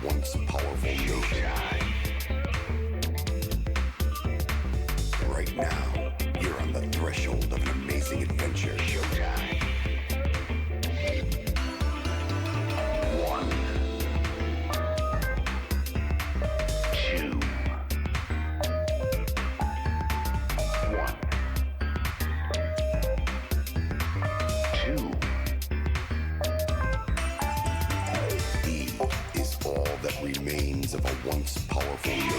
once powerful nation. Right now, you're on the threshold of an amazing adventure. Showtime. One, two, one, two. E is all that remains of a once powerful nation.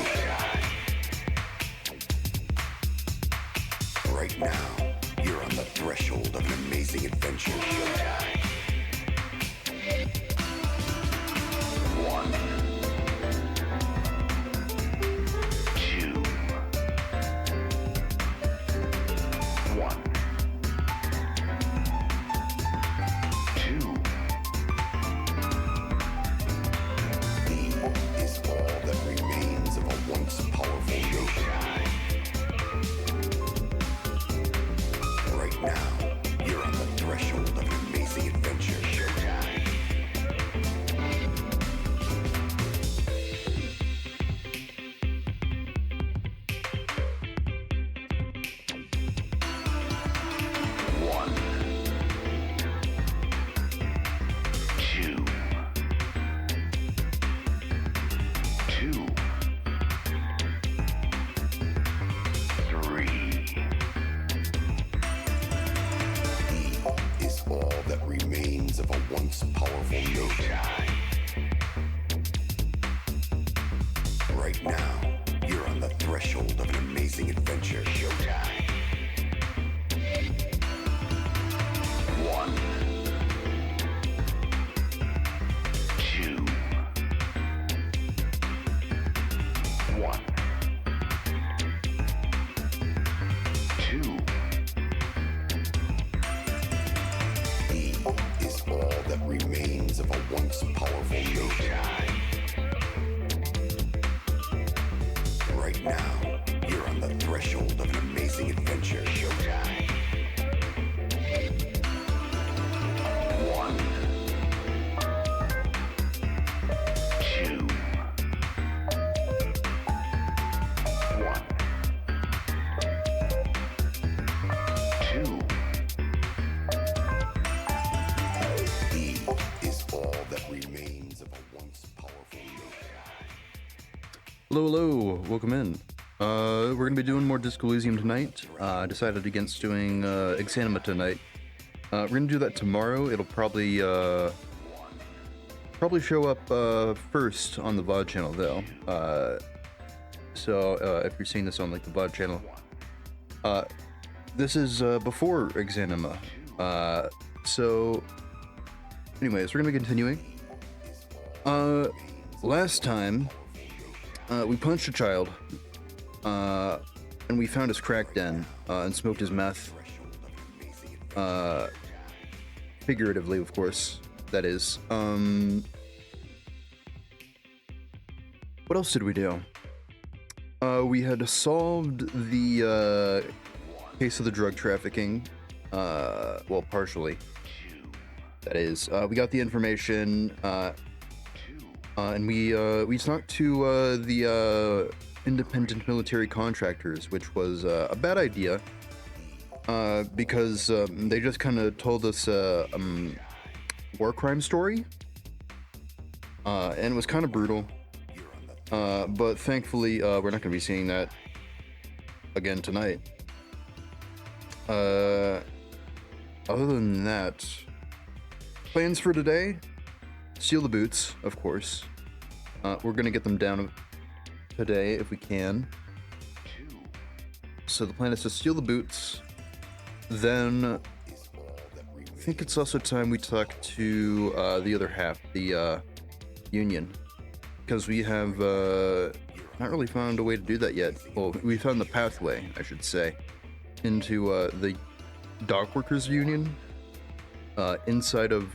Right now, you're on the threshold of an amazing adventure. Showtime. One, two, one, two. E is all that remains of a once powerful nation. Right now, you're on the threshold of an amazing adventure. Showtime. One, two, two, three. E is all that remains of a once powerful nation. Right now, you're on the threshold of an amazing adventure. Showtime. One, two, one, two. E is all that remains of a once powerful nation. Right now, you're on the threshold of an amazing adventure. Showtime. One, two, one, two. E is all that remains of a once powerful nation. Hello, welcome in. We're gonna be doing more Disco Elysium tonight. Decided against doing Exanima tonight. We're gonna do that tomorrow. It'll probably show up first on the VOD channel though. So if you're seeing this on like the VOD channel, this is before Exanima. So anyways, we're gonna be continuing. Last time we punched a child, and we found his crack den, and smoked his meth. Figuratively, of course, that is. What else did we do? We had solved the case of the drug trafficking. Well, partially. That is, we got the information, and we talked to the independent military contractors, which was a bad idea, because they just kind of told us a war crime story, and it was kind of brutal, but thankfully we're not going to be seeing that again tonight. Other than that, plans for today: steal the boots, of course. We're gonna get them down today if we can. So the plan is to steal the boots. Then I think it's also time we talk to the other half, the Union, because we have not really found a way to do that yet. Well, we found the pathway, I should say, into the Dock Workers Union, inside of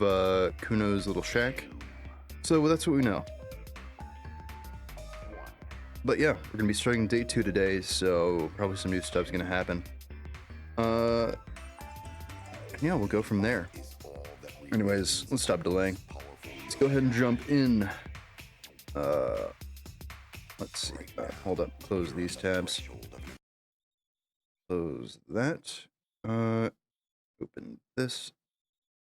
Kuno's little shack. So that's what we know. But yeah, we're gonna be starting day 2 today, so probably some new stuff's gonna happen. Yeah, we'll go from there. Anyways, let's stop delaying. Let's go ahead and jump in. Let's see. Hold up. Close these tabs. Close that. Open this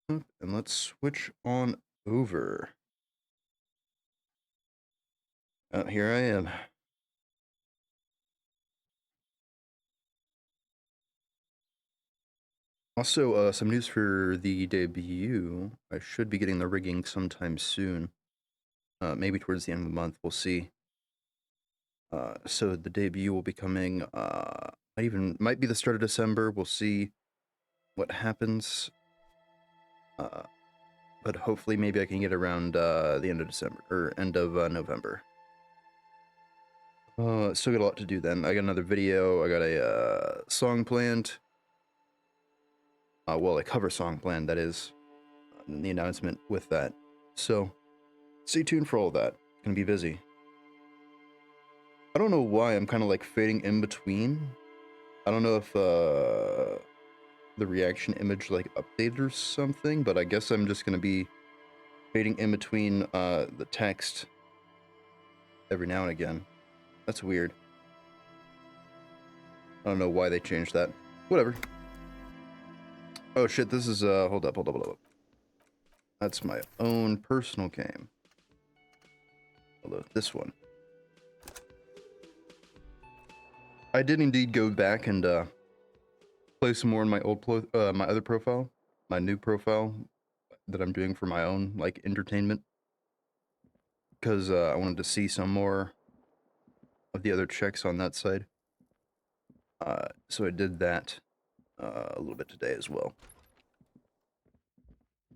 up, and let's switch on over. Here I am. Also, some news for the debut. I should be getting the rigging sometime soon. Maybe towards the end of the month. We'll see. So the debut will be coming. Might be the start of December. We'll see what happens. But hopefully, maybe I can get around the end of December or end of November. Still got a lot to do then. I got another video. I got a song planned. Well, a cover song planned, that is. And the announcement with that. So, stay tuned for all that. It's gonna be busy. I don't know why I'm kind of like fading in between. I don't know if the reaction image like updated or something, but I guess I'm just gonna be fading in between the text every now and again. That's weird. I don't know why they changed that. Whatever. Oh shit, this is hold up. That's my own personal game. Although this one. I did indeed go back and play some more in my old my other profile, my new profile that I'm doing for my own like entertainment, because I wanted to see some more of the other checks on that side. So I did that a little bit today as well.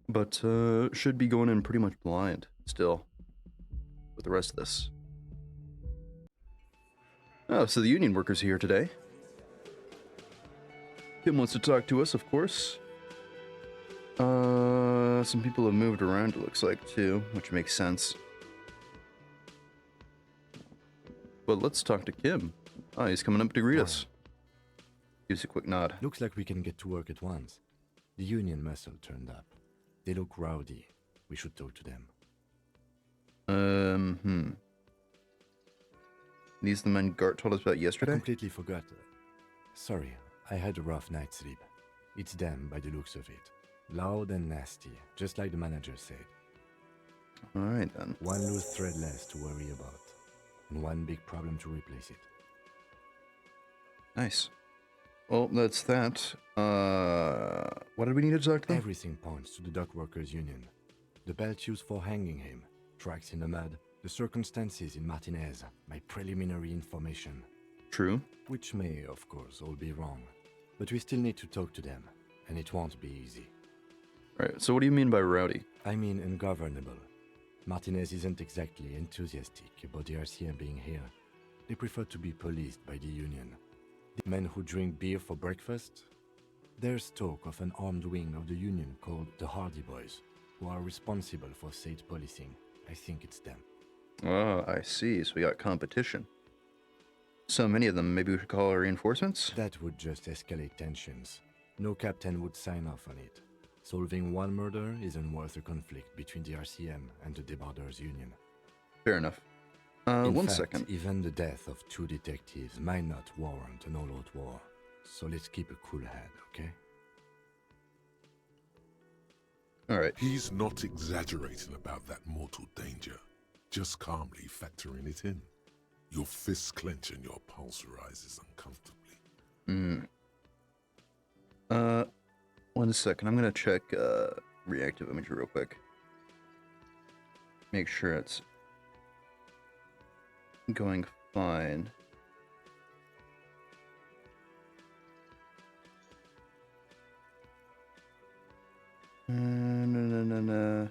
But should be going in pretty much blind still with the rest of this. Oh, so the union workers here today. Kim wants to talk to us, of course. Some people have moved around, it looks like, too, which makes sense. But let's talk to Kim. Oh, he's coming up to greet us. Gives a quick nod. Looks like we can get to work at once. The union muscle turned up. They look rowdy. We should talk to them. These are the men Gart told us about yesterday? I completely forgot. Sorry, I had a rough night's sleep. It's them by the looks of it. Loud and nasty, just like the manager said. Alright then. One loose thread less to worry about. And one big problem to replace it. Nice. Well, that's that. What did we need to talk to them? Everything points to the dock workers union. The belt used for hanging him, tracks in the mud, the circumstances in Martinez, my preliminary information. True. Which may, of course, all be wrong. But we still need to talk to them, and it won't be easy. Right, so what do you mean by rowdy? I mean ungovernable. Martinez isn't exactly enthusiastic about the RCM being here. They prefer to be policed by the union. The men who drink beer for breakfast? There's talk of an armed wing of the union called the Hardy Boys, who are responsible for state policing. I think it's them. Oh, I see. So we got competition. So many of them, maybe we should call reinforcements? That would just escalate tensions. No captain would sign off on it. Solving one murder isn't worth a conflict between the RCM and the Debarders Union. Fair enough. In One fact, second. even the death of 2 detectives might not warrant an all-out war. So let's keep a cool head, okay? Alright. He's not exaggerating about that mortal danger, just calmly factoring it in. Your fists clench and your pulse rises uncomfortably. 1 second. I'm gonna check reactive imagery real quick. Make sure it's going fine. No.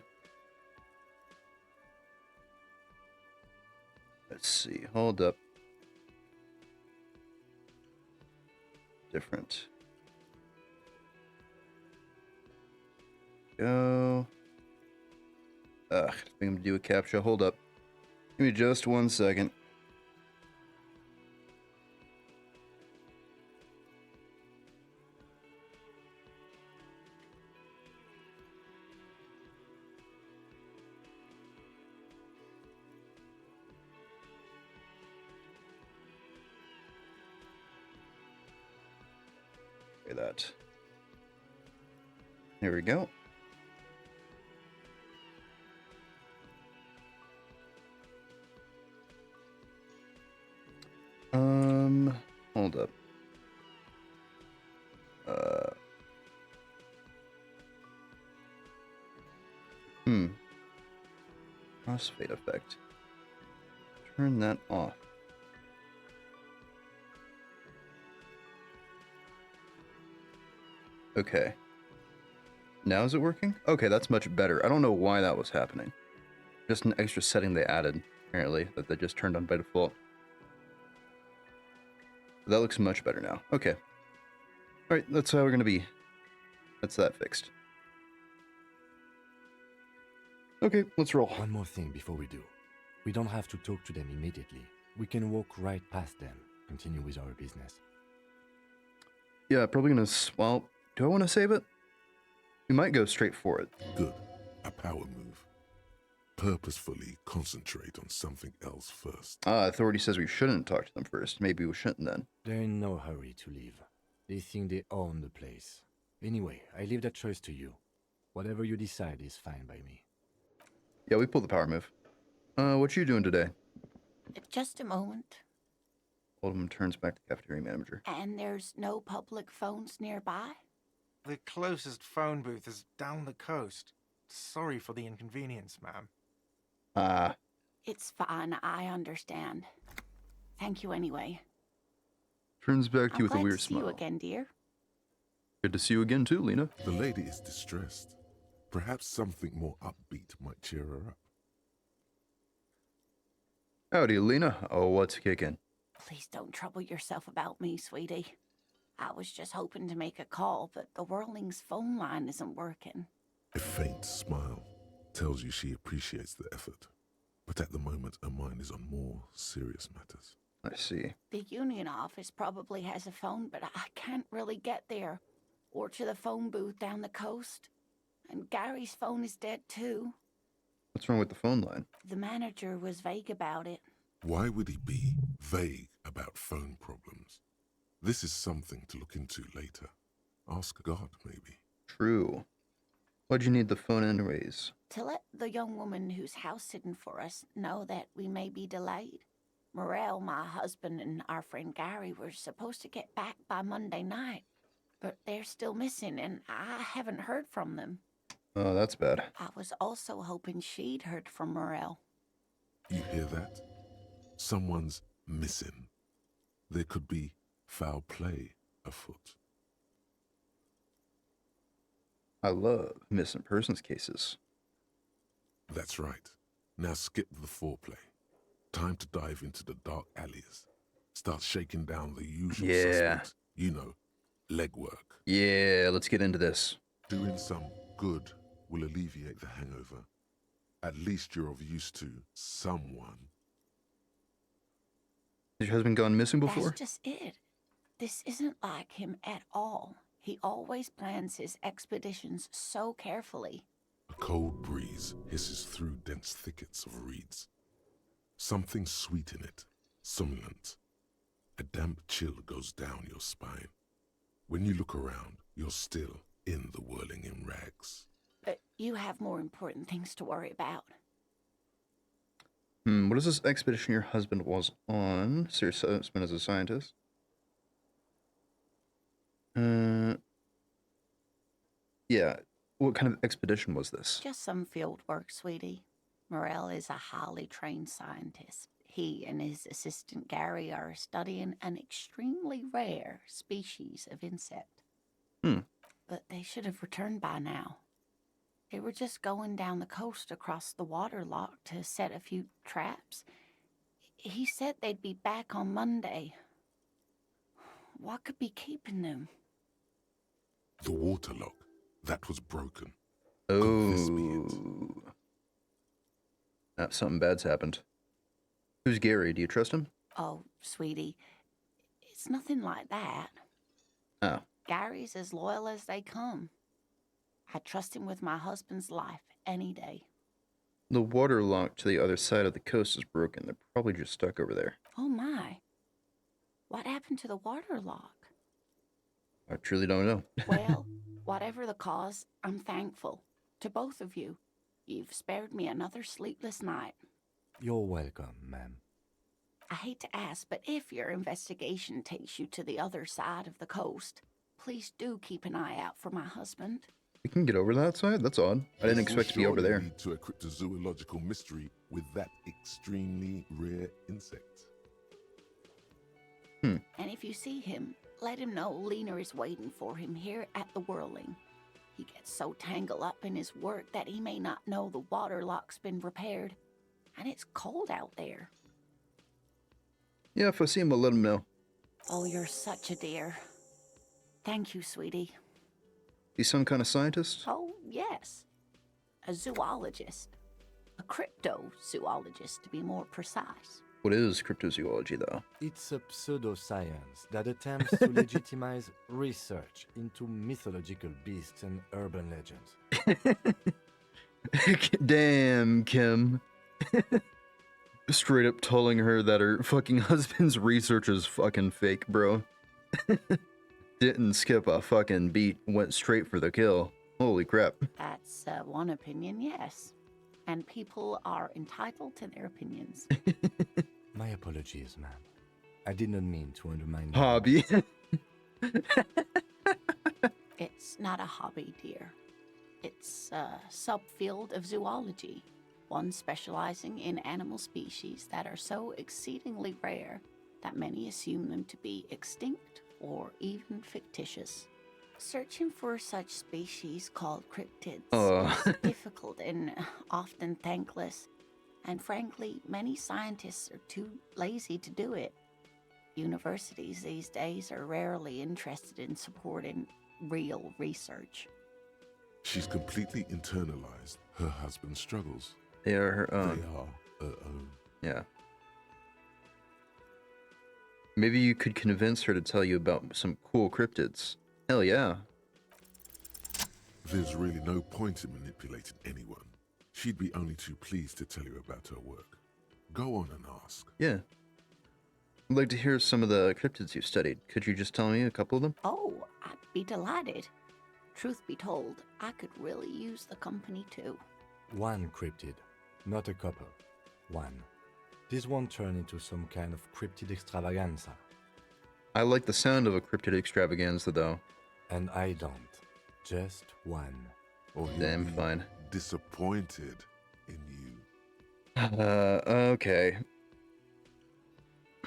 Let's see. Hold up. Different. Go. I think I'm gonna do a captcha. Hold up. Give me just 1 second. Copy that. There we go. Hold up. Crossfade effect. Turn that off. Okay. Now is it working? Okay, that's much better. I don't know why that was happening. Just an extra setting they added, apparently, that they just turned on by default. That looks much better now. Okay. Alright, that's how we're gonna be. That's that fixed. Okay, let's roll. One more thing before we do. We don't have to talk to them immediately. We can walk right past them, continue with our business. Yeah, probably gonna... Well, do I want to save it? We might go straight for it. Good. A power move. Purposefully concentrate on something else first. Authority says we shouldn't talk to them first. Maybe we shouldn't then. They're in no hurry to leave. They think they own the place. Anyway, I leave that choice to you. Whatever you decide is fine by me. Yeah, we pulled the power move. What you doing today? Just a moment. Oldham turns back to cafeteria manager. And there's no public phones nearby? The closest phone booth is down the coast. Sorry for the inconvenience, ma'am. It's fine, I understand. Thank you anyway. Turns back to you with a weird glad to see smile. you again, dear. Good to see you again too, Lena. The lady is distressed. Perhaps something more upbeat might cheer her up. Howdy, Lena. Oh, what's kicking? Please don't trouble yourself about me, sweetie. I was just hoping to make a call, but the Whirling's phone line isn't working. A faint smile tells you she appreciates the effort, but at the moment her mind is on more serious matters. I see. The union office probably has a phone, but I can't really get there. Or to the phone booth down the coast. And Gary's phone is dead too. What's wrong with the phone line? The manager was vague about it. Why would he be vague about phone problems? This is something to look into later. Ask God, maybe. True. Why'd you need the phone anyways? To let the young woman who's house sitting for us know that we may be delayed. Morel, my husband, and our friend Gary were supposed to get back by Monday night, but they're still missing, and I haven't heard from them. Oh, that's bad. I was also hoping she'd heard from Morel. You hear that? Someone's missing. There could be foul play afoot. I love missing persons cases. That's right. Now skip the foreplay. Time to dive into the dark alleys. Start shaking down the usual suspects. You know, legwork. Yeah, let's get into this. Doing some good will alleviate the hangover. At least you're of use to someone. Has your husband gone missing before? That's just it. This isn't like him at all. He always plans his expeditions so carefully. A cold breeze hisses through dense thickets of reeds. Something sweet in it, somnolent. A damp chill goes down your spine. When you look around, you're still in the whirling in rags. But you have more important things to worry about. What is this expedition your husband was on? Serious husband as a scientist? Yeah. What kind of expedition was this? Just some field work, sweetie. Morel is a highly trained scientist. He and his assistant Gary are studying an extremely rare species of insect. But they should have returned by now. They were just going down the coast across the water lock to set a few traps. He said they'd be back on Monday. What could be keeping them? The waterlock, that was broken. Could this be it? Oh. Something bad's happened. Who's Gary? Do you trust him? Oh, sweetie, it's nothing like that. Oh. Gary's as loyal as they come. I trust him with my husband's life any day. The water lock to the other side of the coast is broken. They're probably just stuck over there. Oh my. What happened to the water lock? I truly don't know. Well, whatever the cause, I'm thankful. To both of you. You've spared me another sleepless night. You're welcome, ma'am. I hate to ask, but if your investigation takes you to the other side of the coast, please do keep an eye out for my husband. We can get over that side? That's odd. I didn't This will expect to be over surely there. lead to a cryptozoological mystery with that extremely rare insect. And if you see him, let him know Lena is waiting for him here at the Whirling. He gets so tangled up in his work that he may not know the water lock's been repaired. And it's cold out there. Yeah, if I see him, I'll let him know. Oh, you're such a dear. Thank you, sweetie. He's some kind of scientist? Oh, yes. A zoologist. A cryptozoologist, to be more precise. What is cryptozoology, though? It's a pseudoscience that attempts to legitimize research into mythological beasts and urban legends. Damn, Kim. Straight up telling her that her fucking husband's research is fucking fake, bro. Didn't skip a fucking beat, went straight for the kill. Holy crap. That's one opinion, yes. And people are entitled to their opinions. My apologies, ma'am. I did not mean to undermine Hobby. It's not a hobby, dear. It's a subfield of zoology, one specializing in animal species that are so exceedingly rare that many assume them to be extinct or even fictitious. Searching for such species called cryptids is difficult and often thankless, and frankly, many scientists are too lazy to do it. Universities these days are rarely interested in supporting real research. She's completely internalized her husband's struggles. They are her They own. are her own. Yeah. Maybe you could convince her to tell you about some cool cryptids. Hell yeah. There's really no point in manipulating anyone. She'd be only too pleased to tell you about her work. Go on and ask. Yeah. I'd like to hear some of the cryptids you've studied. Could you just tell me a couple of them? Oh, I'd be delighted. Truth be told, I could really use the company too. One cryptid, not a couple. One. This won't turn into some kind of cryptid extravaganza. I like the sound of a cryptid extravaganza, though. And I don't. Just one. Or he'll Damn be fine. disappointed in you. Okay.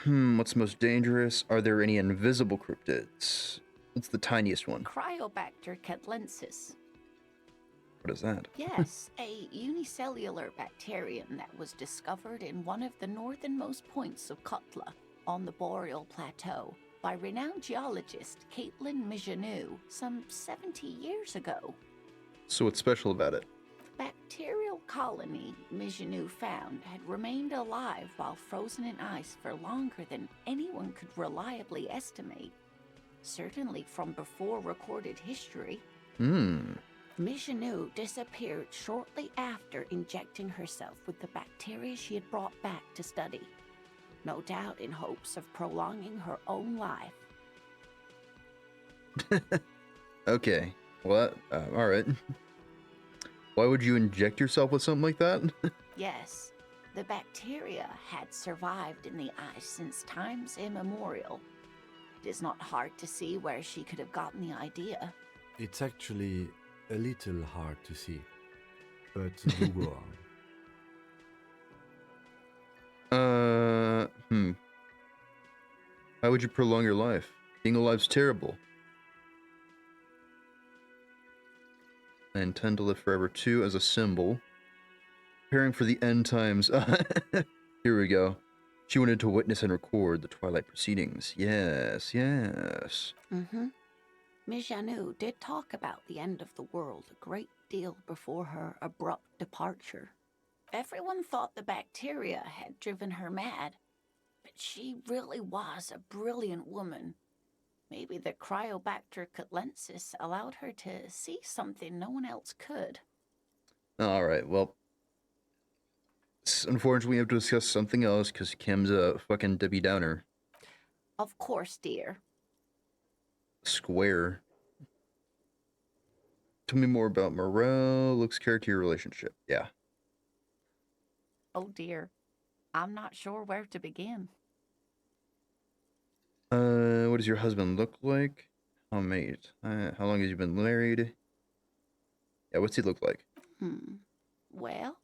What's most dangerous? Are there any invisible cryptids? What's the tiniest one? Cryobacter catlensis. What is that? Yes, a unicellular bacterium that was discovered in one of the northernmost points of Kotla on the Boreal Plateau by renowned geologist Caitlin Mijanou some 70 years ago. So what's special about it? The bacterial colony Mijanou found had remained alive while frozen in ice for longer than anyone could reliably estimate. Certainly from before recorded history. Mijanou disappeared shortly after injecting herself with the bacteria she had brought back to study, no doubt in hopes of prolonging her own life. Okay. What? Alright. Why would you inject yourself with something like that? Yes, the bacteria had survived in the ice since times immemorial. It is not hard to see where she could have gotten the idea. It's actually a little hard to see. But do go on. How would you prolong your life? Being alive's terrible. I intend to live forever too as a symbol. Preparing for the end times. Here we go. She wanted to witness and record the twilight proceedings. Yes, yes. Mijanou did talk about the end of the world a great deal before her abrupt departure. Everyone thought the bacteria had driven her mad, but she really was a brilliant woman. Maybe the Cryobacter catlensis allowed her to see something no one else could. Alright, well. Unfortunately, we have to discuss something else because Kim's a fucking Debbie Downer. Of course, dear. square. Tell me more about morale, looks, character, your relationship. Yeah. Oh dear, I'm not sure where to begin. What does your husband look like? How how long have you been married? Yeah, what's he look like? Well,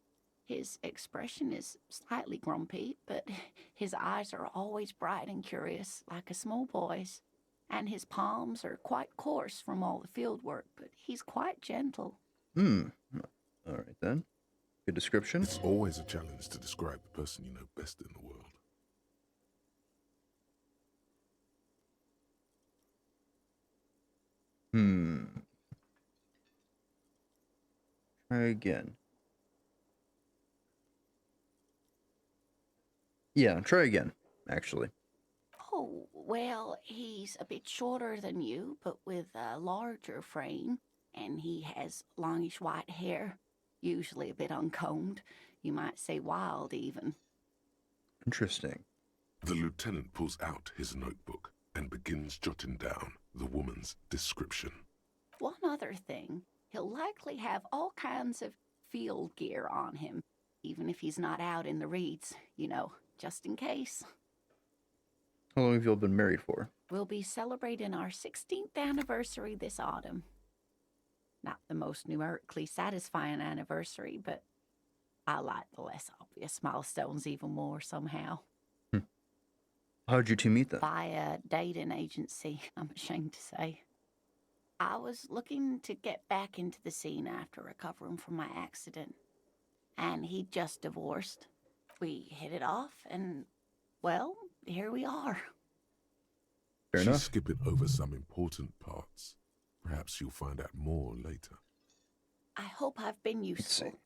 his expression is slightly grumpy, but his eyes are always bright and curious, like a small boy's. And his palms are quite coarse from all the field work, but he's quite gentle. Hmm. All right then. Good description. It's always a challenge to describe the person you know best in the world. Hmm. Try again. Yeah, try again, actually. Oh, well, he's a bit shorter than you, but with a larger frame, and he has longish white hair, usually a bit uncombed. You might say wild, even. Interesting. The lieutenant pulls out his notebook and begins jotting down the woman's description. One other thing, he'll likely have all kinds of field gear on him, even if he's not out in the reeds, just in case. How long have you all been married for? We'll be celebrating our 16th anniversary this autumn. Not the most numerically satisfying anniversary, but I like the less obvious milestones even more somehow. How'd you two meet then? By a dating agency, I'm ashamed to say. I was looking to get back into the scene after recovering from my accident, and he'd just divorced. We hit it off, and, well, here we are. Fair She's enough. skipping over some important parts. Perhaps you'll find out more later. I hope I've been Let's see. useful.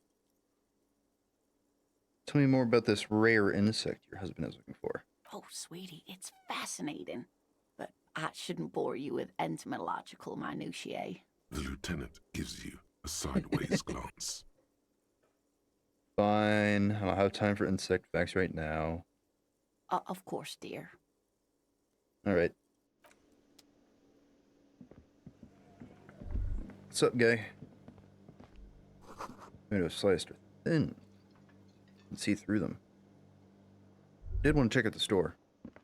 Tell me more about this rare insect your husband is looking for. Oh, sweetie, it's fascinating. But I shouldn't bore you with entomological minutiae. The lieutenant gives you a sideways glance. Fine. I don't have time for insect facts right now. Of course, dear. All right. What's up, guy? Windows sliced are thin. You can see through them. Did want to check out the store.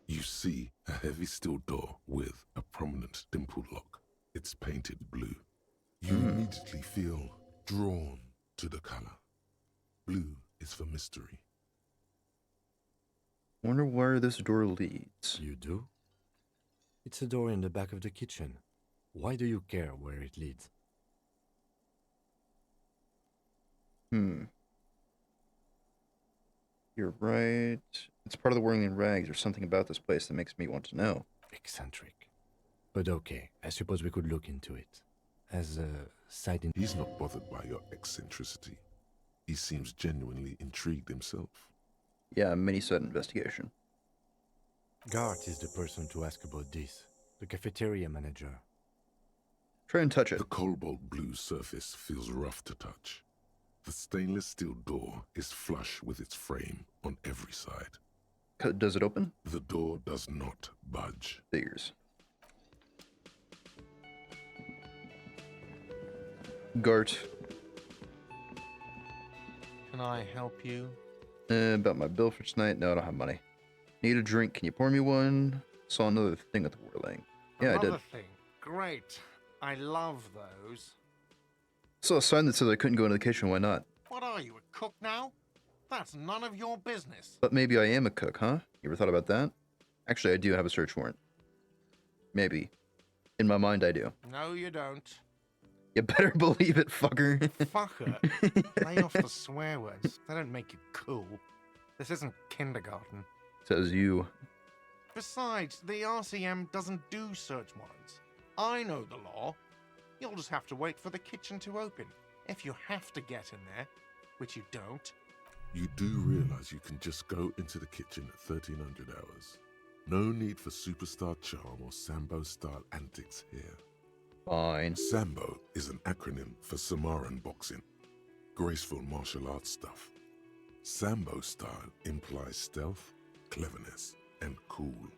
You see a heavy steel door with a prominent dimple lock. It's painted blue. You immediately feel drawn to the color. Blue is for mystery. Wonder where this door leads. You do? It's a door in the back of the kitchen. Why do you care where it leads? You're right. It's part of the Whirling Rags or something about this place that makes me want to know. Eccentric. But okay, I suppose we could look into it. As a side in... He's not bothered by your eccentricity. He seems genuinely intrigued himself. Yeah, mini-set investigation. Gart is the person to ask about this. The cafeteria manager. Try and touch it. The cobalt blue surface feels rough to touch. The stainless steel door is flush with its frame on every side. Does it open? The door does not budge. Figures. Gart. Can I help you? About my bill for tonight? No, I don't have money. Need a drink. Can you pour me one? Saw another thing at the Whirling. Yeah, I did. Another thing. Great. I love those. Saw a sign that says I couldn't go into the kitchen. Why not? What are you, a cook now? That's none of your business. But maybe I am a cook, huh? You ever thought about that? Actually, I do have a search warrant. Maybe. In my mind, I do. No, you don't. You better believe it, fucker. Fucker. Lay off the swear words. They don't make you cool. This isn't kindergarten. Says you. Besides, the RCM doesn't do search warrants. I know the law. You'll just have to wait for the kitchen to open. If you have to get in there, which you don't. You do realize you can just go into the kitchen at 1300 hours. No need for superstar charm or Sambo-style antics here. Fine. Sambo is an acronym for Samaran boxing, graceful martial arts stuff. Sambo style implies stealth, cleverness, and cool.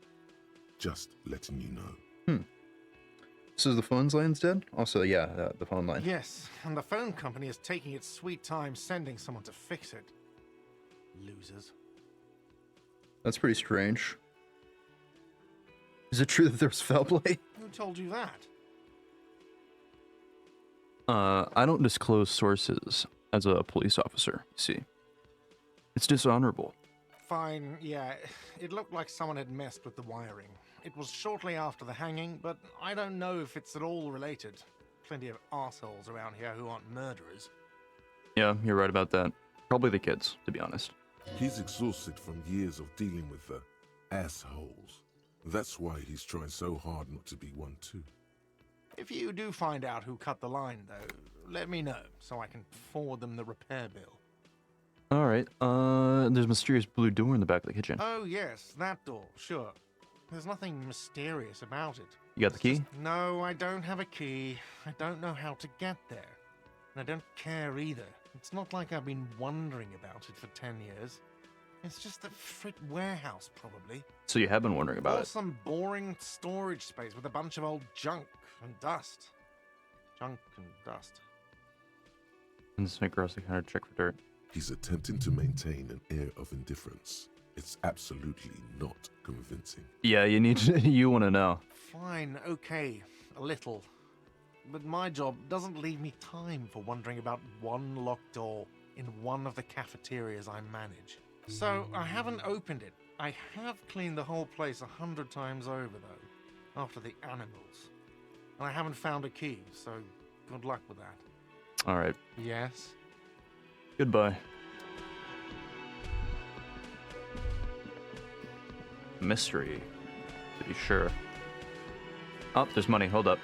Just letting you know. So the phone line's dead? Also, yeah, the phone line. Yes, and the phone company is taking its sweet time sending someone to fix it. Losers. That's pretty strange. Is it true that there was foul play? Who told you that? I don't disclose sources as a police officer, you see. It's dishonorable. Fine, yeah. It looked like someone had messed with the wiring. It was shortly after the hanging, but I don't know if it's at all related. Plenty of assholes around here who aren't murderers. Yeah, you're right about that. Probably the kids, to be honest. He's exhausted from years of dealing with the assholes. That's why he's trying so hard not to be one too. If you do find out who cut the line, though, let me know so I can forward them the repair bill. Alright, there's a mysterious blue door in the back of the kitchen. Oh, yes, that door, sure. There's nothing mysterious about it. You got the key? No, I don't have a key. I don't know how to get there. And I don't care either. It's not like I've been wondering about it for 10 years. It's just a frit warehouse, probably. So you have been wondering about Or it. some boring storage space with a bunch of old junk and dust. Junk and dust. And this make Rossi kind of check for dirt. He's attempting to maintain an air of indifference. It's absolutely not convincing. Yeah, you need to, you want to know. Fine, okay, a little. But my job doesn't leave me time for wondering about one locked door in one of the cafeterias I manage. So I haven't opened it. I have cleaned the whole place 100 times over, though, after the animals. And I haven't found a key, so good luck with that. Alright, Yes? goodbye. Mystery, to be sure. Oh, there's money. Hold up.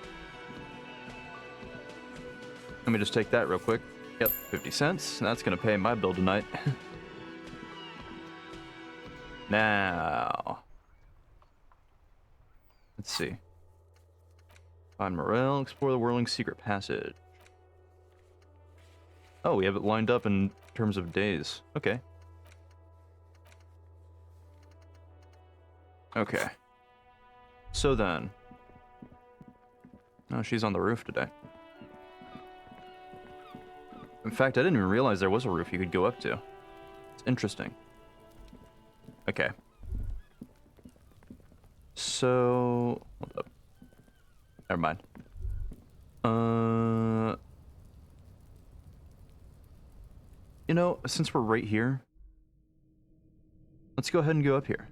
Let me just take that real quick. Yep, 50 cents. That's gonna pay my bill tonight. Now, let's see. Find Morel, explore the whirling secret passage. Oh, we have it lined up in terms of days. Okay. Okay. So then. Oh, she's on the roof today. In fact, I didn't even realize there was a roof you could go up to. It's interesting. Okay. So, hold up. Never mind. You know, since we're right here, let's go ahead and go up here.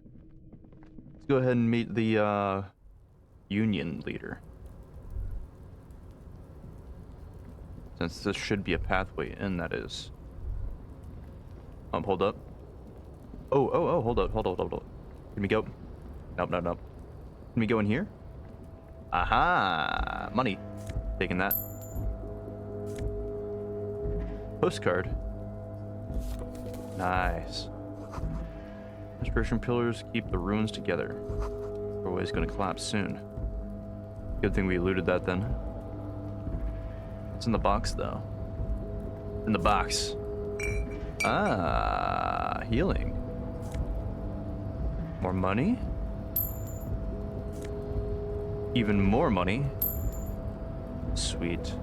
Let's go ahead and meet the union leader. Since this should be a pathway in, that is. Hold up. Oh, hold up. Can we go? Nope. Can we go in here? Aha! Money. Taking that. Postcard. Nice. Restoration pillars keep the ruins together. We're always gonna collapse soon. Good thing we eluded that then. What's in the box, though? In the box. Ah, healing. More money? Even more money? Sweet.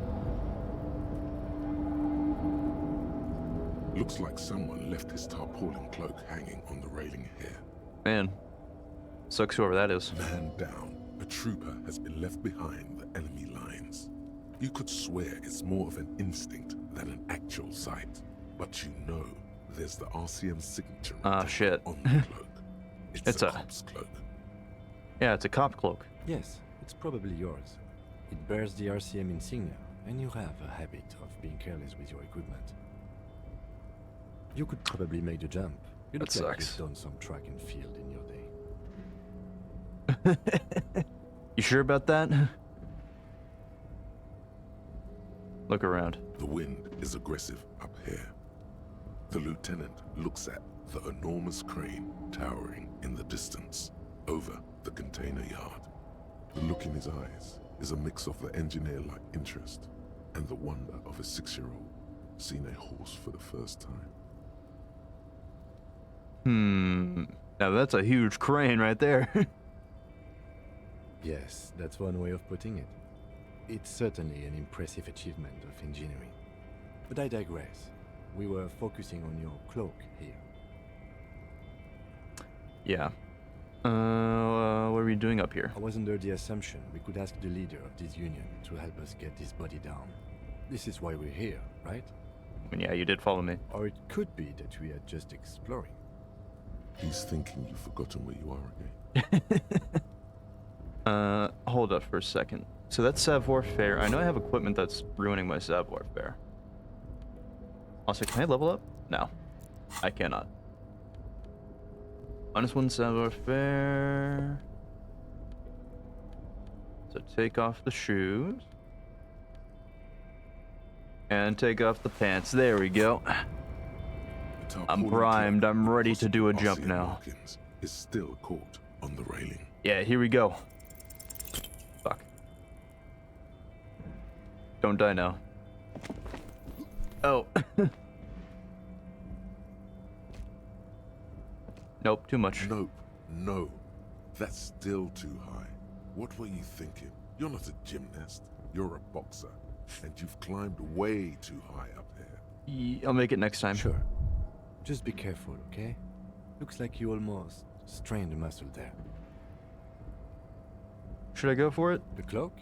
Looks like someone left his tarpaulin cloak hanging on the railing here. Man. Sucks whoever that is. Man down. A trooper has been left behind the enemy lines. You could swear it's more of an instinct than an actual sight. But you know there's the RCM signature Shit. on the cloak. It's a cop's cloak. Yeah, it's a cop cloak. Yes, it's probably yours. It bears the RCM insignia, and you have a habit of being careless with your equipment. You could probably make the jump. You look That like sucks. you've done some track and field in your day. You sure about that? Look around. The wind is aggressive up here. The lieutenant looks at the enormous crane towering in the distance over the container yard. The look in his eyes is a mix of the engineer-like interest and the wonder of a 6-year-old seeing a horse for the first time. Now that's a huge crane right there. Yes, that's one way of putting it. It's certainly an impressive achievement of engineering. But I digress. We were focusing on your cloak here. Yeah. What are we doing up here? I was under the assumption we could ask the leader of this union to help us get this body down. This is why we're here, right? I mean, yeah, you did follow me. Or it could be that we are just exploring. He's thinking you've forgotten where you are again. Hold up for a second. So that's savoir-faire. I know I have equipment that's ruining my savoir-faire. Also, can I level up? No. I cannot. -1 savoir-faire. So take off the shoes. And take off the pants. There we go. I'm primed. I'm ready to do a jump now. Hawkins is still caught on the railing. Yeah, here we go. Fuck. Don't die now. Oh. Nope, too much. Nope, no. That's still too high. What were you thinking? You're not a gymnast. You're a boxer. And you've climbed way too high up here. I'll make it next time. Sure. Just be careful, okay? Looks like you almost strained a muscle there. Should I go for it? The cloak?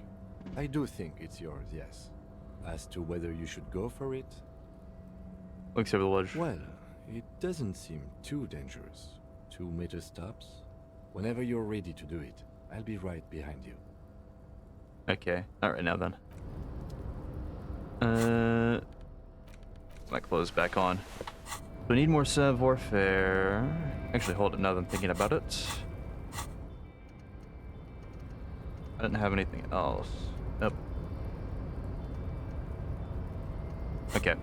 I do think it's yours, yes. As to whether you should go for it, Looks over the ledge. well, it doesn't seem too dangerous. 2 meter stops. Whenever you're ready to do it, I'll be right behind you. Okay. Alright, now then. My clothes back on. So I need more savoir-faire. Actually, hold it now that I'm thinking about it. I didn't have anything else. Nope. Okay.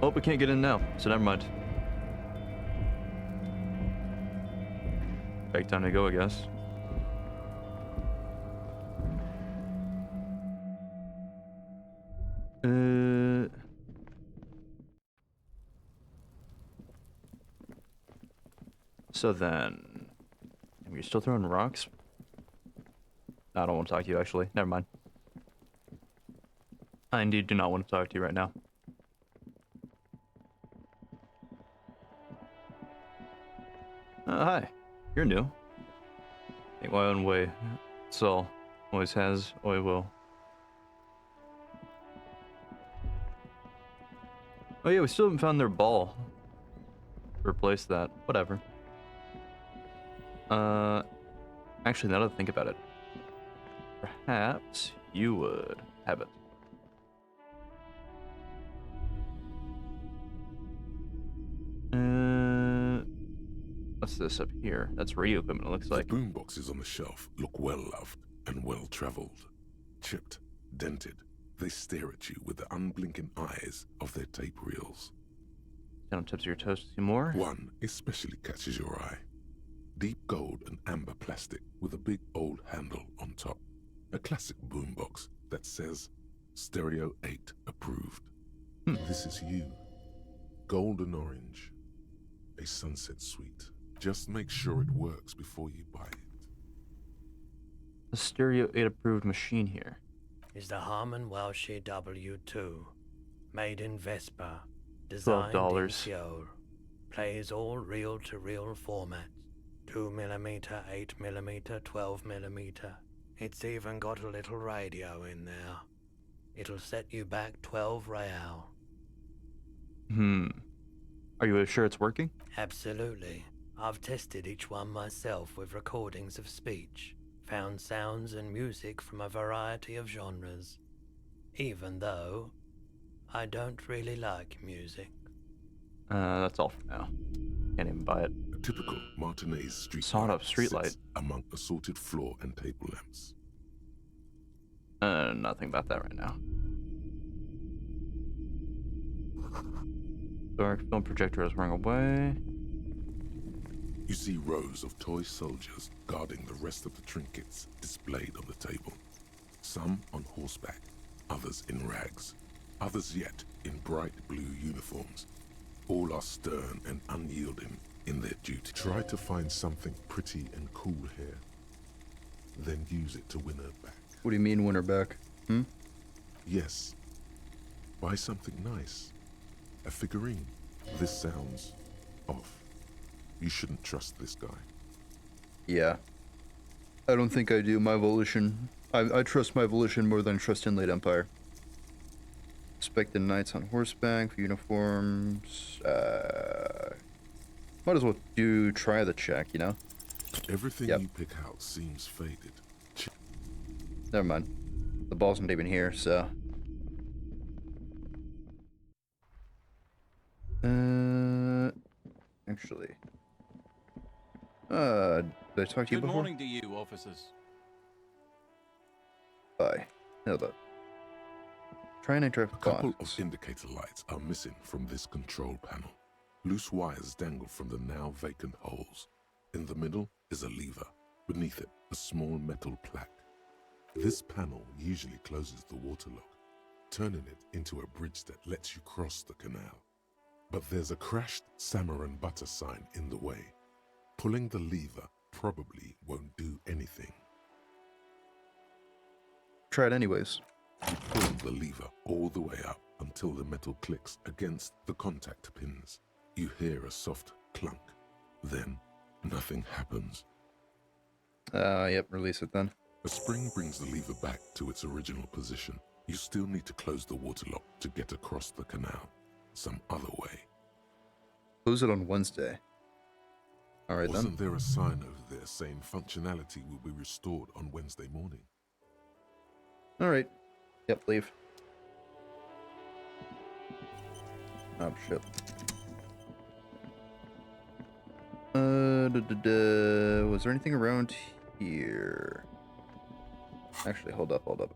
Oh, we can't get in now, so never mind. Back time to go, I guess. So then, you're still throwing rocks? I don't want to talk to you, actually. Never mind. I indeed do not want to talk to you right now. Hi. You're new. Make my own way. That's all. Always has, always will. Oh yeah, we still haven't found their ball. Replace that. Whatever. Actually, now that I think about it, perhaps you would have it. What's this up here? That's radio equipment, it looks like. The boomboxes on the shelf look well loved and well traveled. Chipped, dented, they stare at you with the unblinking eyes of their tape reels. Down tips of your toes to see more. One especially catches your eye. Deep gold and amber plastic with a big old handle on top. A classic boombox that says Stereo 8 approved. This is you. Golden orange. A sunset suite. Just make sure it works before you buy it. A Stereo 8 approved machine here. Is the Harman Welshie W2. Made in Vespa. Designed in $12. Seoul. Plays all reel-to-reel formats. 2mm, 8mm, 12mm. It's even got a little radio in there. It'll set you back 12 real. Are you sure it's working? Absolutely. I've tested each one myself with recordings of speech, found sounds and music from a variety of genres. Even though I don't really like music. That's all for now. Can't even buy it. A typical Martinez street Sawed up light streetlight. sits among assorted floor and table lamps. Nothing about that right now. Dark film projector is running away. You see rows of toy soldiers guarding the rest of the trinkets displayed on the table. Some on horseback, others in rags, others yet in bright blue uniforms. All are stern and unyielding in their duty. Try to find something pretty and cool here. then use it to win her back. What do you mean, win her back? Hmm? Yes. Buy something nice. A figurine. This sounds off. You shouldn't trust this guy. Yeah. I don't think I do. My volition. I trust my volition more than I trust in Late Empire. Expected knights on horseback for uniforms. Might as well try the check, you know? Everything Yep. you pick out seems faded. Never mind. The ball's not even here, so. Actually. Did I talk to you Good before? morning to you, officers. Bye. No, but. Try and interact A with couple bots. of indicator lights are missing from this control panel. Loose wires dangle from the now vacant holes. In the middle is a lever. Beneath it, a small metal plaque. This panel usually closes the water lock, turning it into a bridge that lets you cross the canal. But there's a crashed salmon and butter sign in the way. Pulling the lever probably won't do anything. Try it anyways. You pull the lever all the way up until the metal clicks against the contact pins. You hear a soft clunk. Then, nothing happens. Yep, release it then. A spring brings the lever back to its original position. You still need to close the water lock to get across the canal. Some other way. Close it on Wednesday. Alright then. Wasn't there a sign over there saying functionality will be restored on Wednesday morning? Alright. Yep, leave. Oh, shit. Was there anything around here? Actually, hold up. What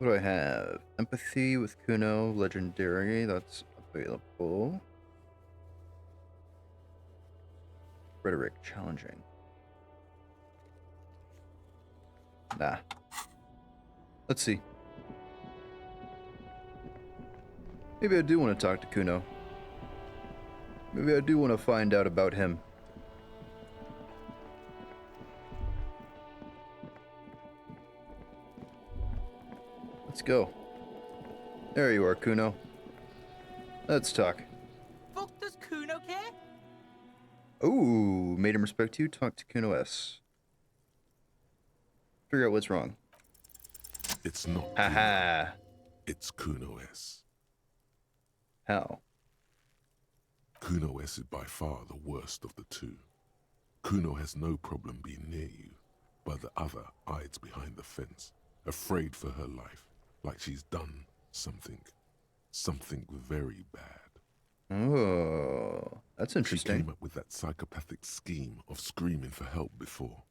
do I have? Empathy with Kuno, legendary, that's available. Rhetoric, challenging. Nah. Let's see. Maybe I do want to talk to Kuno. Maybe I do want to find out about him. Let's go. There you are, Kuno. Let's talk. Fuck does Kuno care? Ooh, made him respect you. Talk to Kuno S. Figure out what's wrong. It's not Haha. Kuno, it's Kuno S. How? Kuno S is by far the worst of the two. Kuno has no problem being near you, but the other hides behind the fence, afraid for her life, like she's done something very bad. Oh, that's She interesting. came up with that psychopathic scheme of screaming for help before.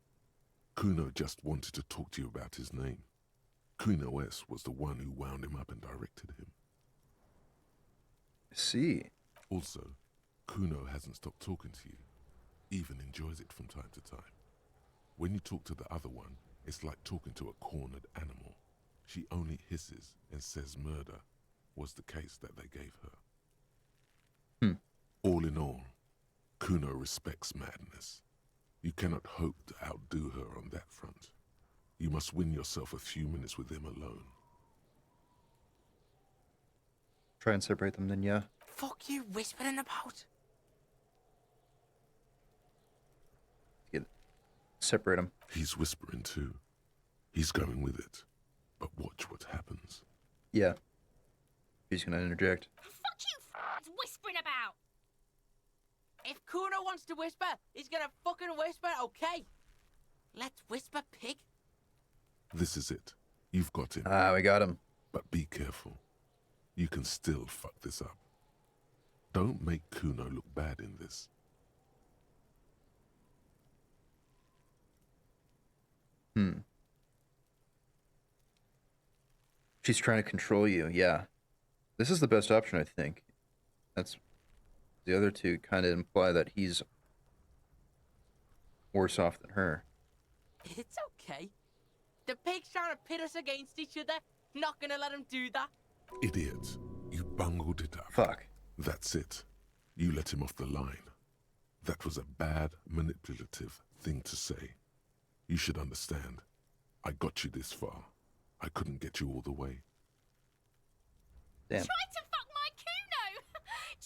Kuno just wanted to talk to you about his name. Kuno S was the one who wound him up and directed him. See. Also, Kuno hasn't stopped talking to you, even enjoys it from time to time. When you talk to the other one, it's like talking to a cornered animal. She only hisses and says murder was the case that they gave her. All in all, Kuno respects madness. You cannot hope to outdo her on that front. You must win yourself a few minutes with him alone. Try and separate them then, yeah. Fuck you whispering about? Separate them. He's whispering too. He's going with it. But watch what happens. Yeah. He's gonna interject. Fuck you whispering about? If Kuno wants to whisper, he's gonna fucking whisper, okay? Let's whisper, pig. This is it. You've got him. Ah, we got him. But be careful. You can still fuck this up. Don't make Kuno look bad in this. She's trying to control you, yeah. This is the best option, I think. That's the other two kind of imply that he's worse off than her. It's okay. The pig's trying to pit us against each other. Not gonna let him do that. Idiot. You bungled it up. Fuck. That's it. You let him off the line. That was a bad, manipulative thing to say. You should understand. I got you this far. I couldn't get you all the way. Damn. Try to fuck my Kuno!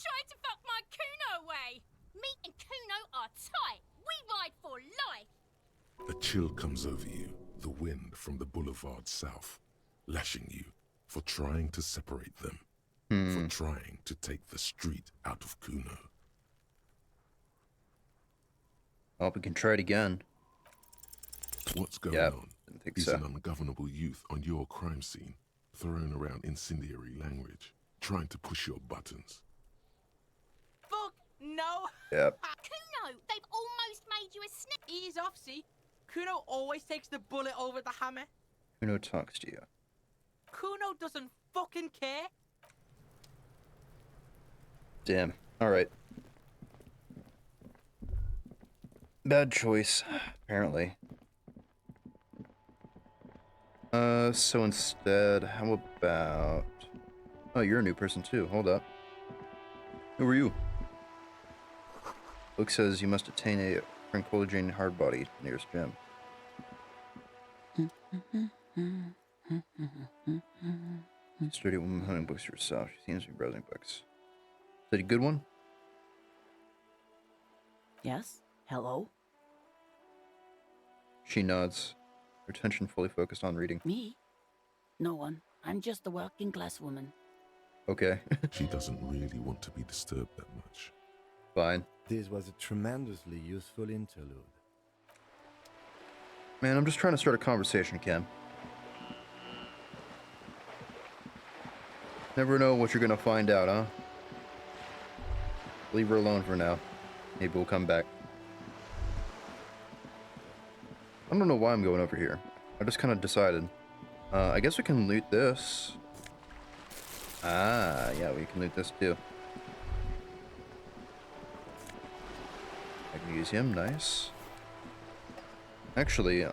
Try to fuck my Kuno away! Me and Kuno are tight. We ride for life. A chill comes over you, the wind from the boulevard south, lashing you for trying to separate them, for trying to take the street out of Kuno. Oh, we can try it again. What's going Yep, on? didn't think Is so. an ungovernable youth on your crime scene, throwing around incendiary language, trying to push your buttons. Fuck no. Yep. Kuno, they've almost made you a snitch. Ease off, see? Kuno always takes the bullet over the hammer. Kuno talks to you. Kuno doesn't fucking care. Damn. Alright. Bad choice, apparently. So instead, how about... Oh, you're a new person too. Hold up. Who are you? Book says you must attain a Tranquilogene hard body nearest gym. Sturdy woman hunting books herself. She seems to be browsing books. Is that a good one? Yes? Hello? She nods, her attention fully focused on reading. Me? No one. I'm just a working class woman. Okay, She doesn't really want to be disturbed that much. fine. This was a tremendously useful interlude. Man, I'm just trying to start a conversation, Ken. Never know what you're gonna find out, huh? Leave her alone for now. Maybe we'll come back. I don't know why I'm going over here. I just kind of decided. I guess we can loot this. Ah, yeah, we can loot this too. Magnesium, nice. Actually,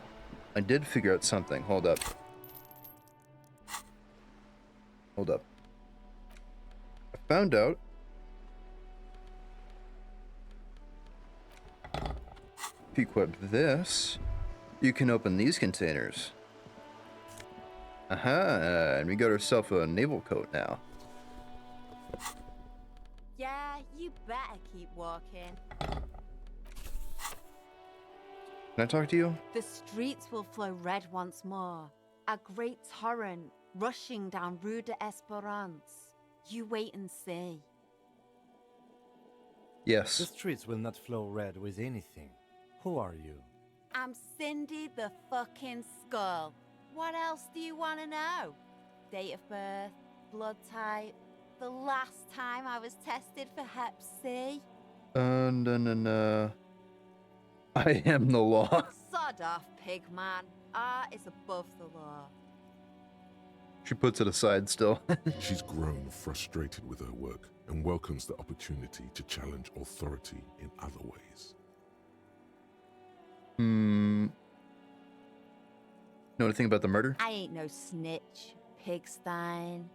I did figure out something. Hold up. Hold up. I found out. If you equip this, you can open these containers. Aha, and we got ourselves a naval coat now. Yeah, you better keep walking. Can I talk to you? The streets will flow red once more. A great torrent rushing down Rue de Esperance. You wait and see. The Yes. streets will not flow red with anything. Who are you? I'm Cindy the fucking Skull. What else do you want to know? Date of birth, blood type, the last time I was tested for Hep C. No. I am the law. Sod off, pig man. Art is above the law. She puts it aside still. She's grown frustrated with her work and welcomes the opportunity to challenge authority in other ways. Know anything about the murder? I ain't no snitch, pigstein.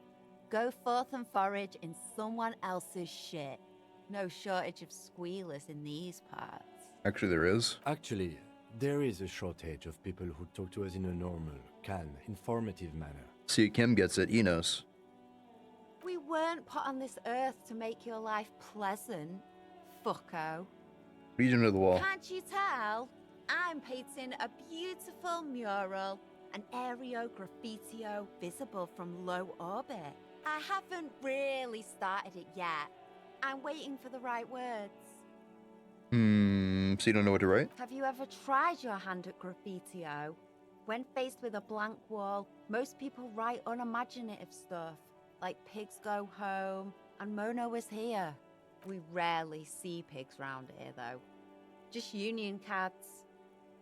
Go forth and forage in someone else's shit. No shortage of squealers in these parts. Actually, there is. Actually, there is a shortage of people who talk to us in a normal, calm, informative manner. See, Kim gets it. He knows. We weren't put on this earth to make your life pleasant, fucko. Read into the wall. Can't you tell? I'm painting a beautiful mural, an aereo graffitio visible from low orbit. I haven't really started it yet. I'm waiting for the right words. So you don't know what to write? Have you ever tried your hand at graffitio? When faced with a blank wall, most people write unimaginative stuff, like pigs go home and Mona was here. We rarely see pigs round here, though. Just union cards.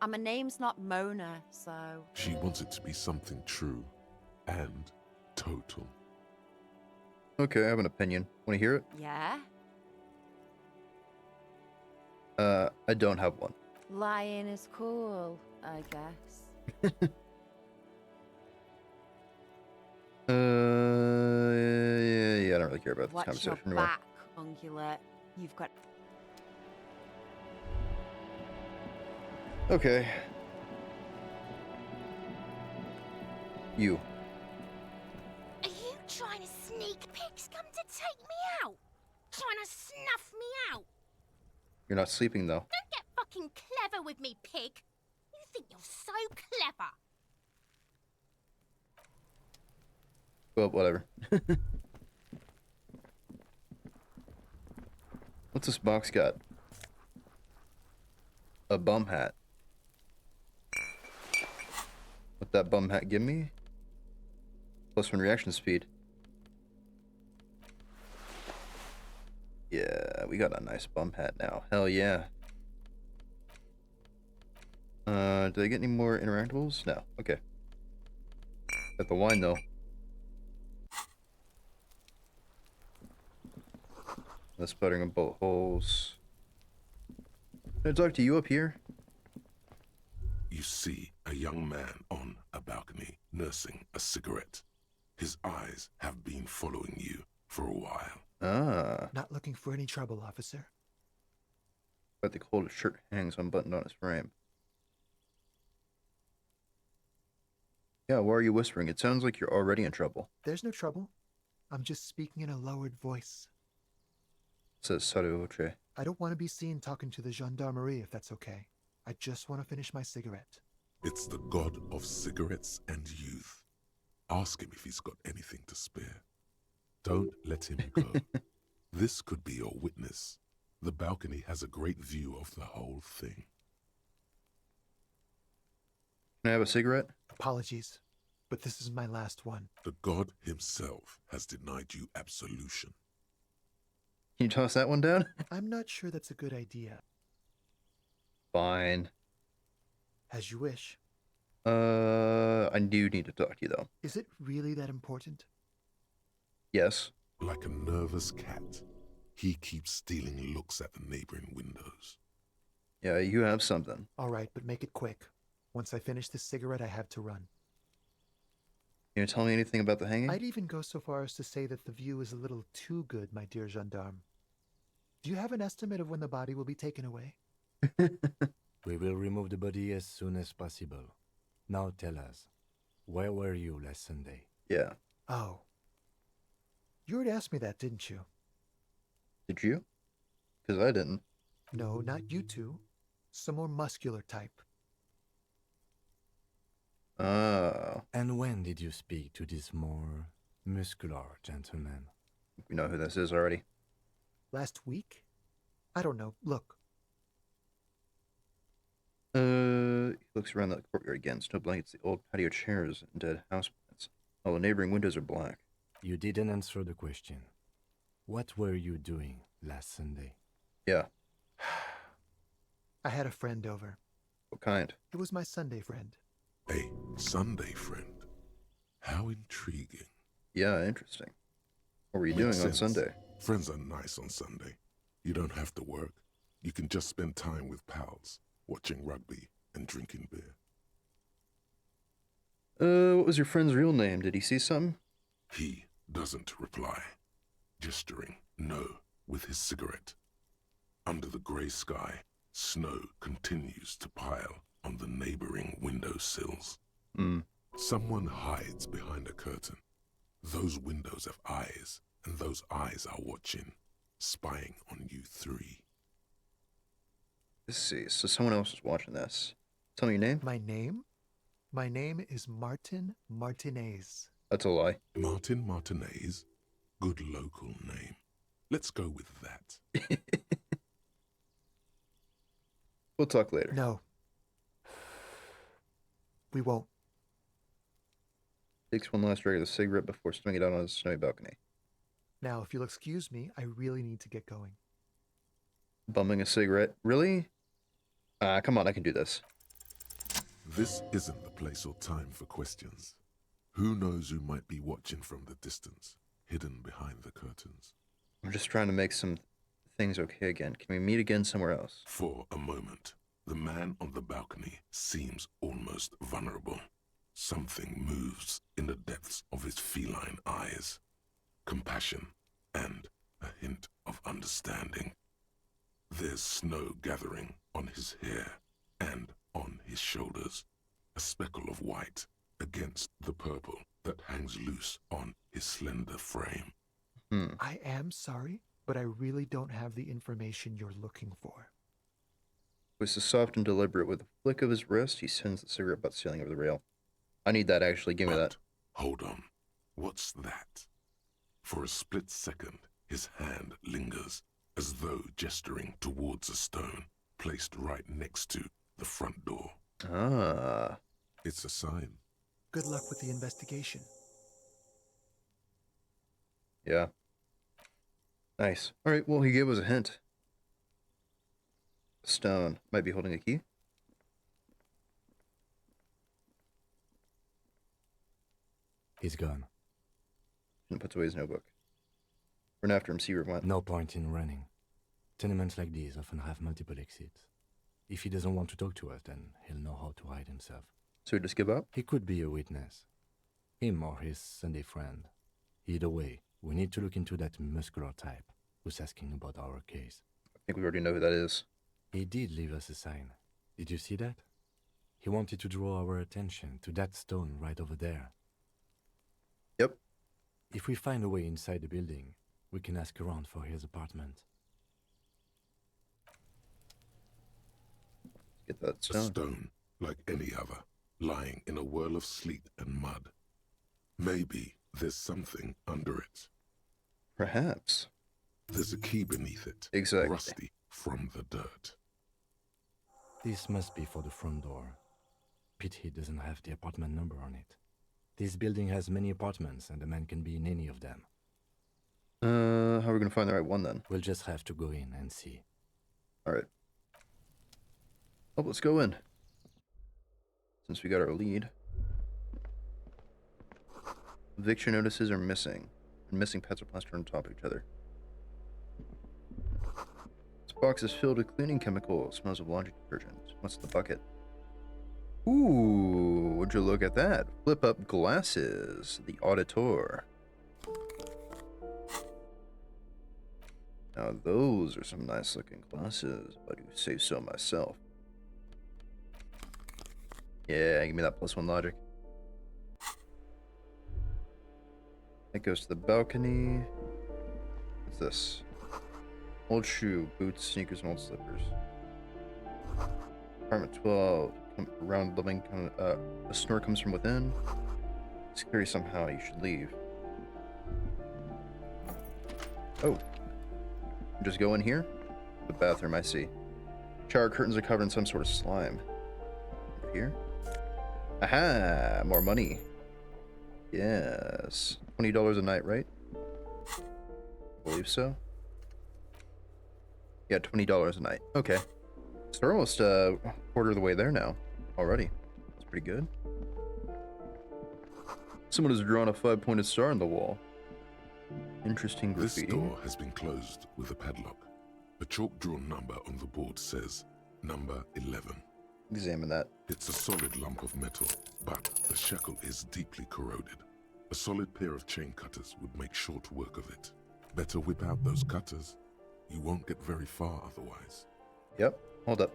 And my name's not Mona, so... She wants it to be something true and total. Okay, I have an opinion. Want to hear it? Yeah? I don't have one. Lying is cool, I guess. Yeah, I don't really care about this Watch your conversation anymore. back, ungulate. You've got... Okay. You. Are you trying to sneak pigs come to take me out? Trying to snuff me out? You're not sleeping, though. Don't get fucking clever with me, pig. You think you're so clever. Well, whatever. What's this box got? A bum hat. What that bum hat give me? +1 reaction speed. Yeah, we got a nice bum hat now. Hell yeah. Did I get any more interactables? No. Okay. Got the wine though. That's sputtering on bolt holes. Can I talk to you up here? You see a young man on a balcony nursing a cigarette. His eyes have been following you for a while. Ah. Not looking for any trouble, officer. But the cold shirt hangs unbuttoned on his frame. Yeah, why are you whispering? It sounds like you're already in trouble. There's no trouble. I'm just speaking in a lowered voice. Says Sotto Voce. I don't want to be seen talking to the gendarmerie if that's okay. I just want to finish my cigarette. It's the god of cigarettes and youth. Ask him if he's got anything to spare. Don't let him go. This could be your witness. The balcony has a great view of the whole thing. Can I have a cigarette? Apologies, but this is my last one. The god himself has denied you absolution. Can you toss that one down? I'm not sure that's a good idea. Fine. As you wish. I do need to talk to you though. Is it really that important? Yes. Like a nervous cat, he keeps stealing looks at the neighboring windows. Yeah, you have something. All right, but make it quick. Once I finish this cigarette, I have to run. Can you tell me anything about the hanging? I'd even go so far as to say that the view is a little too good, my dear gendarme. Do you have an estimate of when the body will be taken away? We will remove the body as soon as possible. Now tell us, where were you last Sunday? Yeah. Oh. You already asked me that, didn't you? Did you? Because I didn't. No, not you two. Some more muscular type. Oh. And when did you speak to this more muscular gentleman? We know who this is already. Last week? I don't know. Look. He looks around the courtyard again. Snow blankets, the old patio chairs, and dead houseplants. All the neighboring windows are black. You didn't answer the question. What were you doing last Sunday? Yeah. I had a friend over. What kind? It was my Sunday friend. A Sunday friend. How intriguing. Yeah, interesting. What were you Makes doing on sense. Sunday? Friends are nice on Sunday. You don't have to work. You can just spend time with pals, watching rugby and drinking beer. What was your friend's real name? Did he see something? He doesn't reply, gesturing no with his cigarette. Under the grey sky, snow continues to pile on the neighboring windowsills. Someone hides behind a curtain. Those windows have eyes, and those eyes are watching, spying on you three. Let's see. So someone else is watching this. Tell me your name? My name? My name is Martin Martinez. That's a lie. Martin Martinez? Good local name. Let's go with that. We'll talk later. No. We won't. Takes one last drag of the cigarette before swinging it out on his snowy balcony. Now, if you'll excuse me, I really need to get going. Bumming a cigarette? Really? Come on, I can do this. This isn't the place or time for questions. Who knows who might be watching from the distance, hidden behind the curtains? I'm just trying to make some things okay again. Can we meet again somewhere else? For a moment, the man on the balcony seems almost vulnerable. Something moves in the depths of his feline eyes. Compassion and a hint of understanding. There's snow gathering on his hair and on his shoulders. A speckle of white against the purple that hangs loose on his slender frame. I am sorry, but I really don't have the information you're looking for. Voice is soft and deliberate. With a flick of his wrist, he sends the cigarette butt sailing over the rail. I need that, actually. Give me that. Hold on. What's that? For a split second, his hand lingers, as though gesturing towards a stone placed right next to the front door. Ah. It's a sign. Good luck with the investigation. Yeah. Nice. All right, well, he gave us a hint. Stone. Might be holding a key. He's gone. And puts away his notebook. Run after him, see where he went. No point in running. Tenements like these often have multiple exits. If he doesn't want to talk to us, then he'll know how to hide himself. So he just give up? He could be a witness. Him or his Sunday friend. Either way, we need to look into that muscular type who's asking about our case. I think we already know who that is. He did leave us a sign. Did you see that? He wanted to draw our attention to that stone right over there. Yep. If we find a way inside the building, we can ask around for his apartment. Get that A stone. stone, like any other, lying in a whirl of sleet and mud. Maybe there's something under it. Perhaps. There's a key beneath it. Exactly. Rusty from the dirt. This must be for the front door. Pity doesn't have the apartment number on it. This building has many apartments, and the man can be in any of them. How are we gonna find the right one then? We'll just have to go in and see. All right. Oh, let's go in. Since we got our lead. Eviction notices are missing. And missing pets are plastered on top of each other. This box is filled with cleaning chemicals. Smells of laundry detergent. What's in the bucket? Ooh, would you look at that? Flip up glasses. The auditor. Now those are some nice looking glasses, if I do say so myself. Yeah, give me that +1 logic. That goes to the balcony. What's this? Old shoe, boots, sneakers, and old slippers. Apartment 12. Around living, a snore comes from within. Scary somehow, you should leave. Oh. Just go in here? The bathroom, I see. Shower curtains are covered in some sort of slime. Over here? Aha! More money. Yes. $20 a night, right? I believe so. Yeah, $20 a night. Okay. So we're almost a quarter of the way there now. Already. That's pretty good. Someone has drawn a 5-pointed star on the wall. Interesting graffiti. This door has been closed with a padlock. A chalk-drawn number on the board says number 11. Examine that. It's a solid lump of metal, but the shackle is deeply corroded. A solid pair of chain cutters would make short work of it. Better whip out those cutters. You won't get very far otherwise. Yep. Hold up.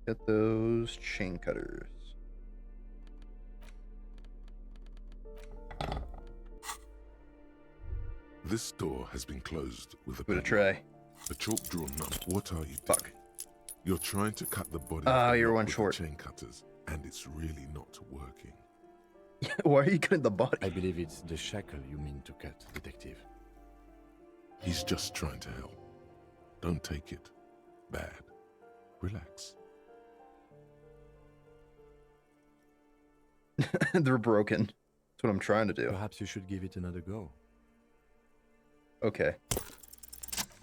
Get those chain cutters. This door has been closed with a With a padlock. tray. A chalk-drawn number. What are you Fuck. doing? You're trying to cut the body. Ah, of the you're lock one with the short. chain cutters, and it's really not working. Why are you cutting the body? I believe it's the shackle you mean to cut, Detective. He's just trying to help. Don't take it bad. Relax. They're broken. That's what I'm trying to do. Perhaps you should give it another go. Okay.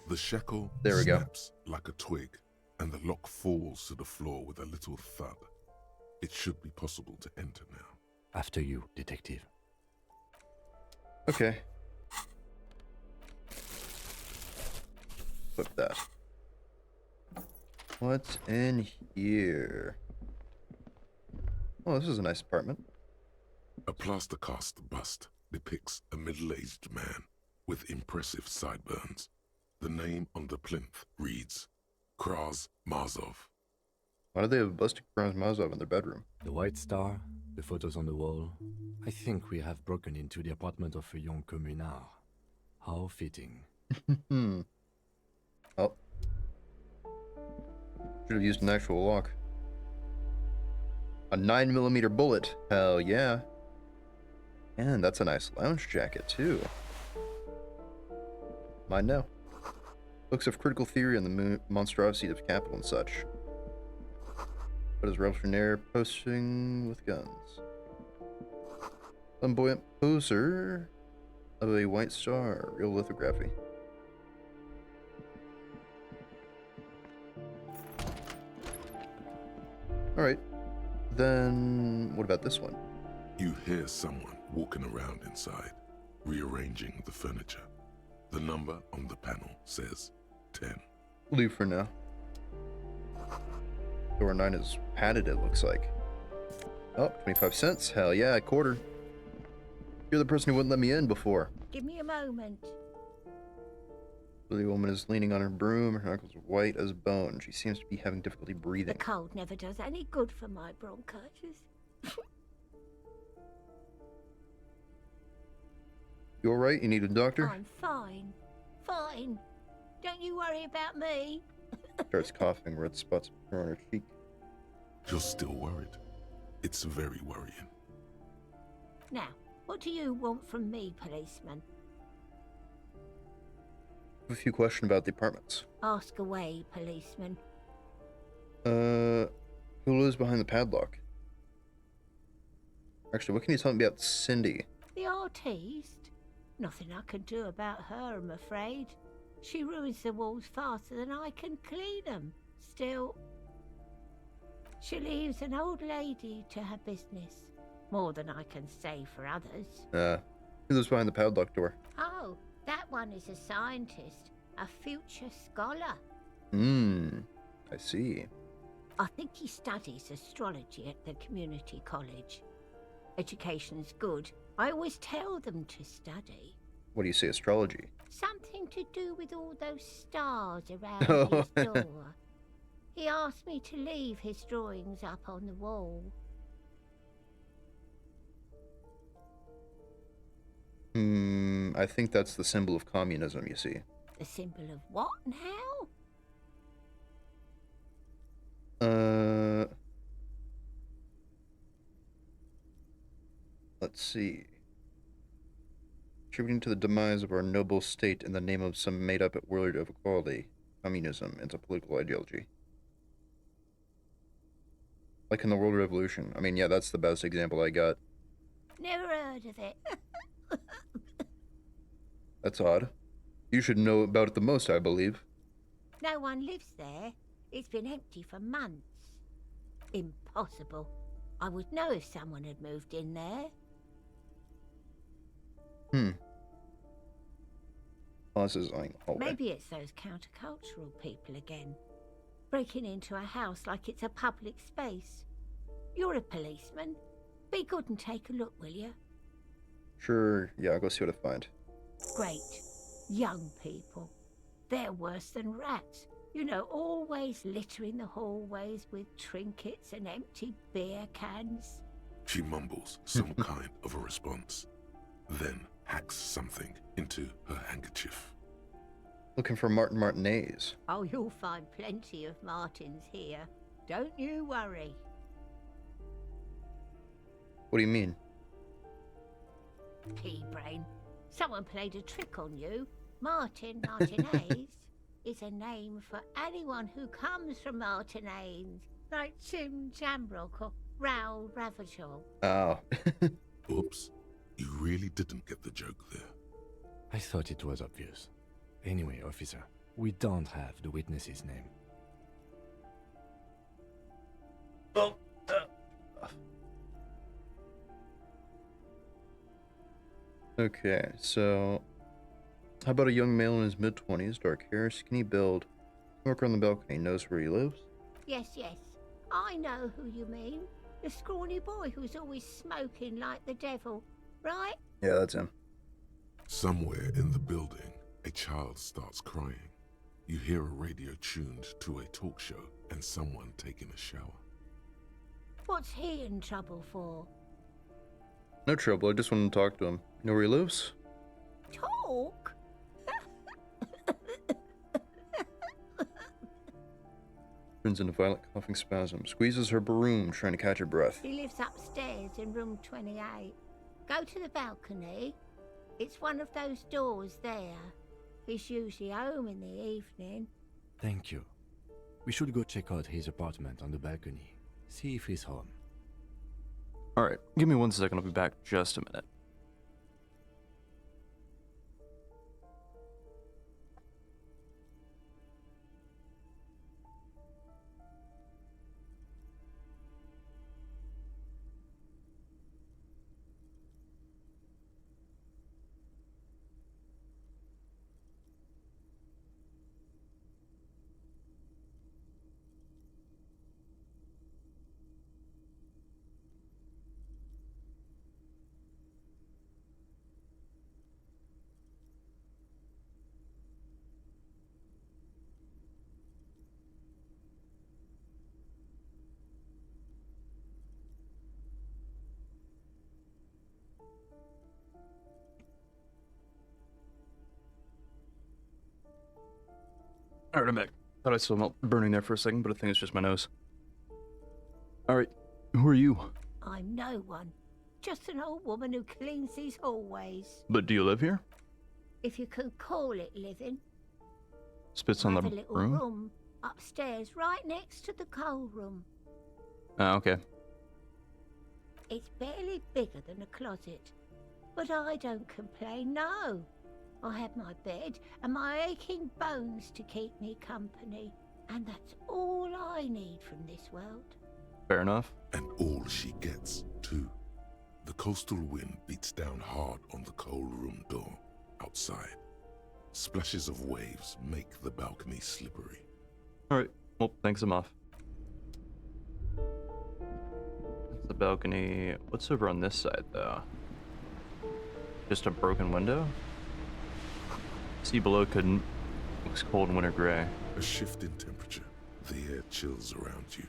The shackle There we go. snaps like a twig, and the lock falls to the floor with a little thud. It should be possible to enter now. After you, Detective. Okay. Flip that. What's in here? Oh, this is a nice apartment. A plaster cast bust depicts a middle-aged man with impressive sideburns. The name on the plinth reads Kraz Marzov. Why do they have a busted Karamazov in their bedroom? The White Star, the photos on the wall. I think we have broken into the apartment of a young communard. How fitting. Oh. Should have used an actual lock. A 9mm bullet. Hell yeah. And that's a nice lounge jacket, too. Mine now. Books of critical theory on the monstrosity of capital and such. What is revolutionary posting with guns? Flamboyant poser of a white star. Real lithography. Alright. Then, what about this one? You hear someone walking around inside, rearranging the furniture. The number on the panel says 10. Leave for now. Door 9 is padded, it looks like. Oh, 25 cents. Hell yeah, a quarter. You're the person who wouldn't let me in before. Give me a moment. The woman is leaning on her broom, her knuckles are white as bone. She seems to be having difficulty breathing. The cold never does any good for my bronchitis. You alright? You need a doctor? I'm fine. Fine. Don't you worry about me. Starts coughing, red spots appear on her cheek. You're still worried. It's very worrying. Now, what do you want from me, policeman? I have a few questions about the apartments. Ask away, policeman. Who lives behind the padlock? Actually, what can you tell me about Cindy? The artiste? Nothing I can do about her, I'm afraid. She ruins the walls faster than I can clean them. Still, she leaves an old lady to her business. More than I can say for others. Who lives behind the padlock door? Oh, that one is a scientist. A future scholar. I see. I think he studies astrology at the community college. Education's good. I always tell them to study. What do you say, astrology? Something to do with all those stars around his door. He asked me to leave his drawings up on the wall. I think that's the symbol of communism, you see. The symbol of what now? Let's see. Contributing to the demise of our noble state in the name of some made-up word of equality, communism, it's a political ideology. Like in the World Revolution. I mean, yeah, that's the best example I got. Never heard of it. That's odd. You should know about it the most, I believe. No one lives there. It's been empty for months. Impossible. I would know if someone had moved in there. Pauses eyeing the hallway. Maybe it's those countercultural people again. Breaking into a house like it's a public space. You're a policeman. Be good and take a look, will you? Sure, yeah, I'll go see what I find. Great. Young people. They're worse than rats. You know, always littering the hallways with trinkets and empty beer cans. She mumbles some kind of a response, then hacks something into her handkerchief. Looking for Martin Martinez. Oh, you'll find plenty of Martins here. Don't you worry. What do you mean? Pea-brain. Someone played a trick on you. Martin Martinez is a name for anyone who comes from Martinez, like Tim Jambrock or Raoul Ravachol. Oh. Oops. You really didn't get the joke there. I thought it was obvious. Anyway, officer, we don't have the witness's name. Oh. Okay, so how about a young male in his mid-20s, dark hair, skinny build, smoker on the balcony, knows where he lives? Yes, yes. I know who you mean. The scrawny boy who's always smoking like the devil, right? Yeah, that's him. Somewhere in the building, a child starts crying. You hear a radio tuned to a talk show and someone taking a shower. What's he in trouble for? No trouble, I just want to talk to him. You know where he lives? Talk? Turns into violent coughing spasm. Squeezes her broom, trying to catch her breath. He lives upstairs in room 28. Go to the balcony. It's one of those doors there. He's usually home in the evening. Thank you. We should go check out his apartment on the balcony. See if he's home. Alright, give me 1 second, I'll be back just a minute. Alright, I'm back. Thought I smelled burning there for a second, but I think it's just my nose. Alright, who are you? I'm no one. Just an old woman who cleans these hallways. But do you live here? If you can call it living. Spits on I the have a little room? room upstairs, right next to the coal room. Ah, okay. It's barely bigger than a closet. But I don't complain, no. I have my bed and my aching bones to keep me company. And that's all I need from this world. Fair enough. And all she gets, too. The coastal wind beats down hard on the coal room door outside. Splashes of waves make the balcony slippery. Alright, well, thanks, I'm off. That's the balcony. What's over on this side, though? Just a broken window? See below couldn't. Looks cold and winter gray. A shift in temperature. The air chills around you.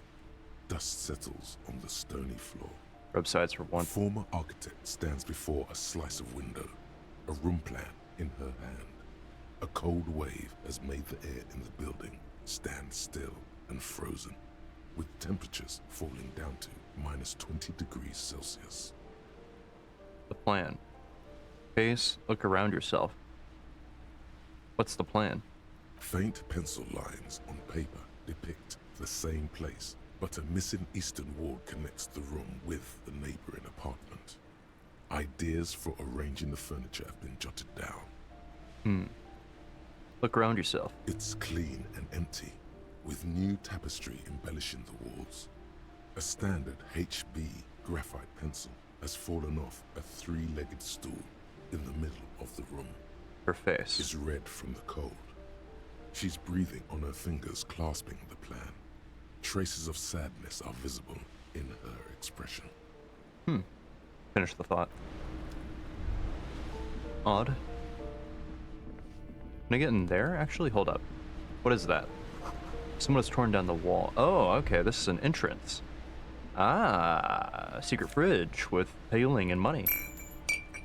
Dust settles on the stony floor. Rub sides for one. A former architect stands before a slice of window, a room plan in her hand. A cold wave has made the air in the building stand still and frozen, with temperatures falling down to -20°C. The plan. Face, look around yourself. What's the plan? Faint pencil lines on paper depict the same place, but a missing eastern wall connects the room with the neighboring apartment. Ideas for arranging the furniture have been jotted down. Look around yourself. It's clean and empty, with new tapestry embellishing the walls. A standard HB graphite pencil has fallen off a three-legged stool in the middle of the room. Her face is red from the cold. She's breathing on her fingers, clasping the plan. Traces of sadness are visible in her expression. Finish the thought. Odd. Can I get in there? Actually, hold up. What is that? Someone has torn down the wall. Oh, okay, this is an entrance. Ah, secret fridge with paling and money.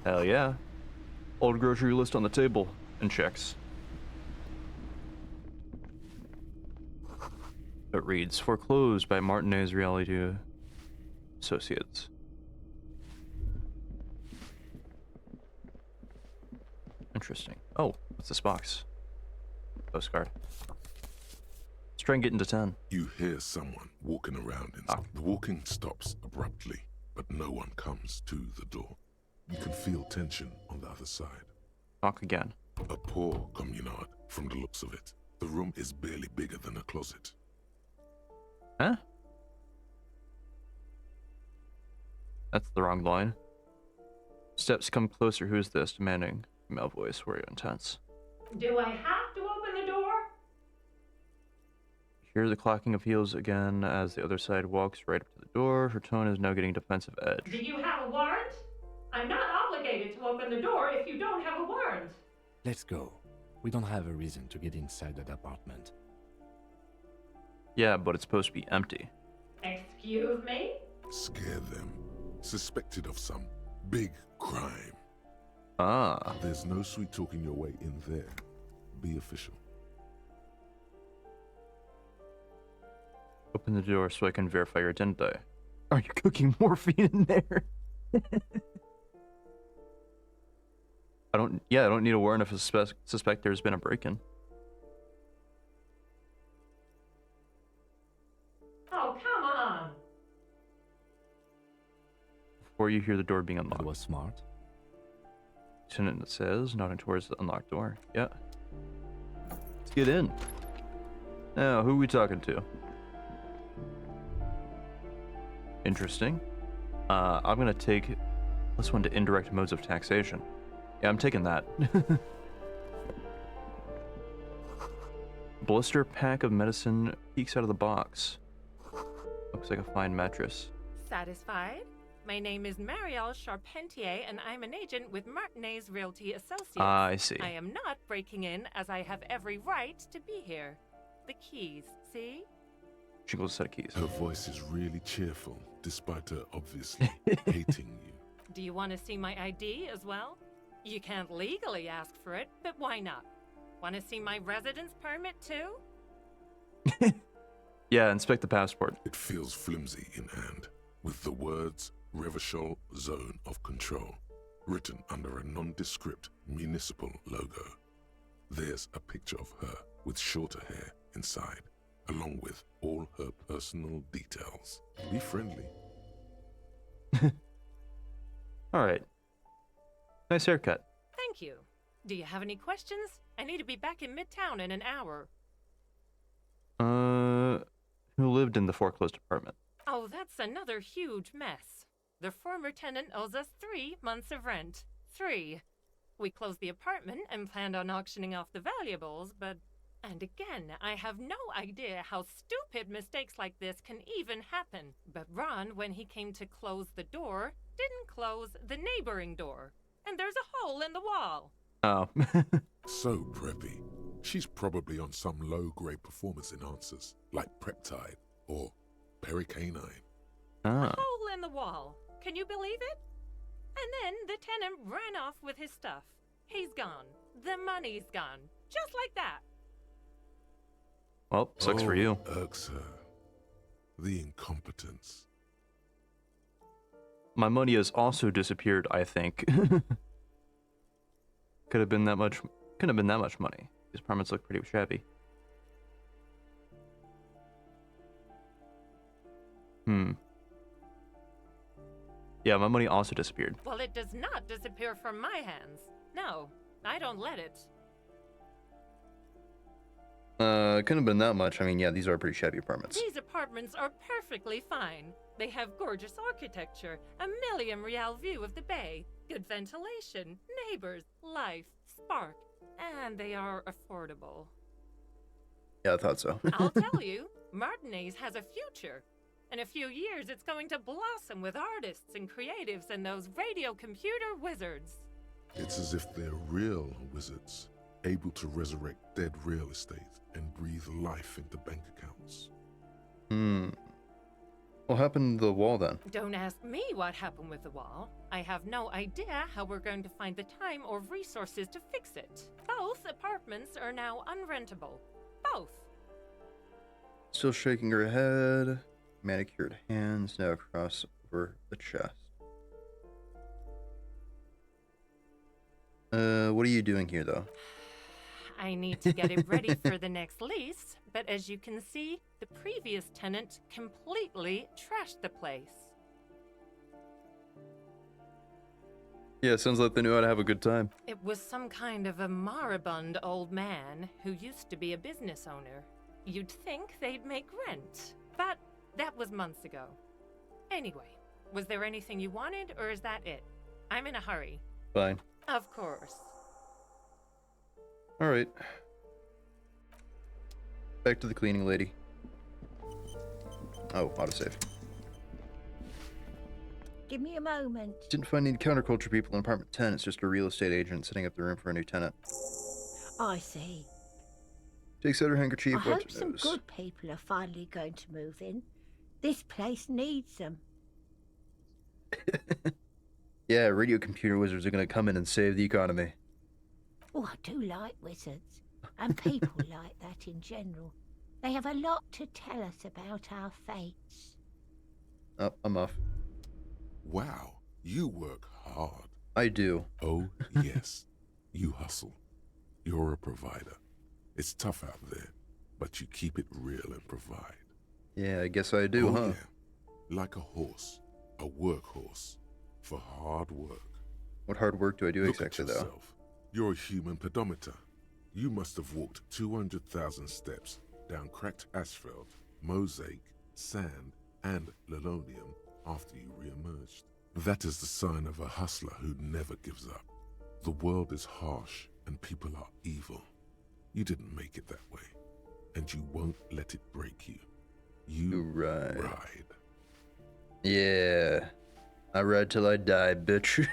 Hell yeah. Old grocery list on the table and checks. It reads, foreclosed by Martinez Reality Associates. Interesting. Oh, what's this box? Postcard. Let's try and get into 10. You hear someone walking around inside. The walking stops abruptly, but no one comes to the door. You can feel tension on the other side. Knock again. A poor communard, from the looks of it. The room is barely bigger than a closet. Huh? That's the wrong line. Steps come closer. Who's this? Demanding. Female voice, very intense. Do I have to open the door? Hear the clocking of heels again as the other side walks right up to the door. Her tone is now getting defensive edge. Do you have a warrant? I'm not obligated to open the door if you don't have a warrant. Let's go. We don't have a reason to get inside that apartment. Yeah, but it's supposed to be empty. Excuse me? Scare them. Suspected of some big crime. Ah. There's no sweet talking your way in there. Be official. Open the door so I can verify your identity. Are you cooking morphine in there? I don't need a warrant if I suspect there's been a break-in. Oh, come on. Before you hear the door being unlocked. That was smart. Tenant says, nodding towards the unlocked door. Yeah. Let's get in. Now, who are we talking to? Interesting. I'm gonna take this one to indirect modes of taxation. Yeah, I'm taking that. Blister pack of medicine peeks out of the box. Looks like a fine mattress. Satisfied? My name is Marielle Charpentier, and I'm an agent with Martinez Realty Associates. Ah, I see. I am not breaking in, as I have every right to be here. The keys, see? Jingles a set of keys. Her voice is really cheerful, despite her obviously hating you. Do you want to see my ID as well? You can't legally ask for it, but why not? Want to see my residence permit too? Yeah, inspect the passport. It feels flimsy in hand, with the words Revachol Zone of Control written under a nondescript municipal logo. There's a picture of her with shorter hair inside, along with all her personal details. Be friendly. Alright. Nice haircut. Thank you. Do you have any questions? I need to be back in Midtown in an hour. Who lived in the foreclosed apartment? Oh, that's another huge mess. The former tenant owes us 3 months of rent. 3. We closed the apartment and planned on auctioning off the valuables, but... And again, I have no idea how stupid mistakes like this can even happen. But Ron, when he came to close the door, didn't close the neighboring door. And there's a hole in the wall. Oh. So preppy. She's probably on some low-grade performance enhancers, like Preptide or Pericanine. Ah. A hole in the wall. Can you believe it? And then the tenant ran off with his stuff. He's gone. The money's gone. Just like that. Well, sucks for you. Irks her. The incompetence. My money has also disappeared, I think. Couldn't have been that much money. These apartments look pretty shabby. Yeah, my money also disappeared. Well, it does not disappear from my hands. No, I don't let it. Couldn't have been that much. I mean, yeah, these are pretty shabby apartments. These apartments are perfectly fine. They have gorgeous architecture, a million real view of the bay, good ventilation, neighbors, life, spark, and they are affordable. Yeah, I thought so. I'll tell you, Martinez has a future. In a few years, it's going to blossom with artists and creatives and those radio computer wizards. It's as if they're real wizards, able to resurrect dead real estate and breathe life into bank accounts. What happened to the wall then? Don't ask me what happened with the wall. I have no idea how we're going to find the time or resources to fix it. Both apartments are now unrentable. Both. Still shaking her head. Manicured hands now across over the chest. What are you doing here, though? I need to get it ready for the next lease, but as you can see, the previous tenant completely trashed the place. Yeah, sounds like they knew how to have a good time. It was some kind of a moribund old man who used to be a business owner. You'd think they'd make rent, but that was months ago. Anyway, was there anything you wanted, or is that it? I'm in a hurry. Fine. Of course. Alright. Back to the cleaning lady. Oh, autosave. Give me a moment. Didn't find any counterculture people in apartment 10. It's just a real estate agent setting up the room for a new tenant. I see. Takes out her handkerchief. I wipes hope her some nose. good people are finally going to move in. This place needs them. Yeah, radio computer wizards are gonna come in and save the economy. Oh, I do like wizards. And people like that in general. They have a lot to tell us about our fates. Oh, I'm off. Wow, you work hard. I do. Oh, yes. You hustle. You're a provider. It's tough out there, but you keep it real and provide. Yeah, I guess I do, huh? Yeah. Like a horse, a workhorse, for hard work. What hard work do I do Look exactly, at though? yourself. You're a human pedometer. You must have walked 200,000 steps down cracked asphalt, mosaic, sand, and linoleum after you re-emerged. That is the sign of a hustler who never gives up. The world is harsh and people are evil. You didn't make it that way, and you won't let it break you. You ride. Yeah. I ride till I die, bitch.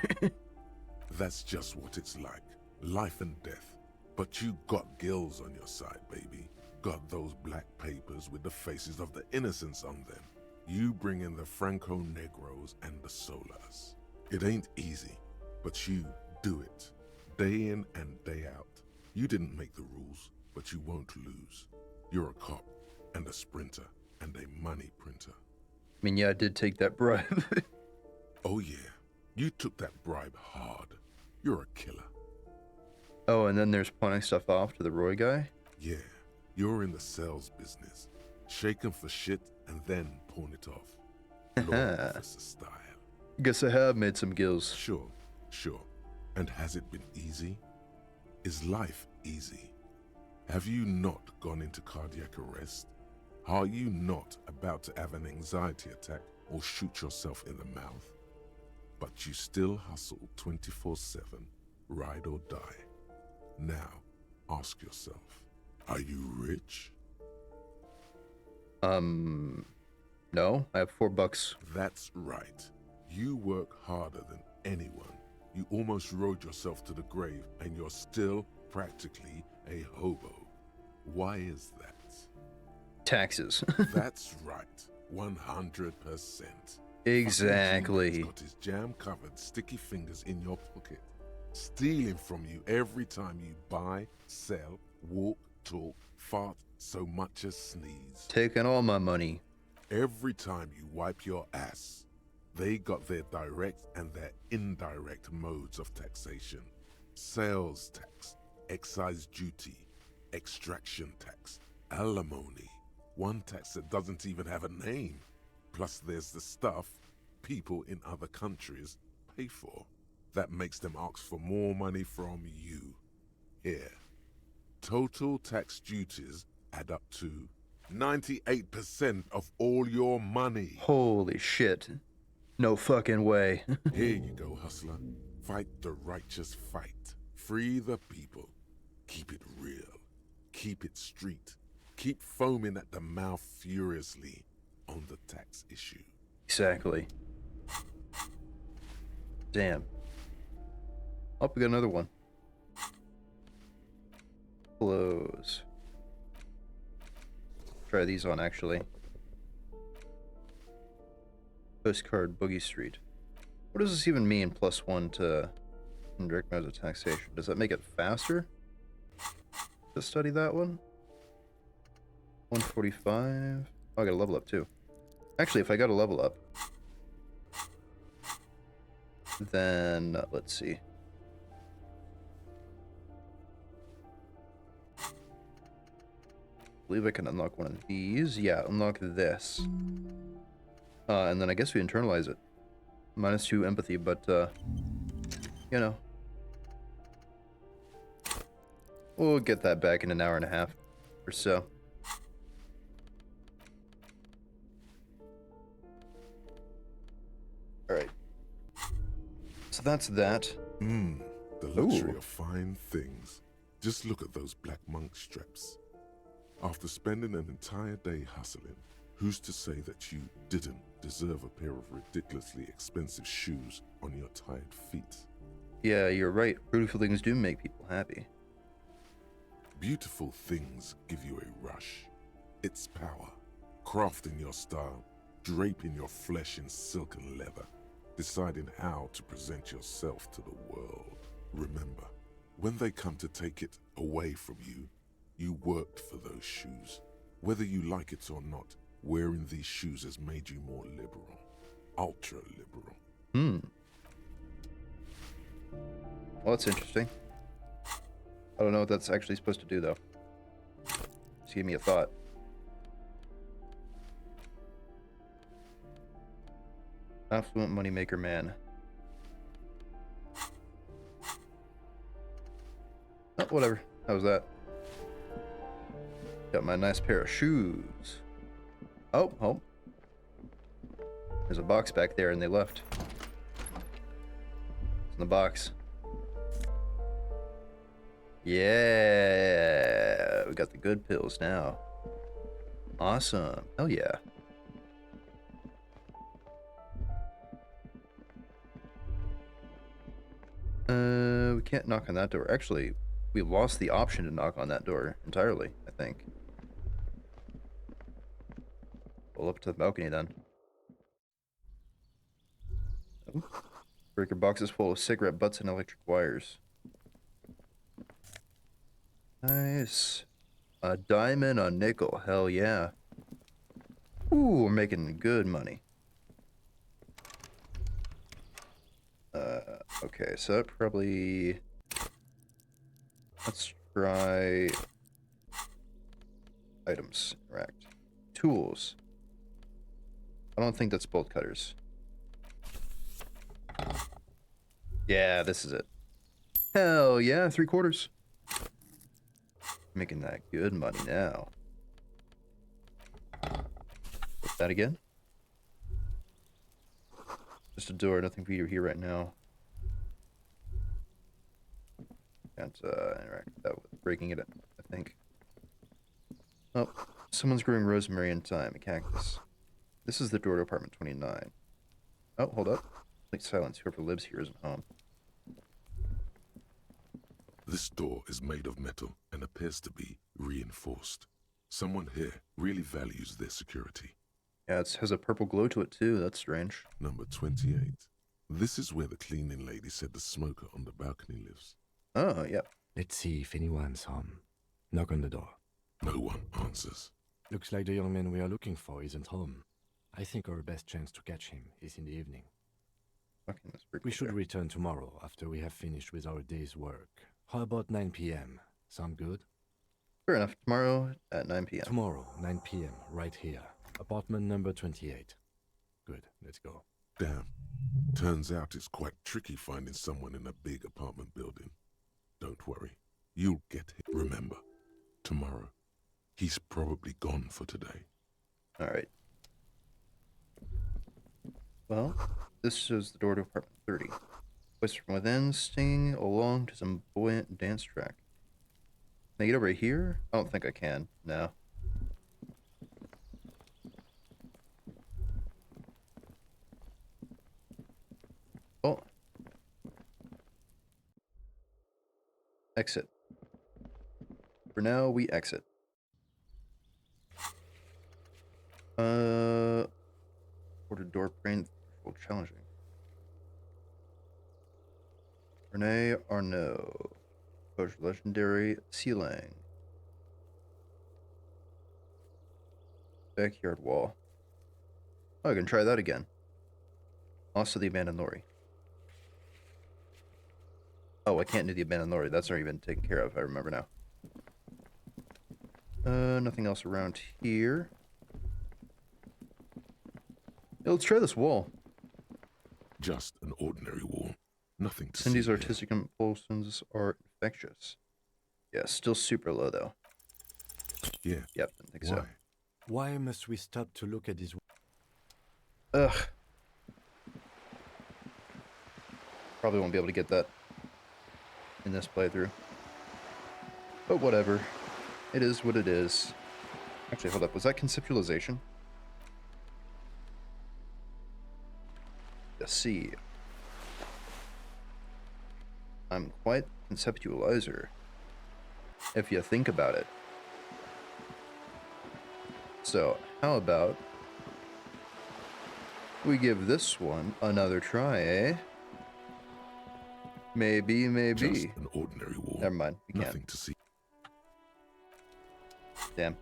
That's just what it's like. Life and death. But you got gills on your side, baby. Got those black papers with the faces of the innocents on them. You bring in the Franco Negros and the Solas. It ain't easy, but you do it. Day in and day out. You didn't make the rules, but you won't lose. You're a cop, and a sprinter, and a money printer. I mean, yeah, I did take that bribe. Oh yeah, you took that bribe hard. You're a killer. Oh, and then there's pawning stuff off to the Roy guy? Yeah, you're in the sales business. Shake 'em for shit and then pawn it off. Law officer style. Guess I have made some gills. Sure. And has it been easy? Is life easy? Have you not gone into cardiac arrest? Are you not about to have an anxiety attack or shoot yourself in the mouth? But you still hustle 24/7, ride or die. Now, ask yourself, are you rich? No, I have $4. That's right. You work harder than anyone. You almost rode yourself to the grave and you're still practically a hobo. Why is that? Taxes. That's right. 100%. Exactly. He's got his jam-covered sticky fingers in your pocket, stealing from you every time you buy, sell, walk, talk, fart, so much as sneeze. Taking all my money. Every time you wipe your ass. They got their direct and their indirect modes of taxation. Sales tax, excise duty, extraction tax, alimony. One tax that doesn't even have a name. Plus there's the stuff people in other countries pay for. That makes them ask for more money from you. Here. Total tax duties add up to 98% of all your money. Holy shit. No fucking way. Here you go, hustler. Fight the righteous fight. Free the people. Keep it real. Keep it street. Keep foaming at the mouth furiously on the tax issue. Exactly. Damn. Oh, we got another one. Close. Try these on, actually. Postcard Boogie Street. What does this even mean, +1 to indirect modes of taxation? Does that make it faster to study that one? 145. Oh, I got a level up too. Actually, if I got a level up, then let's see. I believe I can unlock one of these. Yeah, unlock this. And then I guess we internalize it. -2 empathy, but, you know. We'll get that back in an hour and a half or so. Alright. So that's that. The luxury of fine things. Just look at those black monk straps. After spending an entire day hustling, who's to say that you didn't deserve a pair of ridiculously expensive shoes on your tired feet? Yeah, you're right. Beautiful things do make people happy. Beautiful things give you a rush. It's power, crafting your style, draping your flesh in silk and leather, deciding how to present yourself to the world. Remember, when they come to take it away from you, you worked for those shoes. Whether you like it or not, wearing these shoes has made you more liberal. Ultra liberal. Well, that's interesting. I don't know what that's actually supposed to do, though. Just give me a thought. Affluent moneymaker man. Oh, whatever. How was that? Got my nice pair of shoes. Oh, oh. There's a box back there and they left. It's in the box. Yeah, we got the good pills now. Awesome. Hell yeah. We can't knock on that door. Actually, we lost the option to knock on that door entirely, I think. Pull up to the balcony then. Oh. Breaker box is full of cigarette butts and electric wires. Nice. A diamond, a nickel. Hell yeah. Ooh, we're making good money. Okay, so that probably... Let's try... Items. Interact. Tools. I don't think that's bolt cutters. Yeah, this is it. Hell yeah, 3/4. Making that good money now. Put that again. Just a door, nothing for you to hear right now. Can't interact with that with breaking it, I think. Oh, someone's growing rosemary in time, a cactus. This is the door to apartment 29. Oh, hold up. Complete silence, whoever lives here isn't home. This door is made of metal and appears to be reinforced. Someone here really values their security. Yeah, it has a purple glow to it too, that's strange. Number 28. This is where the cleaning lady said the smoker on the balcony lives. Oh, yep. Let's see if anyone's home. Knock on the door. No one answers. Looks like the young man we are looking for isn't home. I think our best chance to catch him is in the evening. Fucking that's pretty We cool should there. return tomorrow after we have finished with our day's work. How about 9 p.m.? Sound good? Fair enough. Tomorrow at 9 p.m. Tomorrow, 9 p.m., right here. Apartment number 28. Good, let's go. Damn. Turns out it's quite tricky finding someone in a big apartment building. Don't worry. You'll get him. Remember, tomorrow. He's probably gone for today. Alright. Well, this shows the door to apartment 30. Voice from within, singing along to some buoyant dance track. Can I get over here? I don't think I can. No. Oh. Exit. For now, we exit. Order door brain challenging. Renee Arnaud. Coach legendary Sealang. Backyard wall. Oh, I can try that again. Also the abandoned lorry. Oh, I can't do the abandoned lorry. That's already been taken care of, I remember now. Nothing else around here. Yeah, let's try this wall. Just an ordinary wall. Nothing to Cindy's see here. artistic impulsions are infectious. Yeah, still super low though. Yeah. Yep, I think Why? so. Why must we stop to look at this? Ugh. Probably won't be able to get that in this playthrough. But whatever. It is what it is. Actually, hold up. Was that conceptualization? Let's see. I'm quite conceptualizer. if you think about it. So, how about we give this one another try, eh? Maybe. Just an ordinary wall. Never mind. We Nothing can't. to see. Damn.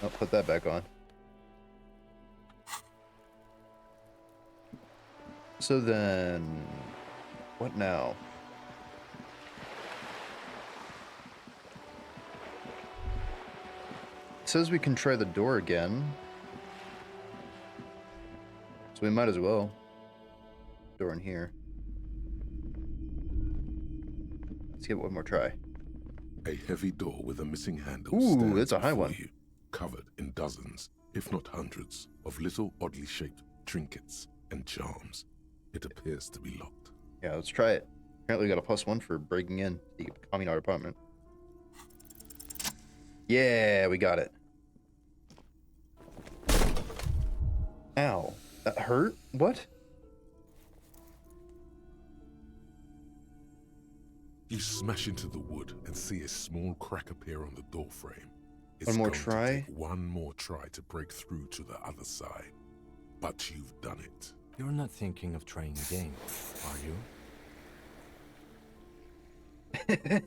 I'll put that back on. So then, what now? It says we can try the door again. So we might as well. Door in here. Let's give it one more try. A heavy door with a missing handle. Ooh, that's a high before one. You, covered in dozens, if not hundreds, of little oddly shaped trinkets and charms. It appears to be locked. Yeah, let's try it. Apparently we got a +1 for breaking in the communal apartment. Yeah, we got it. Ow. That hurt? What? You smash into the wood and see a small crack appear on the door frame. It's One more going to try? take one more try to break through to the other side. But you've done it. You're not thinking of trying again, are you?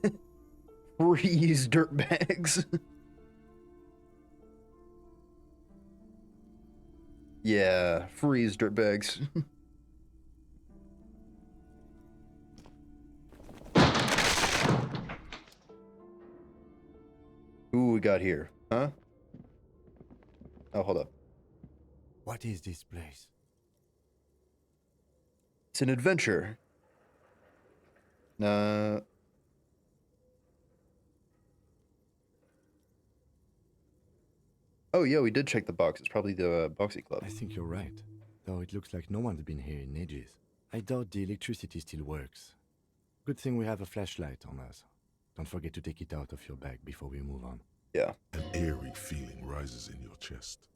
Freeze, dirtbags. Yeah, freeze, dirtbags. Who we got here? Huh? Oh, hold up. What is this place? It's an adventure. Oh, yeah, we did check the box. It's probably the Boxy Club. I think you're right. Though it looks like no one's been here in ages. I doubt the electricity still works. Good thing we have a flashlight on us. Don't forget to take it out of your bag before we move on. Yeah. An eerie feeling rises in your chest.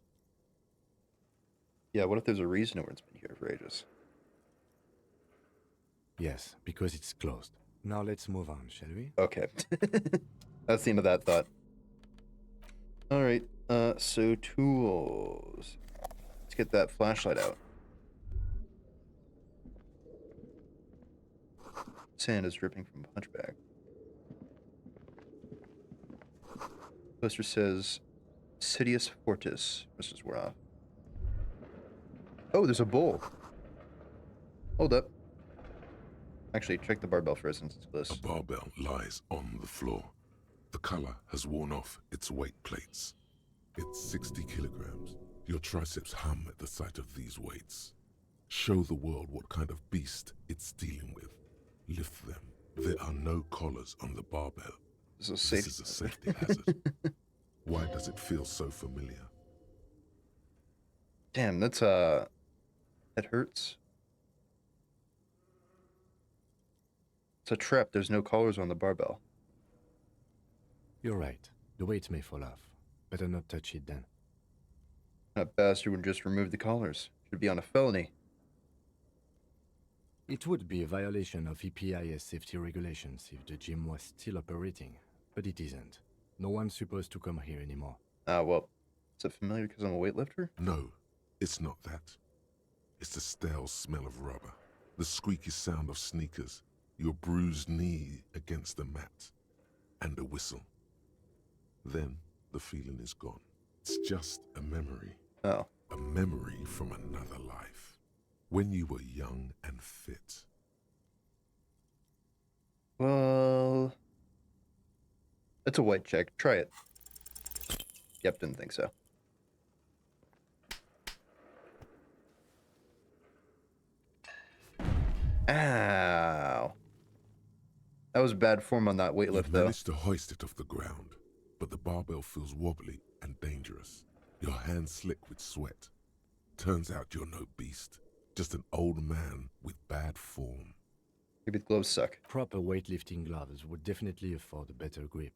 Yeah, what if there's a reason no one's been here for ages? Yes, because it's closed. Now let's move on, shall we? Okay. That's the end of that thought. Alright, so tools. Let's get that flashlight out. Sand is dripping from Hunchback. Poster says Sidious Fortis. Mrs. Woroff. Oh, there's a bowl. Hold up. Actually, check the barbell first since it's close. A barbell lies on the floor. The color has worn off its weight plates. It's 60 kilograms. Your triceps hum at the sight of these weights. Show the world what kind of beast it's dealing with. Lift them. There are no collars on the barbell. This is a safety hazard. Why does it feel so familiar? Damn, that's that hurts. It's a trap. There's no collars on the barbell. You're right. The weight may fall off. Better not touch it then. That bastard would just remove the collars. Should be on a felony. It would be a violation of EPIS safety regulations if the gym was still operating, but it isn't. No one's supposed to come here anymore. Ah, well, is it familiar because I'm a weightlifter? No, it's not that. It's the stale smell of rubber, the squeaky sound of sneakers, your bruised knee against the mat, and a whistle. Then the feeling is gone. It's just a memory. Oh. A memory from another life. When you were young and fit. Well, it's a white check. Try it. Yep, didn't think so. Ow. That was bad form on that You've weightlift, though. managed to hoist it off the ground, but the barbell feels wobbly and dangerous. Your hands slick with sweat. Turns out you're no beast, just an old man with bad form. Maybe the gloves suck. Proper weightlifting gloves would definitely afford a better grip.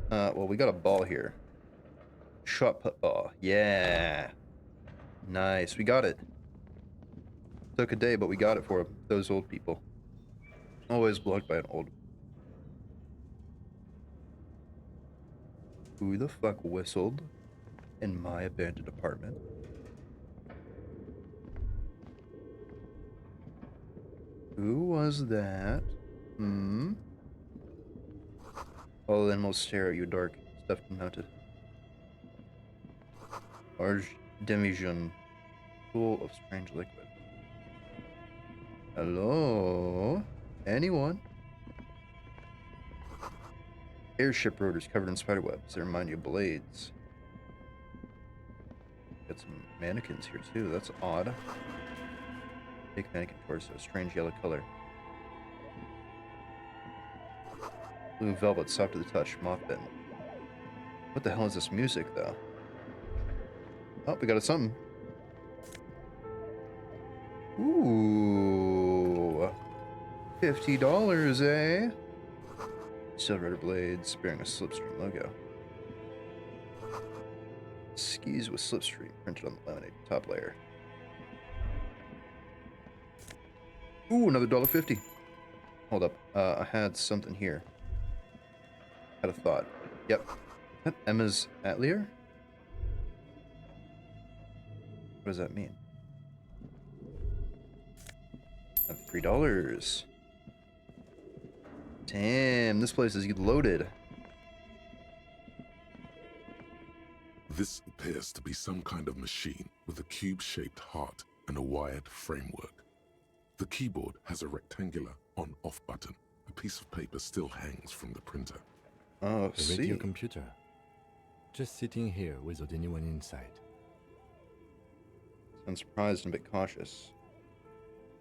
Well, we got a ball here. Shot put ball. Yeah. Nice. We got it. Took a day, but we got it for them. Those old people. Always blocked by an old. Who the fuck whistled in my abandoned apartment? Who was that? All animals stare at you, dark, stuffed and mounted. Large demijohn, full of strange liquid. Hello? Anyone? Airship rotors covered in spiderwebs. They remind you of blades. Got some mannequins here too. That's odd. Big mannequin torso, strange yellow color. Blue velvet, soft to the touch, mothbitten. What the hell is this music, though? Oh, we got us something. Ooh. $50, eh? Silver blades bearing a Slipstream logo. Skis with Slipstream printed on the laminated top layer. Ooh, another $1.50. Hold up. I had something here. Had a thought. Yep. Is that Emma's Atelier? What does that mean? And $3. Damn, this place is loaded. This appears to be some kind of machine with a cube-shaped heart and a wired framework. The keyboard has a rectangular on-off button. A piece of paper still hangs from the printer. Oh, the radio computer. Just sitting here without anyone inside. I'm surprised and a bit cautious.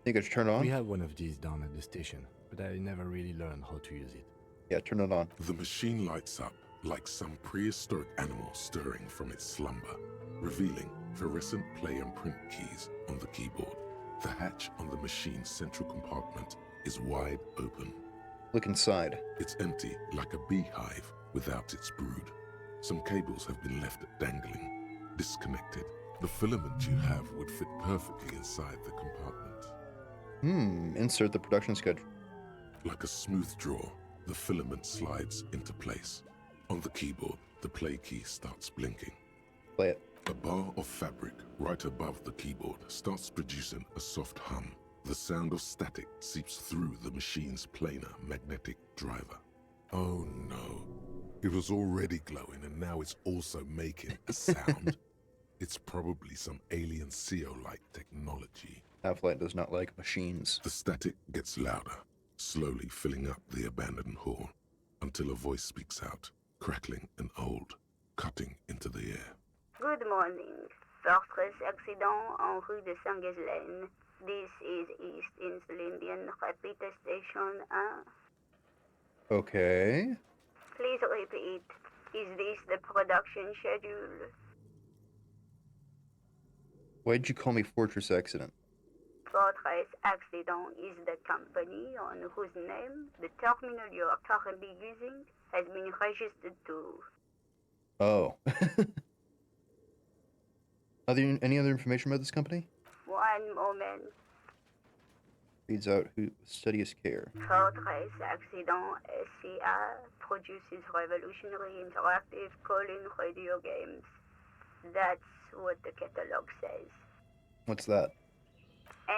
Think I should turn it on? We have one of these down at the station, but I never really learned how to use it. Yeah, turn it on. The machine lights up like some prehistoric animal stirring from its slumber, revealing fluorescent play and print keys on the keyboard. The hatch on the machine's central compartment is wide open. Look inside. It's empty like a beehive without its brood. Some cables have been left dangling, disconnected. The filament you have would fit perfectly inside the compartment. Insert the production schedule. Like a smooth draw, the filament slides into place. On the keyboard, the play key starts blinking. Play it. A bar of fabric right above the keyboard starts producing a soft hum. The sound of static seeps through the machine's planar magnetic driver. Oh no. It was already glowing and now it's also making a sound. It's probably some alien CO-like technology. Half-Life does not like machines. The static gets louder, slowly filling up the abandoned hall, until a voice speaks out, crackling and old, cutting into the air. Good morning. Fortress accident en rue de Saint-Ghislaine. This is East Insulindian Repeater Station 1. Okay. Please repeat. Is this the production schedule? Why'd you call me Fortress Accident? Fortress Accident is the company on whose name the terminal you are currently using has been registered to. Oh. Any other information about this company? One moment. Reads out who studious care. Fortress Accident SCA produces revolutionary interactive call-in radio games. That's what the catalog says. What's that?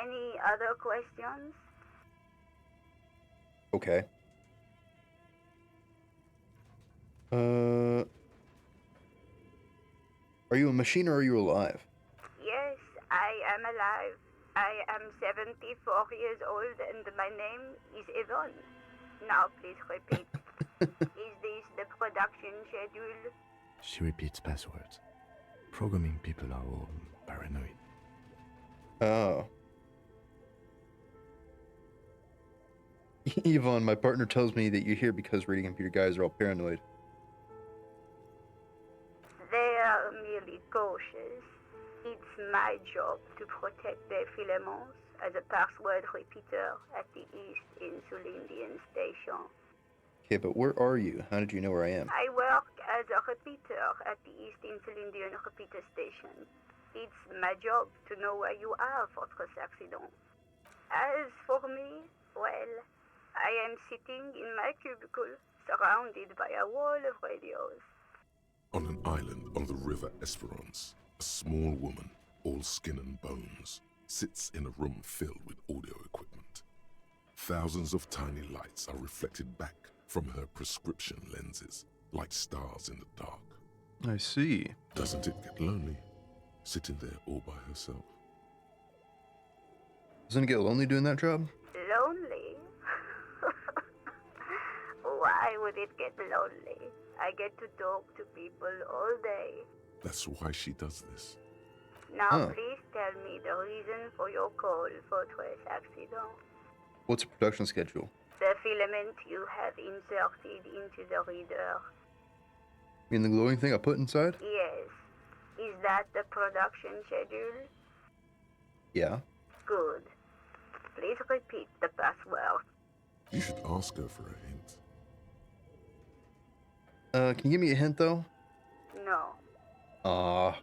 Any other questions? Okay. Are you a machine or are you alive? Yes, I am alive. I am 74 years old and my name is Yvonne. Now please repeat. Is this the production schedule? She repeats passwords. Programming people are all paranoid. Oh. Yvonne, my partner tells me that you're here because radio computer guys are all paranoid. They are merely cautious. It's my job to protect their filaments as a password repeater at the East Insulindian Station. Okay, but where are you? How did you know where I am? I work as a repeater at the East Insulindian Repeater Station. It's my job to know where you are, Fortress Accident. As for me, well, I am sitting in my cubicle, surrounded by a wall of radios. On an island on the river Esperance, a small woman, all skin and bones, sits in a room filled with audio equipment. Thousands of tiny lights are reflected back from her prescription lenses, like stars in the dark. I see. Doesn't it get lonely, sitting there all by herself? Doesn't it get lonely doing that job? Lonely? Why would it get lonely? I get to talk to people all day. That's why she does this. Now please tell me the reason for your call, Fortress Accident. What's a production schedule? The filament you have inserted into the reader. You mean the glowing thing I put inside? Yes. Is that the production schedule? Yeah. Good. Please repeat the password. You should ask her for a hint. Can you give me a hint though? No.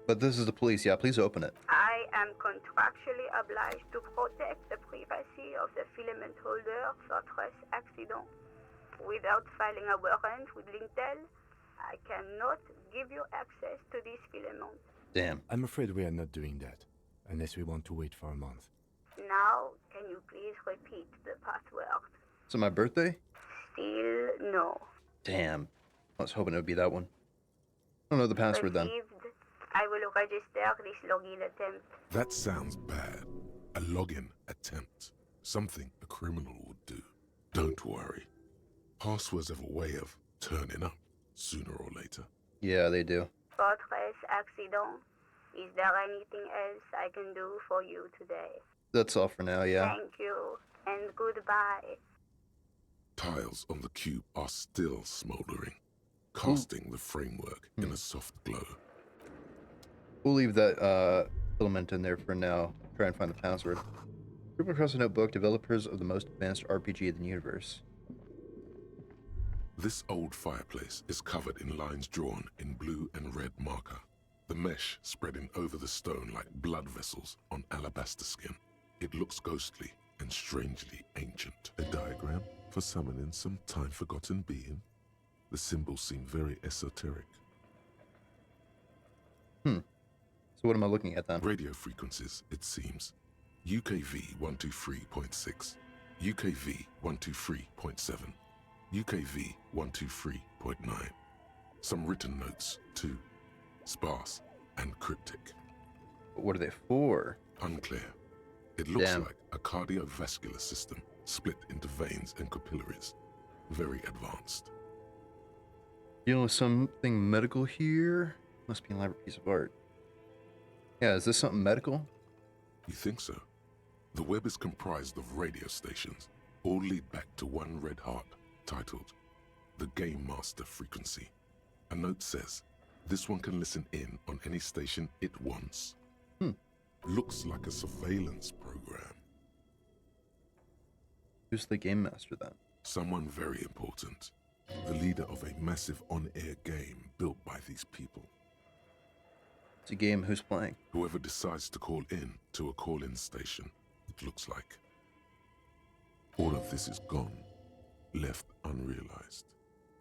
But this is the police, yeah, please open it. I am contractually obliged to protect the privacy of the filament holder, Fortress Accident. Without filing a warrant with Lintel, I cannot give you access to this filament. Damn. I'm afraid we are not doing that, unless we want to wait for a month. Now, can you please repeat the password? Is it my birthday? Still no. Damn. I was hoping it would be that one. I don't know the password then. Received. I will register this login attempt. That sounds bad. A login attempt. Something a criminal would do. Don't worry. Passwords have a way of turning up sooner or later. Yeah, they do. Fortress Accident. Is there anything else I can do for you today? That's all for now, yeah. Thank you, and goodbye. Tiles on the cube are still smoldering, casting the framework in a soft glow. We'll leave that filament in there for now. Try and find the password. Group across the notebook, developers of the most advanced RPG in the universe. This old fireplace is covered in lines drawn in blue and red marker, the mesh spreading over the stone like blood vessels on alabaster skin. It looks ghostly and strangely ancient. A diagram for summoning some time-forgotten being. The symbols seem very esoteric. So what am I looking at then? Radio frequencies, it seems. UKV 123.6, UKV 123.7, UKV 123.9. Some written notes, too. Sparse and cryptic. What are they for? Unclear. It looks like a cardiovascular system split into veins and capillaries. Very advanced. You know something medical here? Must be an elaborate piece of art. Yeah, is this something medical? You think so? The web is comprised of radio stations, all lead back to one red heart, titled the Game Master Frequency. A note says, this one can listen in on any station it wants. Looks like a surveillance program. Who's the Game Master then? Someone very important. The leader of a massive on-air game built by these people. It's a game who's playing. Whoever decides to call in to a call-in station, it looks like. All of this is gone, left unrealized.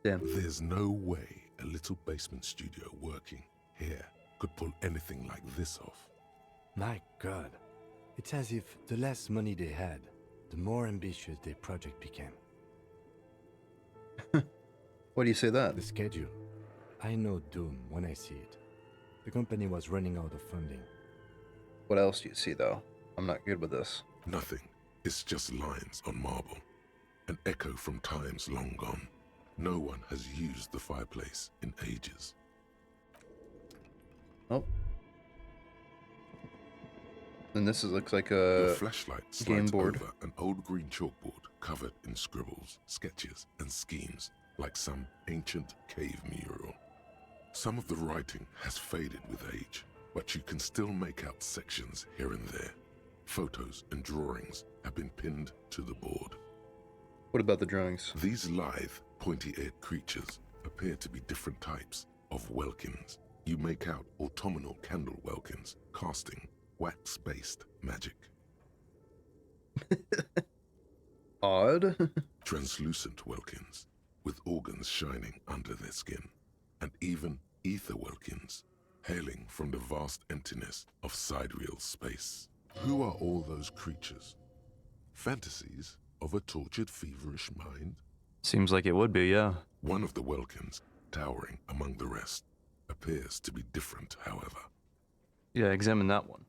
Damn. There's no way a little basement studio working here could pull anything like this off. My God. It's as if the less money they had, the more ambitious their project became. Why do you say that? The schedule. I know doom when I see it. The company was running out of funding. What else do you see, though? I'm not good with this. Nothing. It's just lines on marble. An echo from times long gone. No one has used the fireplace in ages. Oh. Then this looks like Your a flashlight game slides board. over an old green chalkboard covered in scribbles, sketches, and schemes, like some ancient cave mural. Some of the writing has faded with age, but you can still make out sections here and there. Photos and drawings have been pinned to the board. What about the drawings? These lithe, pointy-eared creatures appear to be different types of Welkins. You make out autumnal candle Welkins casting wax-based magic. Odd. Translucent Welkins with organs shining under their skin, and even ether Welkins hailing from the vast emptiness of sidereal space. Who are all those creatures? Fantasies of a tortured, feverish mind? Seems like it would be, yeah. One of the Welkins, towering among the rest, appears to be different, however. Yeah, examine that one.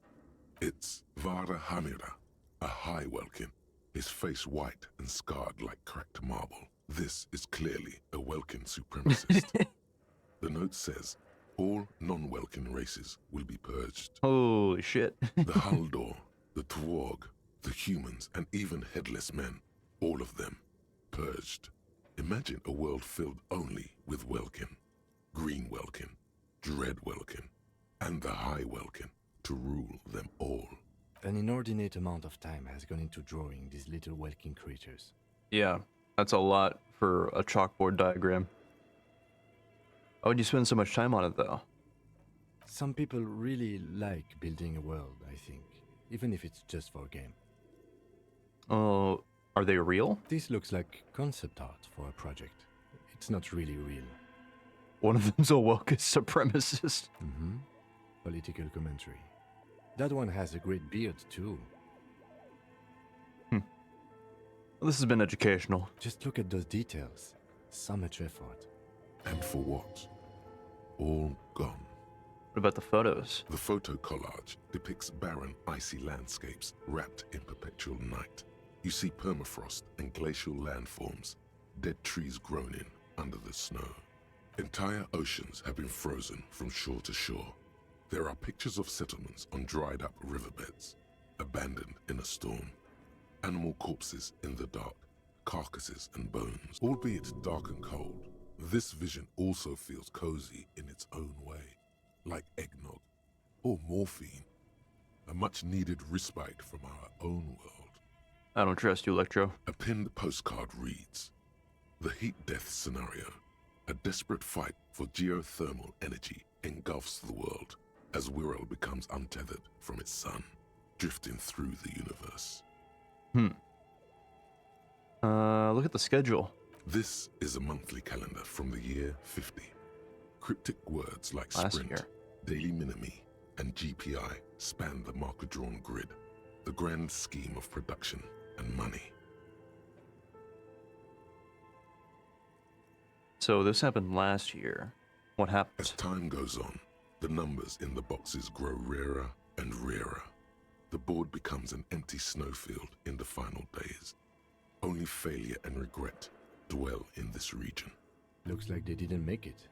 It's Vara Hamira, a high Welkin, his face white and scarred like cracked marble. This is clearly a Welkin supremacist. The note says, all non-Welkin races will be purged. Holy shit. The Haldor, the Twarg, the humans, and even headless men, all of them, purged. Imagine a world filled only with Welkin, Green Welkin, Dread Welkin, and the High Welkin to rule them all. An inordinate amount of time has gone into drawing these little Welkin creatures. Yeah, that's a lot for a chalkboard diagram. Why would you spend so much time on it, though? Some people really like building a world, I think, even if it's just for a game. Oh, are they real? This looks like concept art for a project. It's not really real. One of them's a woke supremacist. Mm-hmm. Political commentary. That one has a great beard, too. Well, this has been educational. Just look at those details. So much effort. And for what? All gone. What about the photos? The photo collage depicts barren, icy landscapes wrapped in perpetual night. You see permafrost and glacial landforms, dead trees grown in under the snow. Entire oceans have been frozen from shore to shore. There are pictures of settlements on dried-up riverbeds, abandoned in a storm. Animal corpses in the dark, carcasses and bones, albeit dark and cold. This vision also feels cozy in its own way, like eggnog or morphine, a much-needed respite from our own world. I don't trust you, Electro. A pinned postcard reads, "The heat death scenario, a desperate fight for geothermal energy engulfs the world as Wirral becomes untethered from its sun, drifting through the universe." Look at the schedule. This is a monthly calendar from the year 50. Cryptic words like Last sprint, year. daily minimi, and GPI span the marker-drawn grid, the grand scheme of production and money. So this happened last year. What happened? As time goes on, the numbers in the boxes grow rarer and rarer. The board becomes an empty snowfield in the final days. Only failure and regret dwell in this region. Looks like they didn't make it.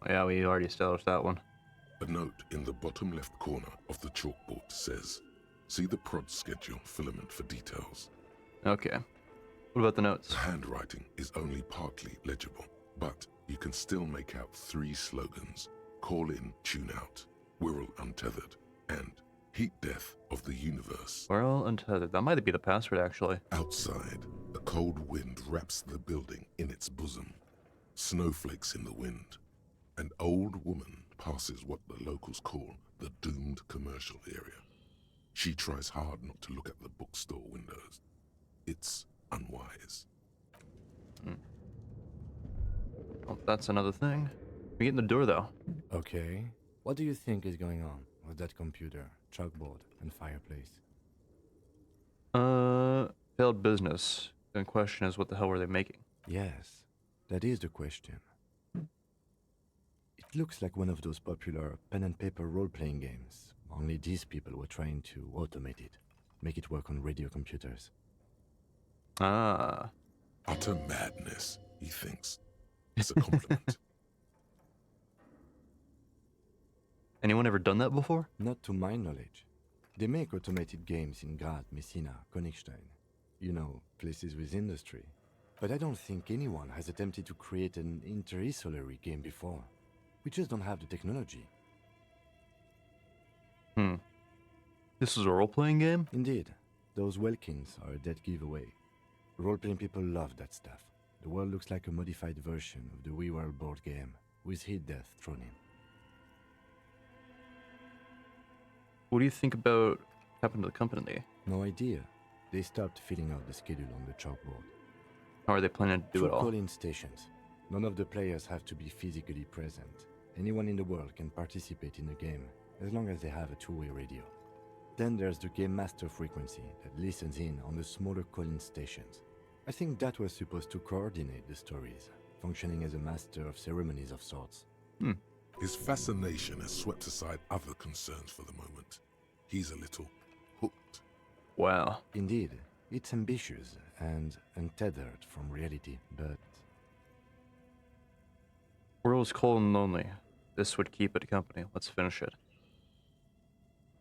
Yeah, we already established that one. A note in the bottom left corner of the chalkboard says, "See the prod schedule filament for details." Okay. What about the notes? The handwriting is only partly legible, but you can still make out 3 slogans: "Call in, tune out," "Wirral untethered," and "Heat death of the universe." Well, untethered. That might be the password, actually. Outside, a cold wind wraps the building in its bosom. Snowflakes in the wind. An old woman passes what the locals call the doomed commercial area. She tries hard not to look at the bookstore windows. It's unwise. Oh, that's another thing. We get in the door, though. Okay. What do you think is going on with that computer, chalkboard, and fireplace? Failed business. The question is, what the hell were they making? Yes, that is the question. It looks like one of those popular pen and paper role-playing games, only these people were trying to automate it, make it work on radio computers. Ah. Utter madness, he thinks. It's a compliment. Anyone ever done that before? Not to my knowledge. They make automated games in Graz, Messina, Königstein. You know, places with industry. But I don't think anyone has attempted to create an inter-isolary game before. We just don't have the technology. This is a role-playing game? Indeed. Those Welkins are a dead giveaway. Role-playing people love that stuff. The world looks like a modified version of the WeWorld board game, with hit death thrown in. What do you think about what happened to the company? No idea. They stopped filling out the schedule on the chalkboard. How are they planning to do it all? Call-in stations. None of the players have to be physically present. Anyone in the world can participate in the game, as long as they have a two-way radio. Then there's the Game Master frequency that listens in on the smaller call-in stations. I think that was supposed to coordinate the stories, functioning as a master of ceremonies of sorts. His fascination has swept aside other concerns for the moment. He's a little hooked. Wow. Indeed, it's ambitious and untethered from reality, but... World is cold and lonely. This would keep it company. Let's finish it.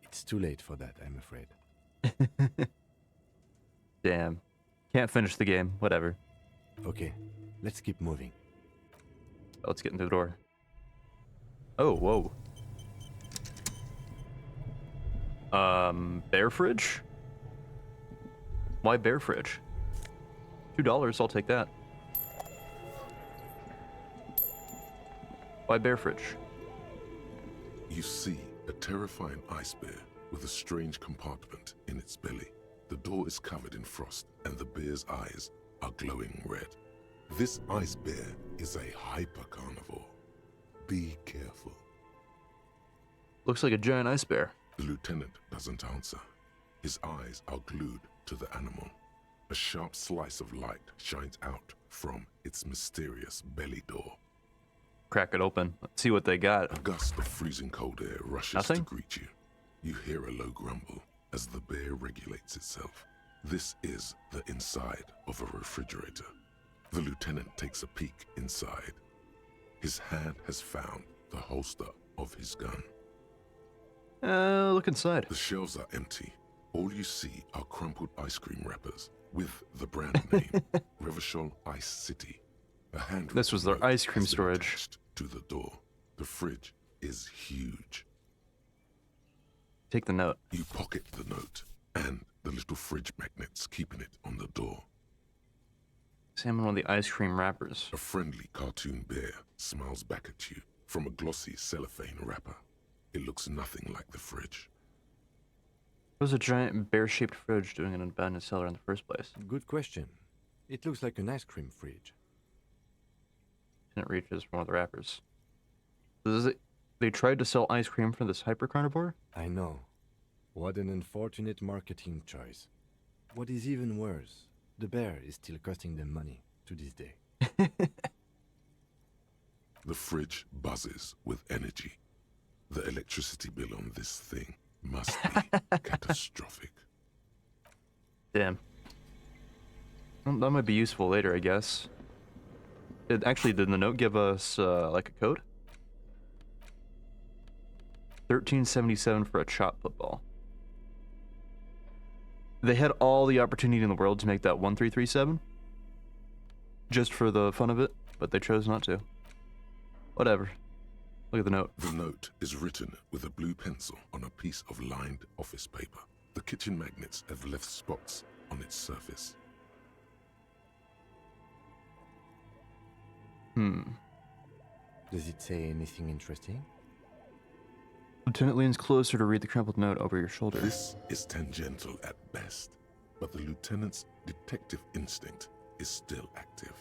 It's too late for that, I'm afraid. Damn. Can't finish the game. Whatever. Okay, let's keep moving. Let's get into the door. Oh, whoa. Bear fridge? Why bear fridge? $2, I'll take that. Why bear fridge? You see a terrifying ice bear with a strange compartment in its belly. The door is covered in frost and the bear's eyes are glowing red. This ice bear is a hyper carnivore. Be careful. Looks like a giant ice bear. The lieutenant doesn't answer. His eyes are glued to the animal. A sharp slice of light shines out from its mysterious belly door. Crack it open. Let's see what they got. A gust of freezing cold air rushes Nothing? to greet you. You hear a low grumble as the bear regulates itself. This is the inside of a refrigerator. The lieutenant takes a peek inside. His hand has found the holster of his gun. Look inside. The shelves are empty. All you see are crumpled ice cream wrappers with the brand name Revachol Ice City. A handwritten This was their note ice cream has been storage. attached to the door. The fridge is huge. Take the note. You pocket the note and the little fridge magnets keeping it on the door. Examine one of the ice cream wrappers. A friendly cartoon bear smiles back at you from a glossy cellophane wrapper. It looks nothing like the fridge. What was a giant bear-shaped fridge doing in an abandoned cellar in the first place? Good question. It looks like an ice cream fridge. And it reaches from one of the wrappers. They tried to sell ice cream for this hyper-carnivore? I know. What an unfortunate marketing choice. What is even worse, the bear is still costing them money to this day. The fridge buzzes with energy. The electricity bill on this thing must be catastrophic. Damn. Well, that might be useful later, I guess. Did the note give us, like a code? 1377 for a chop football. They had all the opportunity in the world to make that 1337. Just for the fun of it, but they chose not to. Whatever. Look at the note. The note is written with a blue pencil on a piece of lined office paper. The kitchen magnets have left spots on its surface. Does it say anything interesting? Lieutenant leans closer to read the crumpled note over your shoulder. This is tangential at best, but the lieutenant's detective instinct is still active.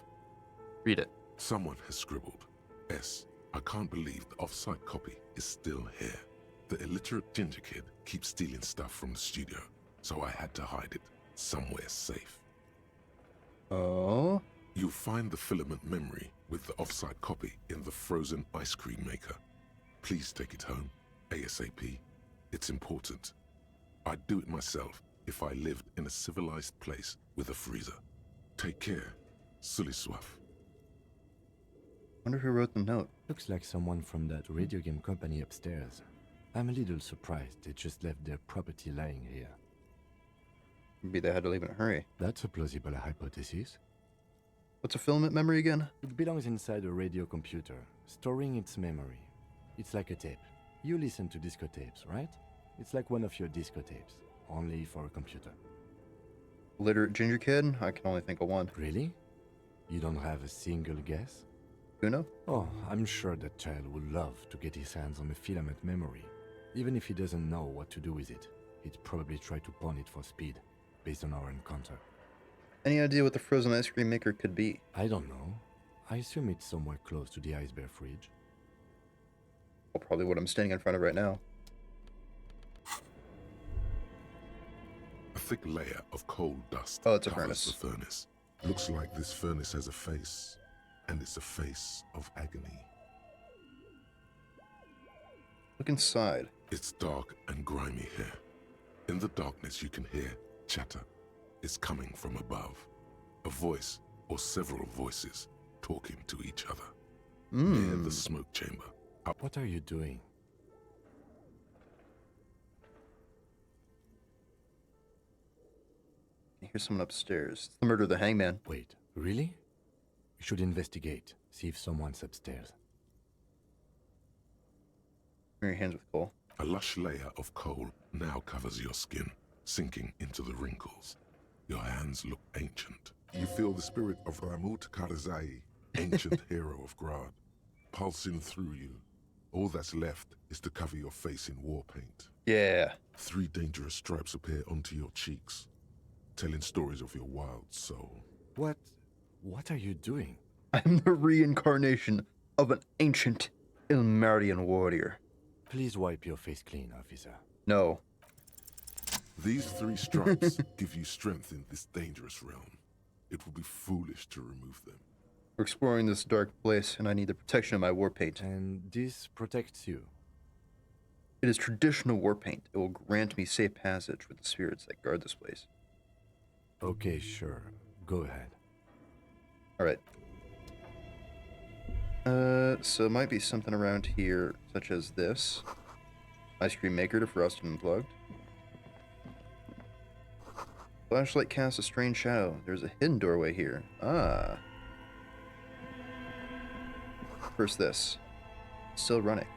Read it. Someone has scribbled, S. I can't believe the off-site copy is still here. The illiterate ginger kid keeps stealing stuff from the studio, so I had to hide it somewhere safe. Oh? You'll find the filament memory with the off-site copy in the frozen ice cream maker. Please take it home, ASAP. It's important. I'd do it myself if I lived in a civilized place with a freezer. Take care, Suliswaf. Wonder who wrote the note. Looks like someone from that radio game company upstairs. I'm a little surprised they just left their property lying here. Maybe they had to leave in a hurry. That's a plausible hypothesis. What's a filament memory again? It belongs inside a radio computer, storing its memory. It's like a tape. You listen to disco tapes, right? It's like one of your disco tapes, only for a computer. Illiterate ginger kid? I can only think of one. Really? You don't have a single guess? Uno? Oh, I'm sure that child would love to get his hands on a filament memory. Even if he doesn't know what to do with it, he'd probably try to pawn it for speed, based on our encounter. Any idea what the frozen ice cream maker could be? I don't know. I assume it's somewhere close to the ice bear fridge. Well, probably what I'm standing in front of right now. A thick layer of coal dust Oh, it's a covers furnace. the furnace. Looks like this furnace has a face, and it's a face of agony. Look inside. It's dark and grimy here. In the darkness you can hear chatter. It's coming from above. A voice, or several voices, talking to each other. Near the smoke chamber. What are you doing? I hear someone upstairs. It's the murder of the hangman. Wait, really? We should investigate, see if someone's upstairs. Your hands with coal. A lush layer of coal now covers your skin, sinking into the wrinkles. Your hands look ancient. You feel the spirit of Ramut Karzai, ancient hero of Grad, pulsing through you. All that's left is to cover your face in war paint. Yeah. 3 dangerous stripes appear onto your cheeks, telling stories of your wild soul. What are you doing? I'm the reincarnation of an ancient Ilmarian warrior. Please wipe your face clean, officer. No. These 3 stripes give you strength in this dangerous realm. It would be foolish to remove them. We're exploring this dark place, and I need the protection of my war paint. And this protects you? It is traditional war paint. It will grant me safe passage with the spirits that guard this place. Okay, sure. Go ahead. Alright. So it might be something around here, such as this. Ice cream maker defrosted and unplugged. Flashlight casts a strange shadow. There's a hidden doorway here. Ah. First this. Still running.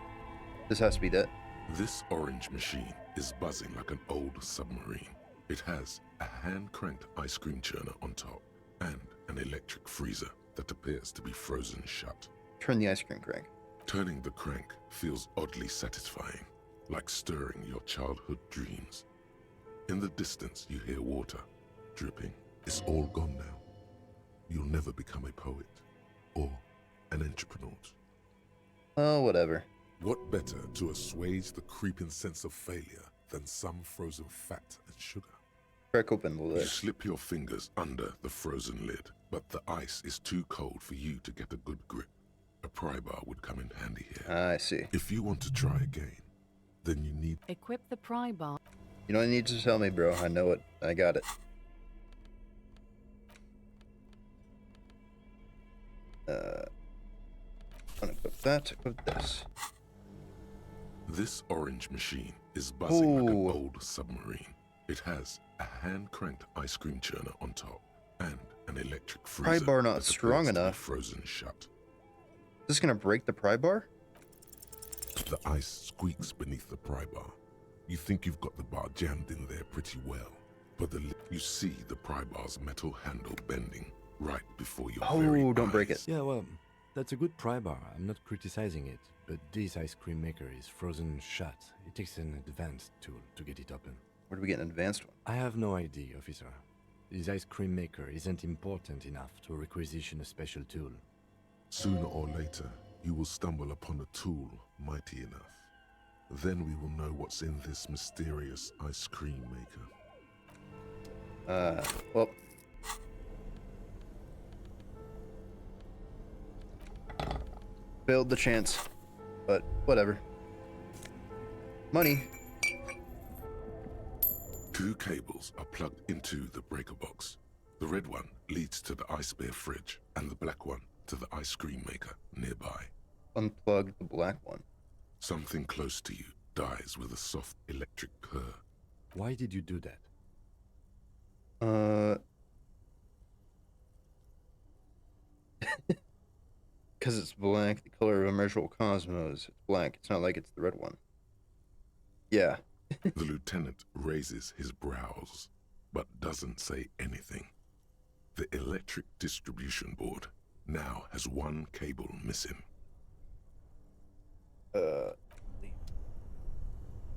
This has to be that. This orange machine is buzzing like an old submarine. It has a hand-cranked ice cream churner on top and an electric freezer that appears to be frozen shut. Turn the ice cream crank. Turning the crank feels oddly satisfying, like stirring your childhood dreams. In the distance, you hear water dripping. It's all gone now. You'll never become a poet or an entrepreneur. Oh, whatever. What better to assuage the creeping sense of failure than some frozen fat and sugar? Crack open the lid. You slip your fingers under the frozen lid, but the ice is too cold for you to get a good grip. A pry bar would come in handy here. I see. If you want to try again, then you need... Equip the pry bar. You don't need to tell me, bro. I know it. I got it. Unequip that. Equip this. This orange machine is buzzing like an Ooh. old submarine. It has a hand-cranked ice cream churner on top and an electric freezer. Pry bar not that strong appears to be enough. Frozen shut. Is this gonna break the pry bar? The ice squeaks beneath the pry bar. You think you've got the bar jammed in there pretty well, but you see the pry bar's metal handle bending right before your very Oh, don't break eyes. it. Yeah, well, that's a good pry bar. I'm not criticizing it, but this ice cream maker is frozen shut. It takes an advanced tool to get it open. Where do we get an advanced one? I have no idea, officer. This ice cream maker isn't important enough to requisition a special tool. Sooner or later, you will stumble upon a tool mighty enough. Then we will know what's in this mysterious ice cream maker. Well. Failed the chance, but whatever. Money. 2 cables are plugged into the breaker box. The red one leads to the ice bear fridge, and the black one to the ice cream maker nearby. Unplug the black one. Something close to you dies with a soft electric purr. Why did you do that? Because it's black, the color of immeasurable cosmos. It's black. It's not like it's the red one. Yeah. The lieutenant raises his brows. but doesn't say anything. The electric distribution board now has one cable missing.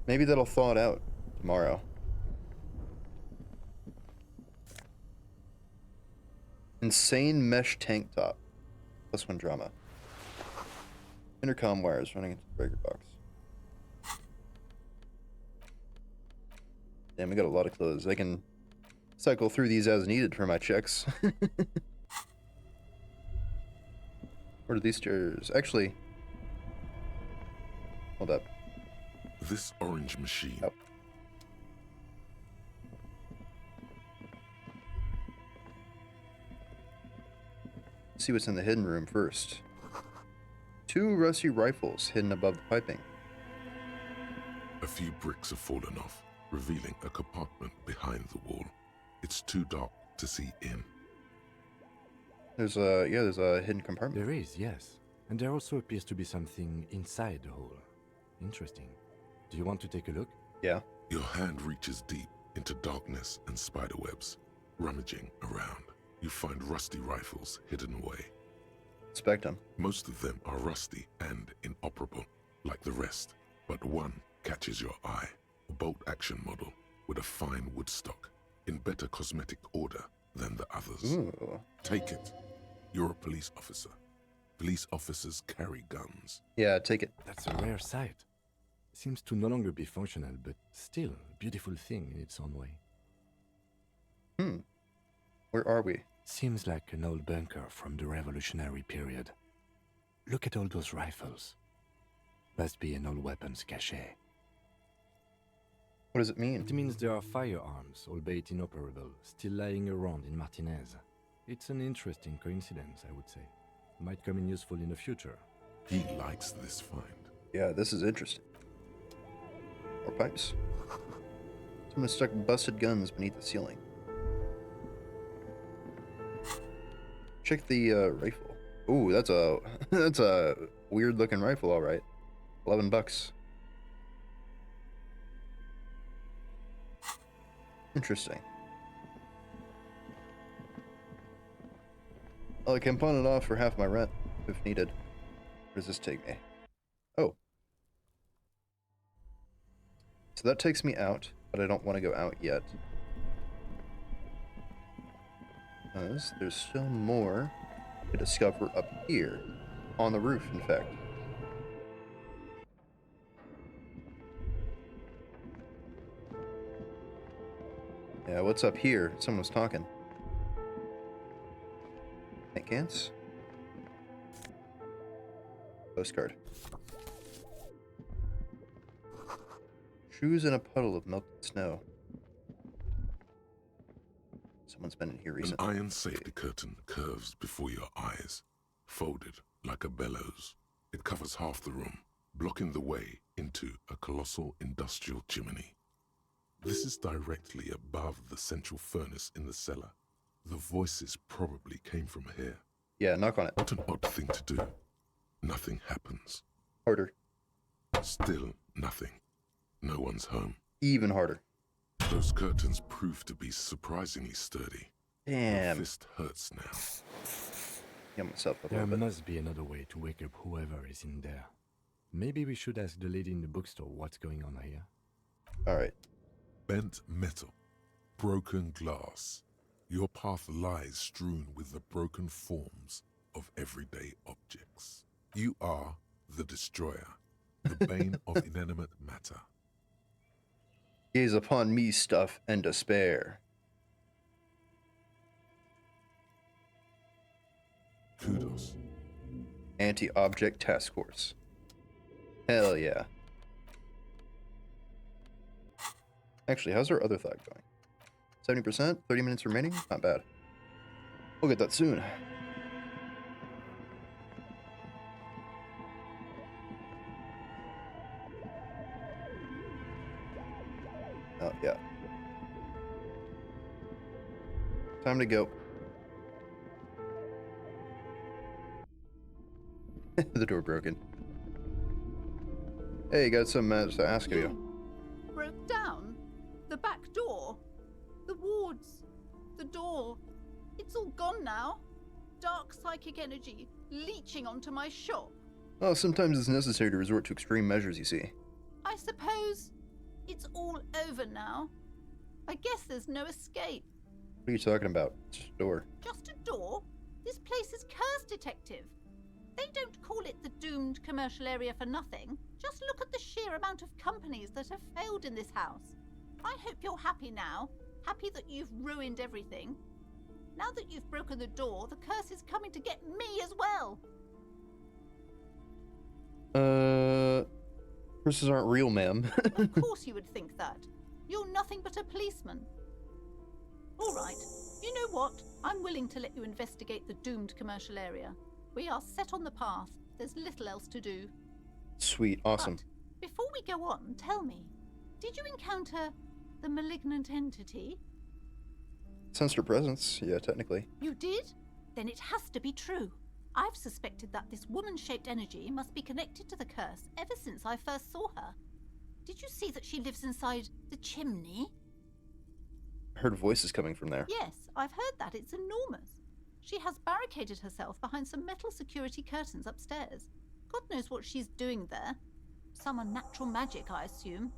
Maybe that'll thaw it out tomorrow. Insane mesh tank top. +1 drama. Intercom wires running into the breaker box. Damn, we got a lot of clothes. I can cycle through these as needed for my checks. What are these stairs? Actually, hold up. This orange machine. Oh. See what's in the hidden room first. 2 rusty rifles hidden above the piping. A few bricks have fallen off, revealing a compartment behind the wall. It's too dark to see in. There's a hidden compartment. There is, yes. And there also appears to be something inside the hole. Interesting. Do you want to take a look? Yeah. Your hand reaches deep into darkness and spiderwebs. Rummaging around, you find rusty rifles hidden away. Inspect them. Most of them are rusty and inoperable, like the rest, but one catches your eye. A bolt-action model with a fine wood stock, in better cosmetic order than the others. Ooh. Take it. You're a police officer. Police officers carry guns. Yeah, take it. That's a rare sight. Seems to no longer be functional, but still a beautiful thing in its own way. Where are we? Seems like an old bunker from the revolutionary period. Look at all those rifles. Must be an old weapons cache. What does it mean? It means there are firearms, albeit inoperable, still lying around in Martinez. It's an interesting coincidence, I would say. Might come in useful in the future. He likes this find. Yeah, this is interesting. More pipes. Someone stuck busted guns beneath the ceiling. Check the rifle. Ooh, that's a that's a weird looking rifle, all right. $11. Interesting. Well, I can pawn it off for half my rent if needed. Where does this take me? Oh. So that takes me out, but I don't want to go out yet. Because there's still more to discover up here. On the roof, in fact. Yeah, what's up here? Someone was talking. Paint cans? Postcard. Shoes in a puddle of melted snow. Someone's been in here recently. An iron safety curtain curves before your eyes, folded like a bellows. It covers half the room, blocking the way into a colossal industrial chimney. This is directly above the central furnace in the cellar. The voices probably came from here. Yeah, knock on it. What an odd thing to do. Nothing happens. Harder. Still nothing. No one's home. Even harder. Those curtains prove to be surprisingly sturdy. Damn. My fist hurts now. Get myself up a There little bit. must be another way to wake up whoever is in there. Maybe we should ask the lady in the bookstore what's going on here. Alright. Bent metal. Broken glass. Your path lies strewn with the broken forms of everyday objects. You are the destroyer, the bane of inanimate matter. Gaze upon me, stuff and despair. Kudos. Anti-object task force. Hell yeah. Actually, how's our other thought going? 70%? 30 minutes remaining? Not bad. We'll get that soon. Oh, yeah. Time to go. The door broken. Hey, got some to ask of you. Broke down? The back door? The ward gone now. Dark psychic energy leeching onto my shop. Oh, sometimes it's necessary to resort to extreme measures, you see. I suppose it's all over now. I guess there's no escape. What are you talking about? It's just a door. Just a door? This place is cursed, Detective. They don't call it the doomed commercial area for nothing. Just look at the sheer amount of companies that have failed in this house. I hope you're happy now. Happy that you've ruined everything. Now that you've broken the door, the curse is coming to get me as well. Curses aren't real, ma'am. Of course you would think that. You're nothing but a policeman. All right. You know what? I'm willing to let you investigate the doomed commercial area. We are set on the path. There's little else to do. Sweet, awesome. But before we go on, tell me, did you encounter the malignant entity? Sensed her presence, yeah, technically. You did? Then it has to be true. I've suspected that this woman-shaped energy must be connected to the curse ever since I first saw her. Did you see that she lives inside the chimney? I heard voices coming from there. Yes, I've heard that. It's enormous. She has barricaded herself behind some metal security curtains upstairs. God knows what she's doing there. Some unnatural magic, I assume.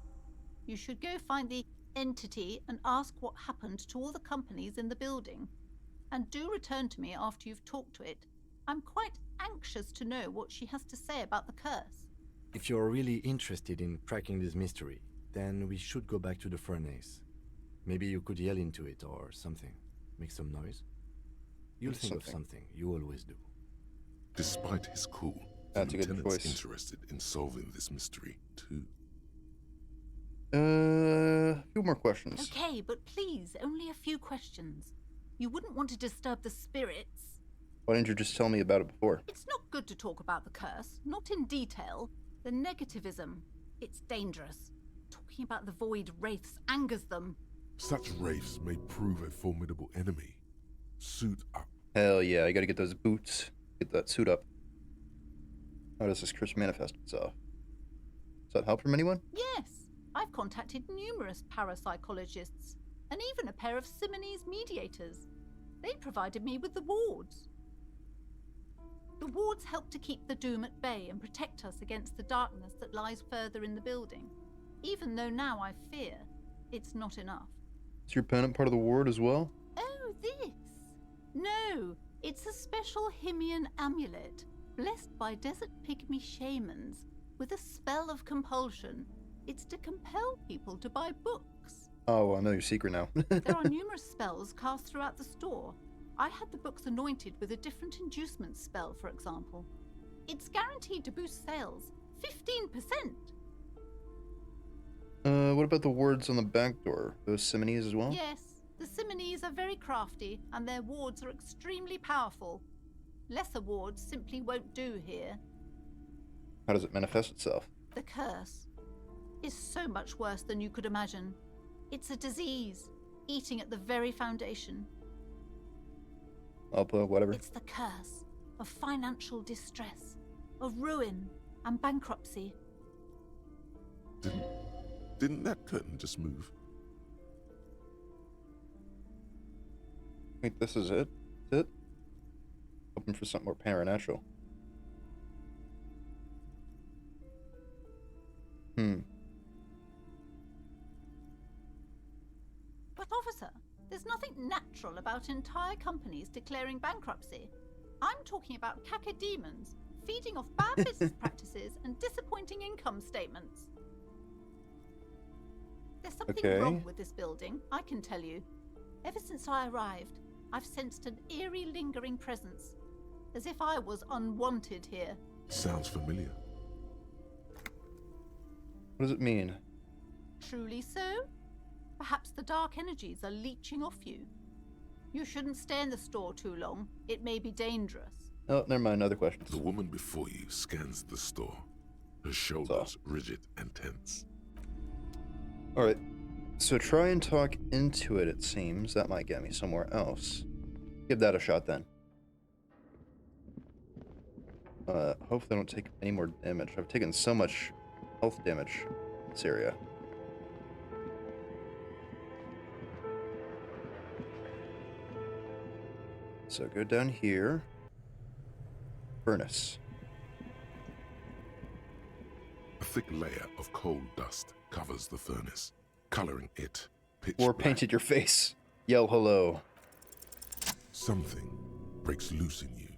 You should go find the entity and ask what happened to all the companies in the building. And do return to me after you've talked to it. I'm quite anxious to know what she has to say about the curse. If you're really interested in cracking this mystery, then we should go back to the furnace. Maybe you could yell into it or something. Make some noise. You'll think of something. You always do. Despite his cool, the lieutenant's interested in solving this mystery too. A few more questions. Okay, but please, only a few questions. You wouldn't want to disturb the spirits. Why didn't you just tell me about it before? It's not good to talk about the curse, not in detail. The negativism, it's dangerous. Talking about the void wraiths angers them. Such wraiths may prove a formidable enemy. Suit up. Hell yeah, I gotta get those boots. Get that suit up. How does this curse manifest itself? Does that help from anyone? Yes, I've contacted numerous parapsychologists, and even a pair of Simonese mediators. They provided me with the wards. The wards help to keep the doom at bay and protect us against the darkness that lies further in the building. Even though now I fear, it's not enough. Is your pennant part of the ward as well? Oh, this? No, it's a special Himian amulet, blessed by desert pygmy shamans, with a spell of compulsion. It's to compel people to buy books. Oh, I know your secret now. There are numerous spells cast throughout the store. I had the books anointed with a different inducement spell, for example. It's guaranteed to boost sales 15%. What about the wards on the back door? Those Simonese as well? Yes, the Simonese are very crafty, and their wards are extremely powerful. Lesser wards simply won't do here. How does it manifest itself? The curse is so much worse than you could imagine. It's a disease, eating at the very foundation. I'll put whatever. It's the curse of financial distress, of ruin and bankruptcy. Didn't that curtain just move? Wait, this is it? Is it? Hoping for something more paranatural. But officer, there's nothing natural about entire companies declaring bankruptcy. I'm talking about cacodemons feeding off bad business practices and disappointing income statements. There's something wrong with this building, I can tell you. Ever since I arrived, I've sensed an eerie lingering presence, as if I was unwanted here. Sounds familiar. What does it mean? Truly so? Perhaps the dark energies are leeching off you. You shouldn't stay in the store too long. It may be dangerous. Oh, never mind. Other questions. The woman before you scans the store, her shoulders rigid and tense. Alright, so try and talk into it, it seems. That might get me somewhere else. Give that a shot then. Hopefully I don't take any more damage. I've taken so much health damage in this area. So go down here. Furnace. A thick layer of coal dust covers the furnace, coloring it pitch Or black. painted your face. Yell hello. Something breaks loose in you.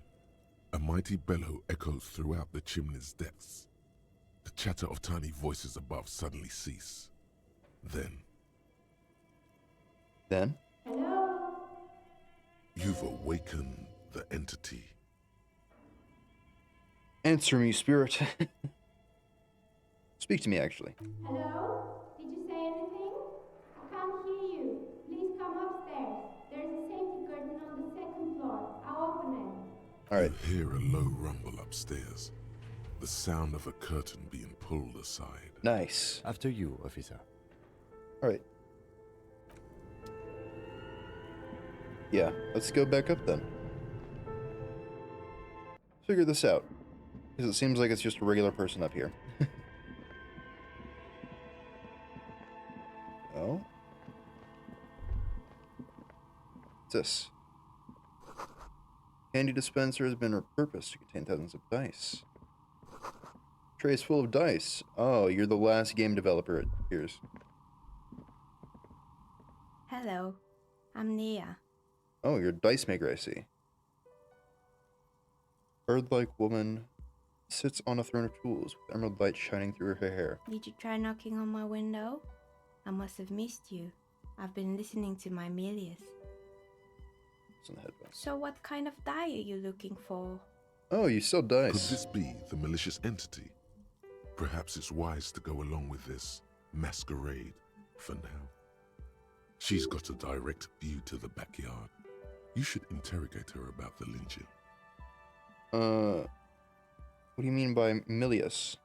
A mighty bellow echoes throughout the chimney's depths. The chatter of tiny voices above suddenly cease. Then Hello? you've awakened the entity. Answer me, spirit. Speak to me, actually. Hello? Did you say anything? I can't hear you. Please come upstairs. There's a safety curtain on the second floor. I'll open it. All right. You hear a low rumble upstairs. The sound of a curtain being pulled aside. Nice. After you, officer. All right. Yeah, let's go back up then. Figure this out. Because it seems like it's just a regular person up here. Oh? What's this? Candy dispenser has been repurposed to contain thousands of dice. Tray is full of dice. Oh, you're the last game developer, it appears. Hello, I'm Nia. Oh, you're a dice maker, I see. Bird-like woman sits on a throne of tools with emerald light shining through her hair. Did you try knocking on my window? I must have missed you. I've been listening to my Melius. It's on the headphones. So what kind of die are you looking for? Oh, you sell dice. Could this be the malicious entity? Perhaps it's wise to go along with this masquerade for now. She's got a direct view to the backyard. You should interrogate her about the lynching. What do you mean by Milius?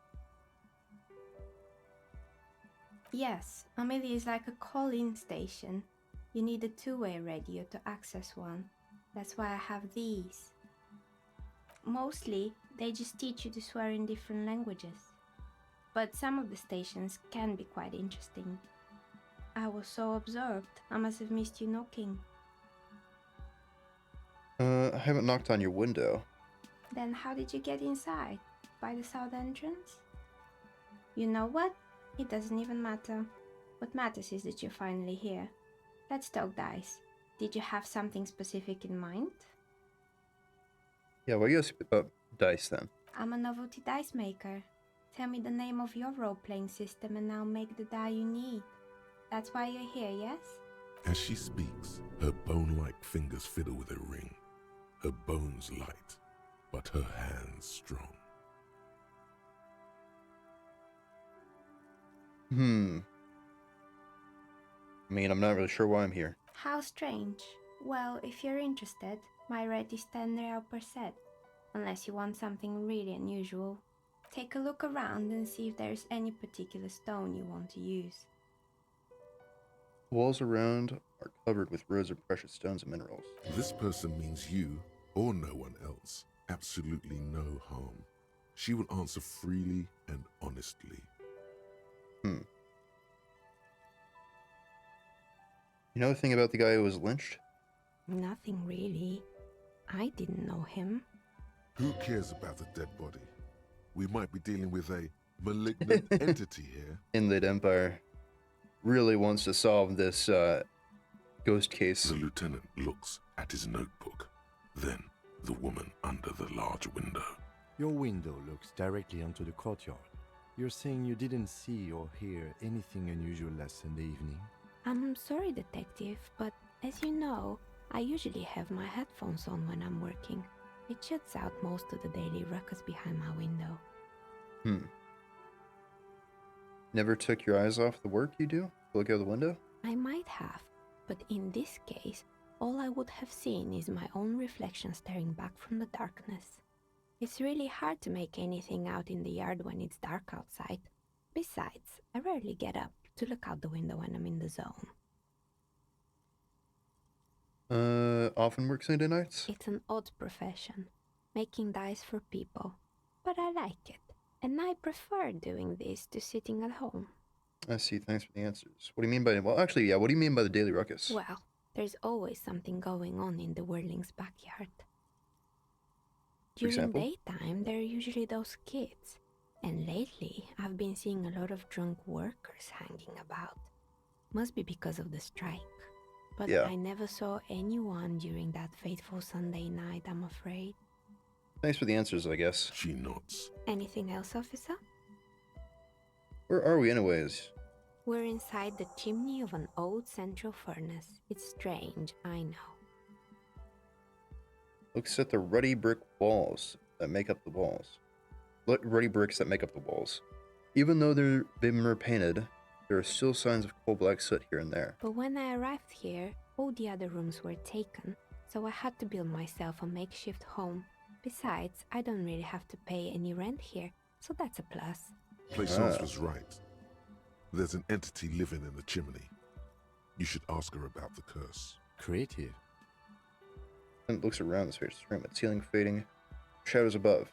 Yes, Amelia is like a call-in station. You need a two-way radio to access one. That's why I have these. Mostly, they just teach you to swear in different languages. But some of the stations can be quite interesting. I was so absorbed, I must have missed you knocking. I haven't knocked on your window. Then how did you get inside? By the south entrance? You know what? It doesn't even matter. What matters is that you're finally here. Let's talk dice. Did you have something specific in mind? Yeah, why you ask about dice then? I'm a novelty dice maker. Tell me the name of your role-playing system and I'll make the die you need. That's why you're here, yes? As she speaks, her bone-like fingers fiddle with a ring. Her bones light, but her hands strong. I mean, I'm not really sure why I'm here. How strange. Well, if you're interested, my rate is 10 real per set. Unless you want something really unusual. Take a look around and see if there's any particular stone you want to use. Walls around are covered with rows of precious stones and minerals. This person means you, or no one else, absolutely no harm. She will answer freely and honestly. You know the thing about the guy who was lynched? Nothing really. I didn't know him. Who cares about the dead body? We might be dealing with a malignant entity here. Inlaid Empire really wants to solve this ghost case. The lieutenant looks at his notebook, then the woman under the large window. Your window looks directly onto the courtyard. You're saying you didn't see or hear anything unusual last Sunday evening? I'm sorry, detective, but as you know, I usually have my headphones on when I'm working. It shuts out most of the daily ruckus behind my window. Never took your eyes off the work you do? Look out the window? I might have, but in this case, all I would have seen is my own reflection staring back from the darkness. It's really hard to make anything out in the yard when it's dark outside. Besides, I rarely get up to look out the window when I'm in the zone. Often work Sunday nights? It's an odd profession, making dice for people, but I like it, and I prefer doing this to sitting at home. I see, thanks for the answers. What do you mean by, well, actually, yeah, what do you mean by the daily ruckus? Well, There's always something going on in the Whirling's backyard. For During example? daytime, there are usually those kids. And lately, I've been seeing a lot of drunk workers hanging about. Must be because of the strike. But Yeah. I never saw anyone during that fateful Sunday night, I'm afraid. Thanks for the answers, I guess. She nods. Anything else, officer? Where are we anyways? We're inside the chimney of an old central furnace. It's strange, I know. Looks at the ruddy brick walls that make up the walls. Ruddy bricks that make up the walls. Even though they've been repainted, there are still signs of coal black soot here and there. But when I arrived here, all the other rooms were taken, so I had to build myself a makeshift home. Besides, I don't really have to pay any rent here, so that's a plus. Plaisance was right. There's an entity living in the chimney. You should ask her about the curse. Creative. And looks around the spacious room at ceiling fading, shadows above.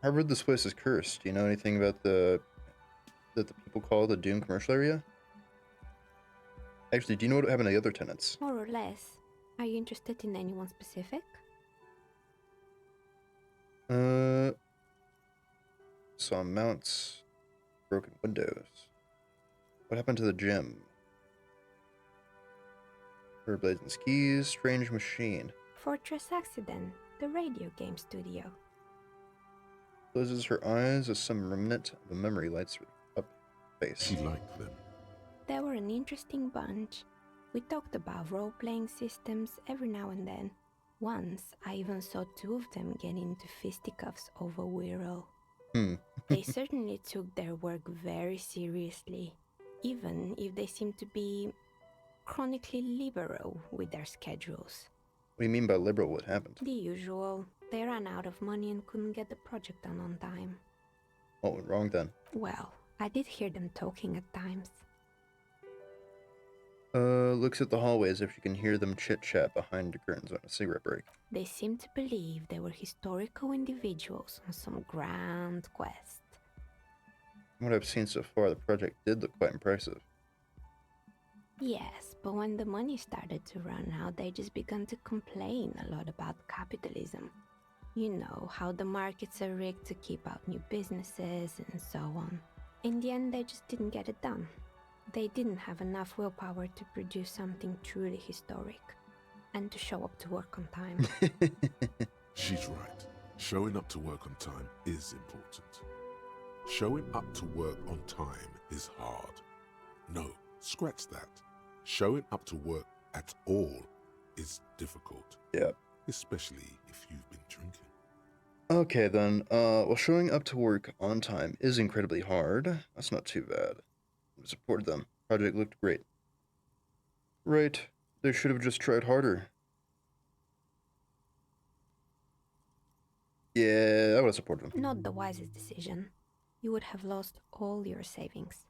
I heard this place is cursed. Do you know anything about that the people call the Doom commercial area? Actually, do you know what happened to the other tenants? More or less. Are you interested in anyone specific? Saw mounts, broken windows. What happened to the gym? Blades and skis, strange machine. Fortress Accident, the radio game studio. Closes her eyes as some remnant of a memory lights up her face. She liked them. They were an interesting bunch. We talked about role-playing systems every now and then. Once, I even saw two of them get into fisticuffs over Wirral. They certainly took their work very seriously, even if they seemed to be chronically liberal with their schedules. What do you mean by liberal? What happened? The usual. They ran out of money and couldn't get the project done on time. What went wrong then? Well, I did hear them talking at times. Looks at the hallway as if she can hear them chit-chat behind the curtains on a cigarette break. They seemed to believe they were historical individuals on some grand quest. From what I've seen so far, the project did look quite impressive. Yes, but when the money started to run out, they just began to complain a lot about capitalism. You know, how the markets are rigged to keep out new businesses and so on. In the end, they just didn't get it done. They didn't have enough willpower to produce something truly historic, and to show up to work on time. She's right. Showing up to work on time is important. Showing up to work on time is hard. No, scratch that. Showing up to work at all is difficult. Yeah. Especially if you've been drinking. Okay then, well, showing up to work on time is incredibly hard. That's not too bad. I supported them. Project looked great. Right, they should have just tried harder. Yeah, I would have supported them. Not the wisest decision. You would have lost all your savings.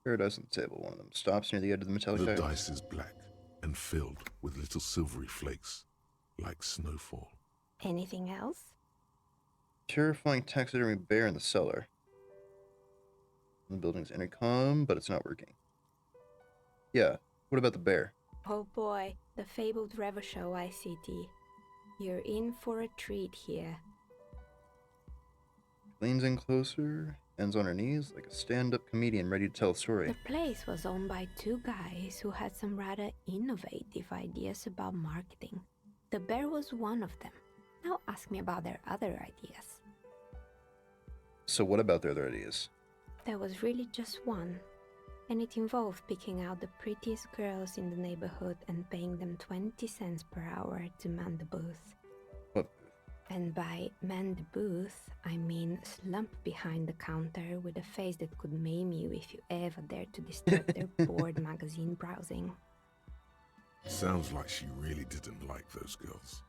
Paradise on the table. One of them stops near the edge of the metallic The dice. dice is black and filled with little silvery flakes, like snowfall. Anything else? Terrifying taxidermy bear in the cellar. The building's intercom, but it's not working. Yeah, what about the bear? Oh boy, the fabled Revo Show ICT. You're in for a treat here. Leans in closer, hands on her knees, like a stand-up comedian ready to tell a story. The place was owned by two guys who had some rather innovative ideas about marketing. The bear was one of them. Now ask me about their other ideas. So what about their other ideas? There was really just one, and it involved picking out the prettiest girls in the neighborhood and paying them 20 cents per hour to man the booth. What? And by man the booth, I mean slump behind the counter with a face that could maim you if you ever dared to disturb their bored magazine browsing. Sounds like she really didn't like those girls.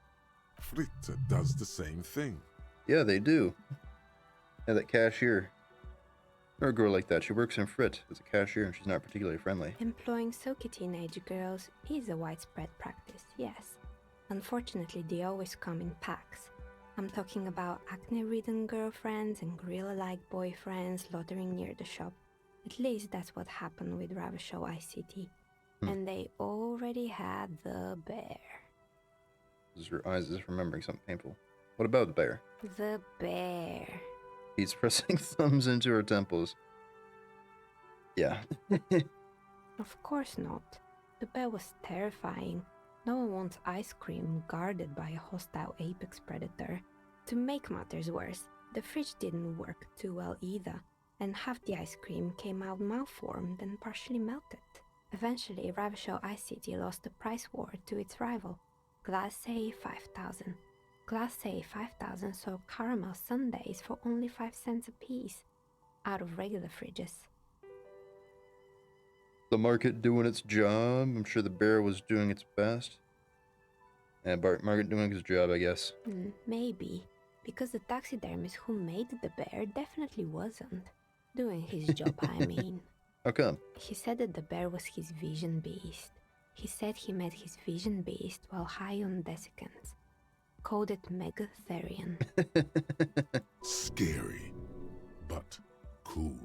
Fritta does the same thing. Yeah, they do. Yeah, that cashier. Or a girl like that. She works in Frit as a cashier and she's not particularly friendly. Employing silky teenage girls is a widespread practice, yes. Unfortunately, they always come in packs. I'm talking about acne-ridden girlfriends and gorilla-like boyfriends loitering near the shop. At least that's what happened with Ravenshaw ICT. Hmm. And they already had the bear. Your eyes is remembering something painful. What about the bear? The bear. He's pressing thumbs into her temples. Yeah. Of course not. The bear was terrifying. No one wants ice cream guarded by a hostile apex predator. To make matters worse, the fridge didn't work too well either, and half the ice cream came out malformed and partially melted. Eventually, Ravenshaw ICT lost the price war to its rival, Glace 5000. Glace 5000 sold caramel sundaes for only 5 cents a piece, out of regular fridges. The market doing its job. I'm sure the bear was doing its best. Yeah, market doing his job, I guess. Maybe, because the taxidermist who made the bear definitely wasn't. Doing his job, I mean. How come? He said that the bear was his vision beast. He said he met his vision beast while high on desiccants. Called it Megatherian. Scary, but cool.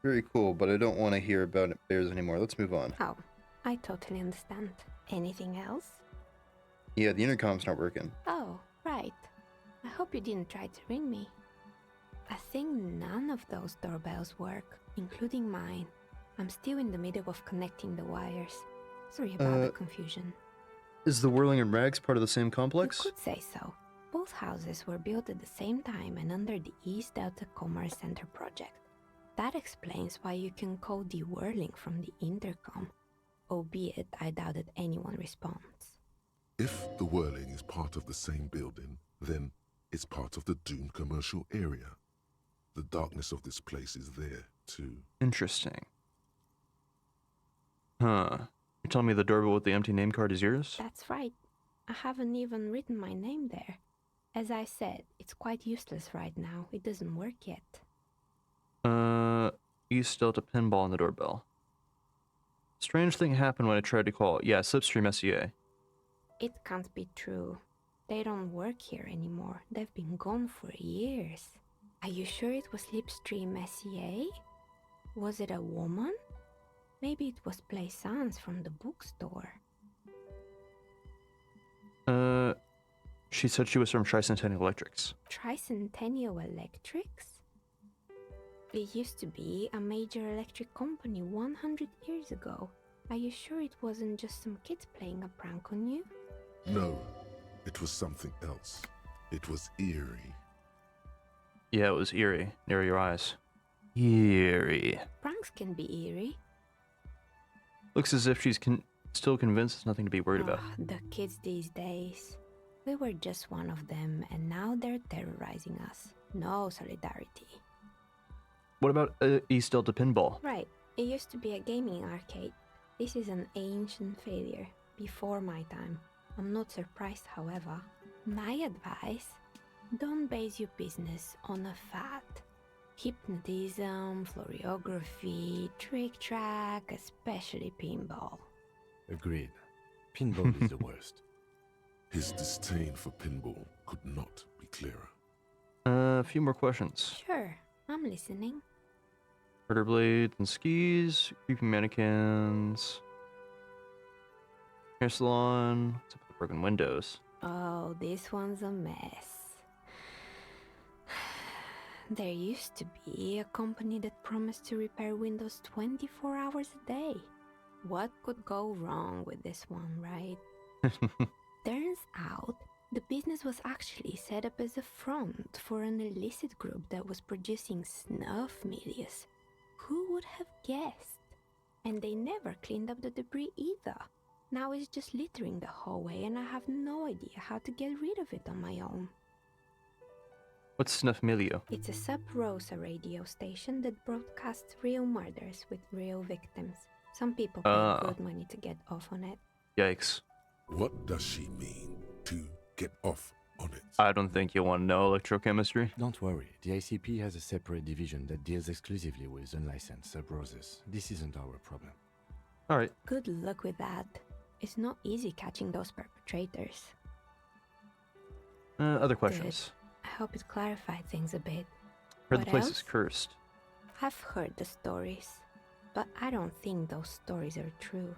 Very cool, but I don't want to hear about bears anymore. Let's move on. Oh, I totally understand. Anything else? Yeah, the intercom's not working. Oh, right. I hope you didn't try to ring me. I think none of those doorbells work, including mine. I'm still in the middle of connecting the wires. Sorry about the confusion. Is the Whirling and Rags part of the same complex? You could say so. Both houses were built at the same time and under the East Delta Commerce Center project. That explains why you can call the Whirling from the intercom, albeit I doubt that anyone responds. If the Whirling is part of the same building, then it's part of the Dune commercial area. The darkness of this place is there, too. Interesting. Huh. You're telling me the doorbell with the empty name card is yours? That's right. I haven't even written my name there. As I said, it's quite useless right now. It doesn't work yet. East Delta pinball on the doorbell. Strange thing happened when I tried to call. Yeah, Slipstream SEA. It can't be true. They don't work here anymore. They've been gone for years. Are you sure it was Slipstream SEA? Was it a woman? Maybe it was Plaisance from the bookstore. She said she was from Tricentennial Electrics. Tricentennial Electrics? It used to be a major electric company 100 years ago. Are you sure it wasn't just some kids playing a prank on you? No, it was something else. It was eerie. Yeah, it was eerie. Near your eyes. Eerie. Pranks can be eerie. Looks as if she's still convinced there's nothing to be worried about. The kids these days. We were just one of them, and now they're terrorizing us. No solidarity. What about East Delta Pinball? Right. It used to be a gaming arcade. This is an ancient failure, before my time. I'm not surprised, however. My advice, don't base your business on a fad. Hypnotism, floriography, trick-track, especially pinball. Agreed. Pinball is the worst. His disdain for pinball could not be clearer. A few more questions. Sure, I'm listening. Murder blades and skis, creepy mannequins, hair salon, what's up with the broken windows? Oh, this one's a mess. There used to be a company that promised to repair windows 24 hours a day. What could go wrong with this one, right? Turns out, the business was actually set up as a front for an illicit group that was producing snuff milias. Who would have guessed? And they never cleaned up the debris either. Now it's just littering the hallway and I have no idea how to get rid of it on my own. What's Snuff Milio? It's a sub-Rosa radio station that broadcasts real murders with real victims. Some people pay good money to get off on it. Yikes. What does she mean, to get off on it? I don't think you'll want to know electrochemistry. Don't worry, the ICP has a separate division that deals exclusively with unlicensed sub-roses. This isn't our problem. Alright. Good luck with that. It's not easy catching those perpetrators. Other questions? Good. I hope it clarified things a bit. Heard What the place else? is cursed. I've heard the stories, but I don't think those stories are true.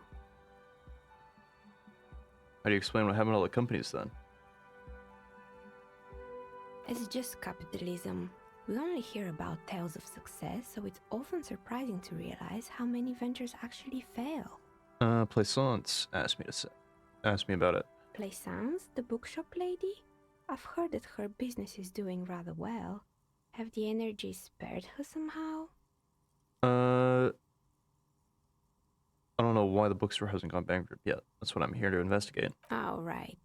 How do you explain what happened to all the companies then? It's just capitalism. We only hear about tales of success, so it's often surprising to realize how many ventures actually fail. Plaisance asked me about it. Plaisance, the bookshop lady? I've heard that her business is doing rather well. Have the energy spared her somehow? I don't know why the bookstore hasn't gone bankrupt yet. That's what I'm here to investigate. Oh, right.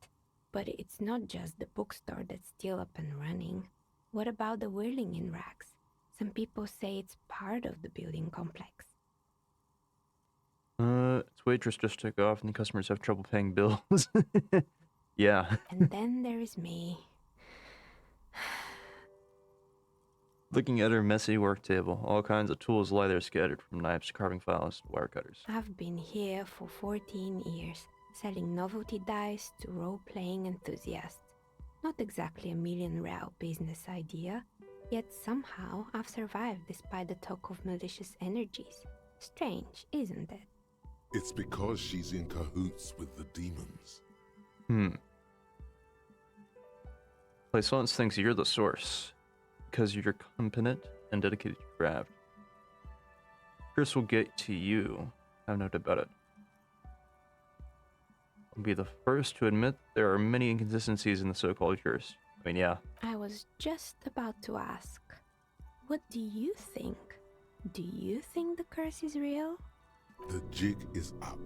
But it's not just the bookstore that's still up and running. What about the whirling in rags? Some people say it's part of the building complex. Its waitress just took off and the customers have trouble paying bills. Yeah. And then there is me. Looking at her messy work table, all kinds of tools lie there scattered, from knives to carving files to wire cutters. I've been here for 14 years, selling novelty dice to role-playing enthusiasts. Not exactly a million-real business idea, yet somehow I've survived despite the talk of malicious energies. Strange, isn't it? It's because she's in cahoots with the demons. Plaisance thinks you're the source, because you're competent and dedicated to your craft. Chris will get to you, I have no doubt about it. I'll be the first to admit there are many inconsistencies in the so-called curse. I mean, yeah. I was just about to ask, what do you think? Do you think the curse is real? The jig is up.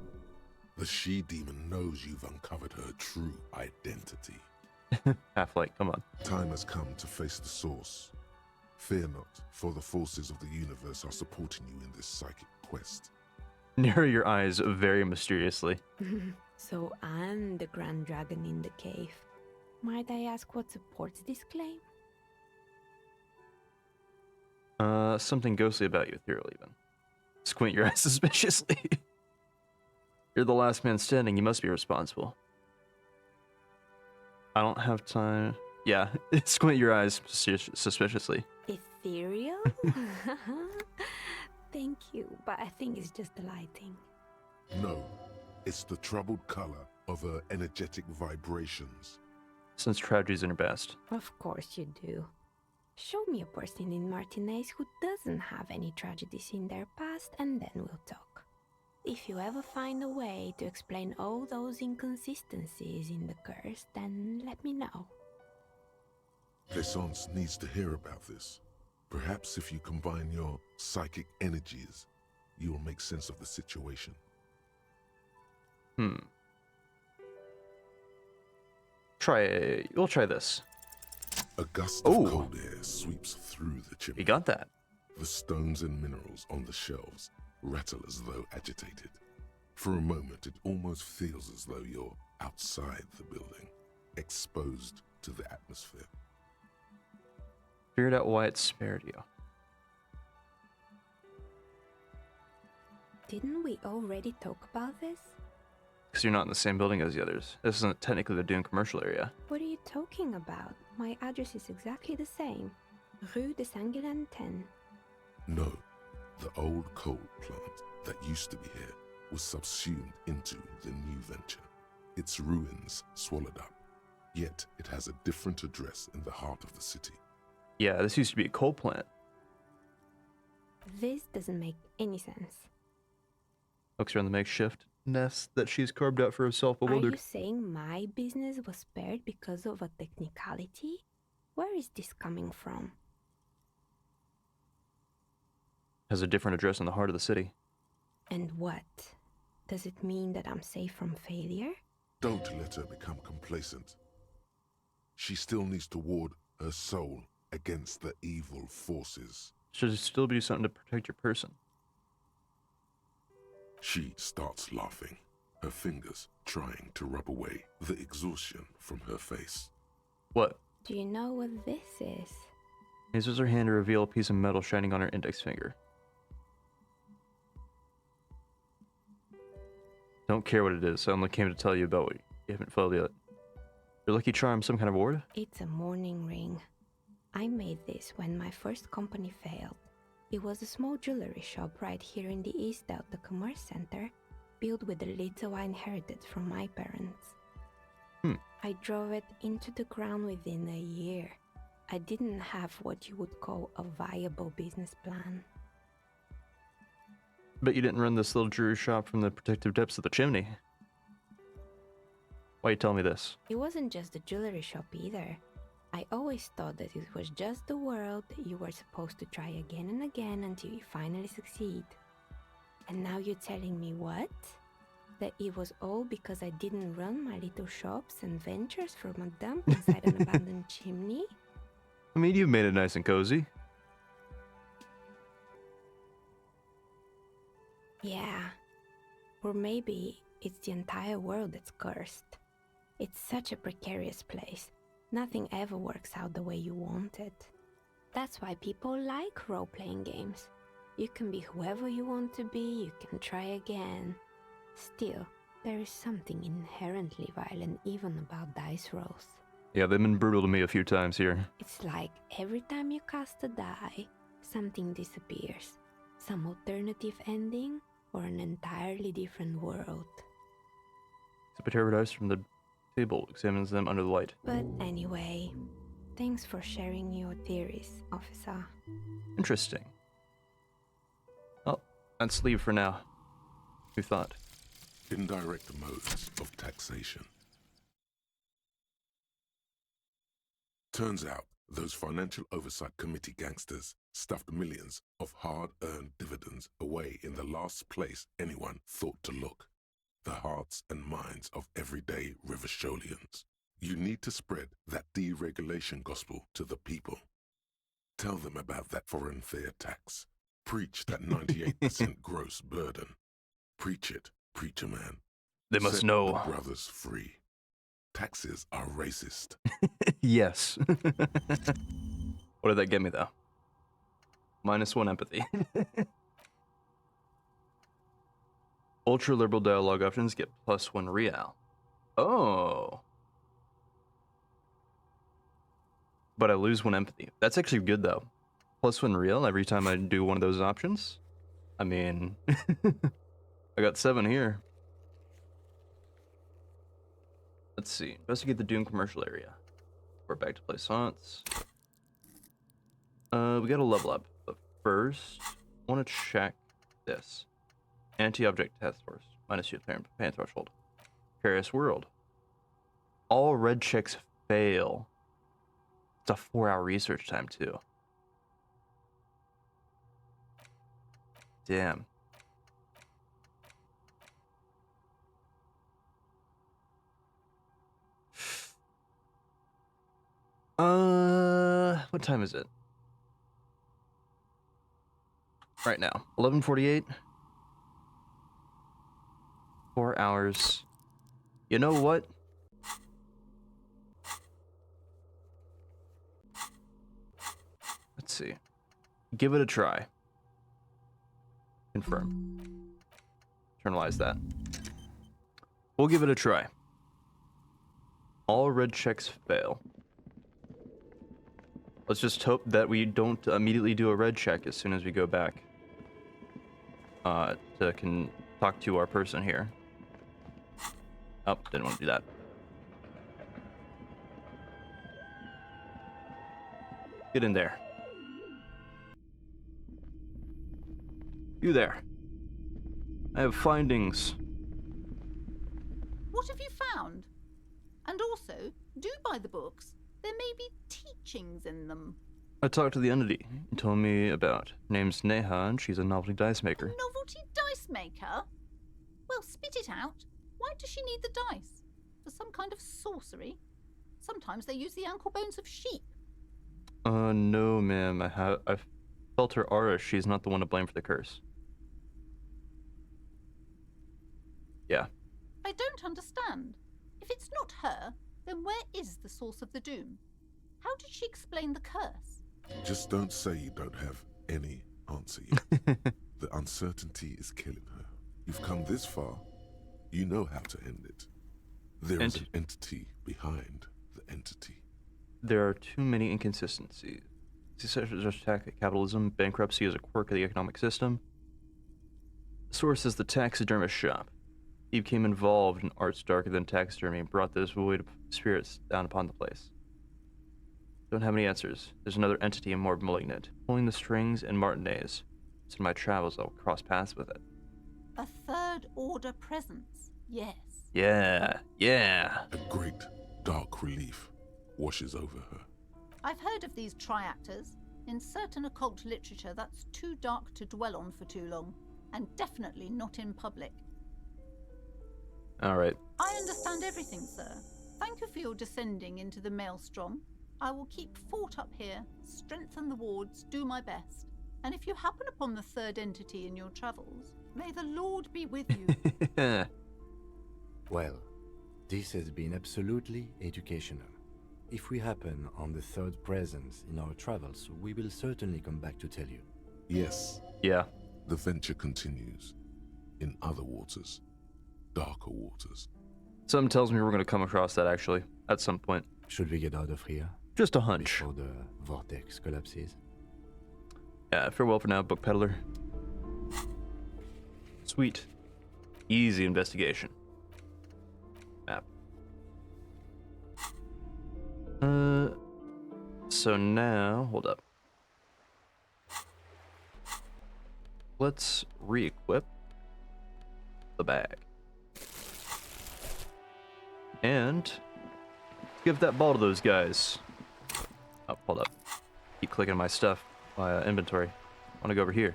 The she-demon knows you've uncovered her true identity. Half-Light, come on. Time has come to face the source. Fear not, for the forces of the universe are supporting you in this psychic quest. Narrow your eyes very mysteriously. So I'm the grand dragon in the cave. Might I ask what supports this claim? Something ghostly about you, ethereal even. Squint your eyes suspiciously. You're the last man standing, you must be responsible. I don't have time. Yeah, squint your eyes suspiciously. Ethereal? Thank you, but I think it's just the lighting. No, it's the troubled color of her energetic vibrations. Since tragedy's in her best. Of course you do. Show me a person in Martinez who doesn't have any tragedies in their past, and then we'll talk. If you ever find a way to explain all those inconsistencies in the curse, then let me know. Plaisance needs to hear about this. Perhaps if you combine your psychic energies, you will make sense of the situation. We'll try this. A gust of cold air sweeps through the chimney. You got that. The stones and minerals on the shelves rattle as though agitated. For a moment, it almost feels as though you're outside the building, exposed to the atmosphere. Figured out why it spared you. Didn't we already talk about this? Because you're not in the same building as the others. This isn't technically the Dune commercial area. What are you talking about? My address is exactly the same. Rue de Saint-Guilain 10. No, the old coal plant that used to be here was subsumed into the new venture. Its ruins swallowed up. Yet it has a different address in the heart of the city. Yeah, this used to be a coal plant. This doesn't make any sense. Looks around the makeshift nest that she's carved out for herself, bewildered. Are you saying my business was spared because of a technicality? Where is this coming from? Has a different address in the heart of the city. And what? Does it mean that I'm safe from failure? Don't let her become complacent. She still needs to ward her soul against the evil forces. Should still be something to protect your person. She starts laughing, her fingers trying to rub away the exhaustion from her face. What? Do you know what this is? Raises her hand to reveal a piece of metal shining on her index finger. Don't care what it is, I only came to tell you about what you haven't followed yet. Your lucky charm, some kind of ward? It's a mourning ring. I made this when my first company failed. It was a small jewelry shop right here in the East Delta Commerce Center, built with the little I inherited from my parents. I drove it into the ground within a year. I didn't have what you would call a viable business plan. But you didn't run this little jewelry shop from the protective depths of the chimney. Why you tell me this? It wasn't just a jewelry shop either. I always thought that it was just the world that you were supposed to try again and again until you finally succeed. And now you're telling me what? That it was all because I didn't run my little shops and ventures from a dump inside an abandoned chimney? I mean, you've made it nice and cozy. Yeah. Or maybe it's the entire world that's cursed. It's such a precarious place. Nothing ever works out the way you want it. That's why people like role-playing games. You can be whoever you want to be, you can try again. Still, there is something inherently violent even about dice rolls. Yeah, they've been brutal to me a few times here. It's like every time you cast a die, something disappears. Some alternative ending, or an entirely different world. Sip a pair of dice from the table, examines them under the light. But anyway, thanks for sharing your theories, officer. Interesting. Well, let's leave for now. Who thought? Indirect modes of taxation. Turns out, those Financial Oversight Committee gangsters stuffed millions of hard-earned dividends away in the last place anyone thought to look. The hearts and minds of everyday Riversholians. You need to spread that deregulation gospel to the people. Tell them about that foreign fair tax. Preach that 98% gross burden. Preach it, preacher man. They must Set know. the brothers free. Taxes are racist. Yes. What did that get me, though? -1 empathy. Ultra-liberal dialogue options get +1 real. Oh. But I lose 1 empathy. That's actually good, though. +1 real every time I do one of those options. I mean, I got 7 here. Let's see. Investigate the Doom commercial area. We're back to Plaisance. We got a level up. But first, I want to check this. Anti-object task force. -2 pain threshold. Precarious world. All red checks fail. It's a 4-hour research time, too. Damn. What time is it? Right now, 11:48. 4 hours. You know what? Let's see. Give it a try. Confirm. Internalize that. We'll give it a try. All red checks fail. Let's just hope that we don't immediately do a red check as soon as we go back. To talk to our person here. Oh, didn't want to do that. Get in there. You there. I have findings. What have you found? And also, do buy the books. There may be teachings in them. I talked to the entity. He told me about. Name's Neha, and she's a novelty dice maker. A novelty dice maker? Well, spit it out. Why does she need the dice? For some kind of sorcery? Sometimes they use the ankle bones of sheep. No, ma'am. I felt her aura. She's not the one to blame for the curse. Yeah. I don't understand. If it's not her, then where is the source of the doom? How did she explain the curse? Just don't say you don't have any answer yet. The uncertainty is killing her. You've come this far. You know how to end it. There is an entity behind the entity. There are too many inconsistencies. These sectors attack capitalism. Bankruptcy is a quirk of the economic system. Source is the taxidermist shop. He became involved in arts darker than taxidermy and brought those void spirits down upon the place. Don't have any answers. There's another entity more malignant, pulling the strings and Martinez. So in my travels, I'll cross paths with it. A third order presence, yes. Yeah. A great, dark relief washes over her. I've heard of these triactors. In certain occult literature, that's too dark to dwell on for too long, and definitely not in public. All right. I understand everything, sir. Thank you for your descending into the maelstrom. I will keep fort up here, strengthen the wards, do my best. And if you happen upon the third entity in your travels, may the Lord be with you. Well, this has been absolutely educational. If we happen on the third presence in our travels, we will certainly come back to tell you. Yes. Yeah. The venture continues. In other waters. Darker waters. Something tells me we're going to come across that, actually, at some point. Should we get out of here? Just a hunch. Before the vortex collapses. Yeah, farewell for now, book peddler. Sweet. Easy investigation. Map. So now, hold up. Let's re-equip the bag. And give that ball to those guys. Oh, hold up. Keep clicking my stuff, my inventory. I want to go over here.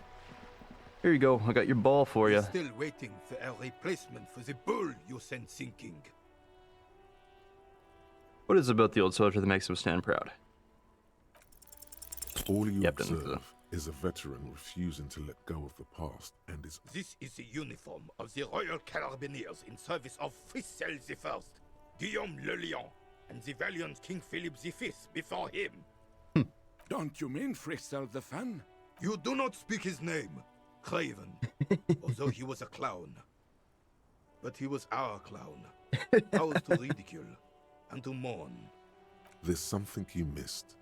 Here you go. I got your ball for you. Still waiting for a replacement for the bull you sent sinking. What is it about the old soldier that makes him stand proud? All you observe is a veteran refusing to let go of the past and is... This is the uniform of the Royal Carabineers in service of Frissel I, Guillaume Le Lion, and the valiant King Philip V before him. Don't you mean Frissel the Fan? You do not speak his name, Craven, although he was a clown. But he was our clown, ours to ridicule and to mourn. There's something you missed.